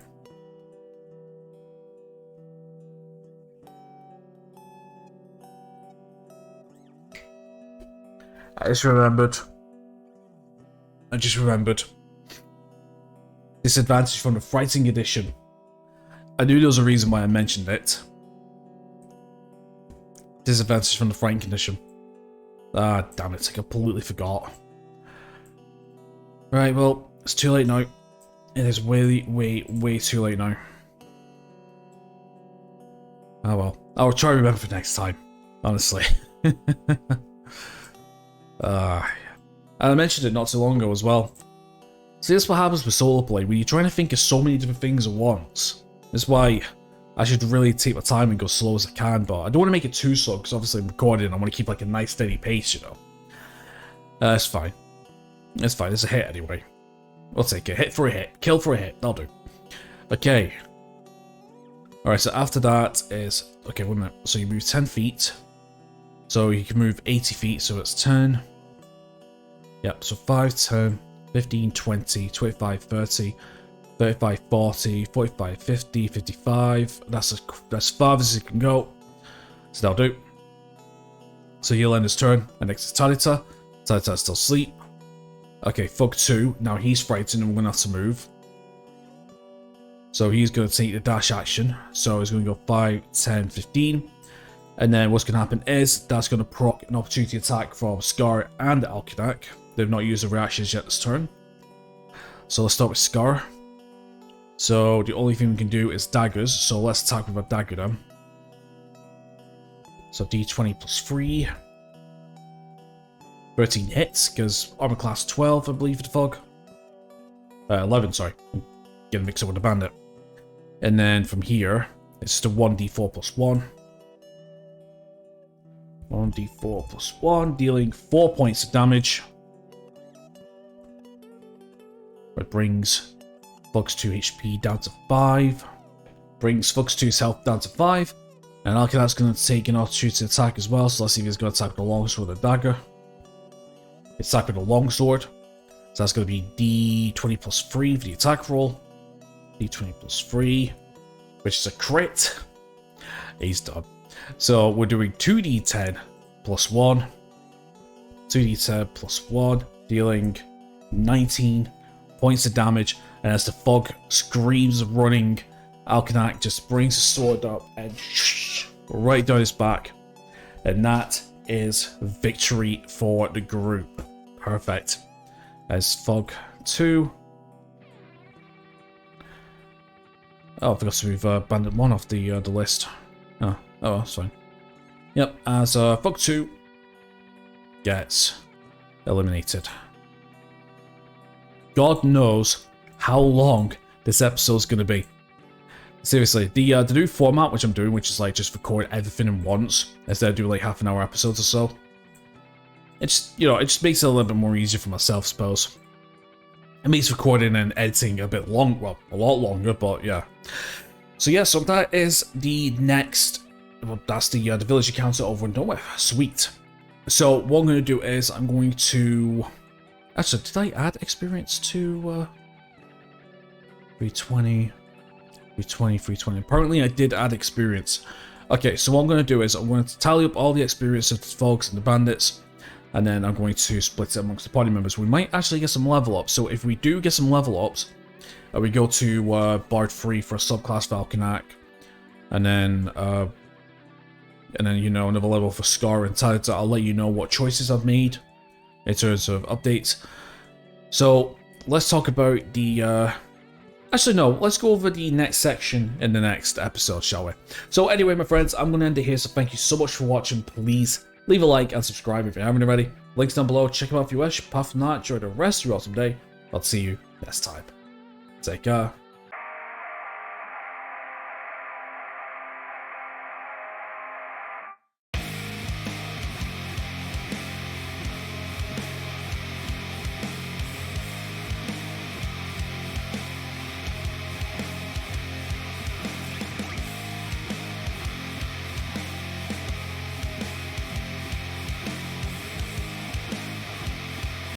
I just remembered. Disadvantage from the Fighting Edition. I knew there was a reason why I mentioned it. Disadvantage from the Fighting Condition. Ah, damn it, I completely forgot. Right, well, it's too late now. It is way too late now. Oh well. I'll try to remember for next time, honestly. And I mentioned it not too long ago as well. See, that's what happens with solo play, when you're trying to think of so many different things at once. That's why I should really take my time and go slow as I can, but I don't want to make it too slow, because obviously I'm recording and I want to keep like a nice steady pace, you know. It's fine. It's fine, it's a hit anyway. We'll take it. Hit for a hit. Kill for a hit. That'll do. Okay. Alright, so after that is... Okay, wait a minute. So you move 10 feet. So you can move 80 feet, so it's 10. Yep, so 5, 10, 15, 20, 25, 30, 35, 40, 45, 50, 55. That's as far as it can go. So that'll do. So he'll end his turn. And next is Tadita. Tadita's still asleep. Okay, Fug 2. Now he's frightened and we're going to have to move. So he's going to take the dash action. So he's going to go 5, 10, 15. And then what's going to happen is that's going to proc an opportunity attack from Scar and Alkinak. They've not used the reactions yet this turn. So let's start with Scar. So the only thing we can do is daggers. So let's attack with a dagger then. So d20 plus 3. 13 hits, because armor class 12, I believe, for the Fog. 11, sorry. I'm getting mixed up with the Bandit. And then from here, it's just a 1d4 plus 1. 1d4 plus 1, dealing 4 points of damage. It brings Fog's 2 HP down to 5. Brings Fog's 2's health down to 5. And Alkanat's going to take an opportunity attack as well, so let's see if he's going to attack the longsword with a dagger. It's attack with a longsword. So that's going to be d20 plus 3 for the attack roll. d20 plus 3, which is a crit. He's done. So we're doing 2d10 plus 1. 2d10 plus 1, dealing 19 points of damage. And as the Fog screams, running, Alkanat just brings his sword up and right down his back. And that is victory for the group. Perfect. As Fog 2. Oh, I forgot to move Bandit 1 off the list. Oh, that's fine. Yep, as Fog 2 gets eliminated. God knows how long this episode's going to be. Seriously, the new format which I'm doing, which is like just record everything in once, instead of doing like half-an-hour episodes or so. It's, you know, it just makes it a little bit more easier for myself, I suppose. It makes recording and editing a bit long, well, a lot longer, but yeah. So yeah, so that is the next, well, that's the village encounter over and done with. Sweet. So what I'm going to do is I'm going to, actually, did I add experience to 320, 320? Apparently I did add experience. Okay, so what I'm going to do is I'm going to tally up all the experience of the Fogs and the Bandits, and then I'm going to split it amongst the party members. We might actually get some level ups. So if we do get some level ups, we go to Bard 3 for a subclass Falconac, and then you know, another level for Scar and Tide. I'll let you know what choices I've made in terms of updates. So let's talk about the actually no, let's go over the next section in the next episode, shall we? So anyway, my friends, I'm going to end it here, so thank you so much for watching. Please leave a like and subscribe if you haven't already. Links down below, check them out if you wish. Apart from that, enjoy the rest of your awesome day. I'll see you next time. Take care.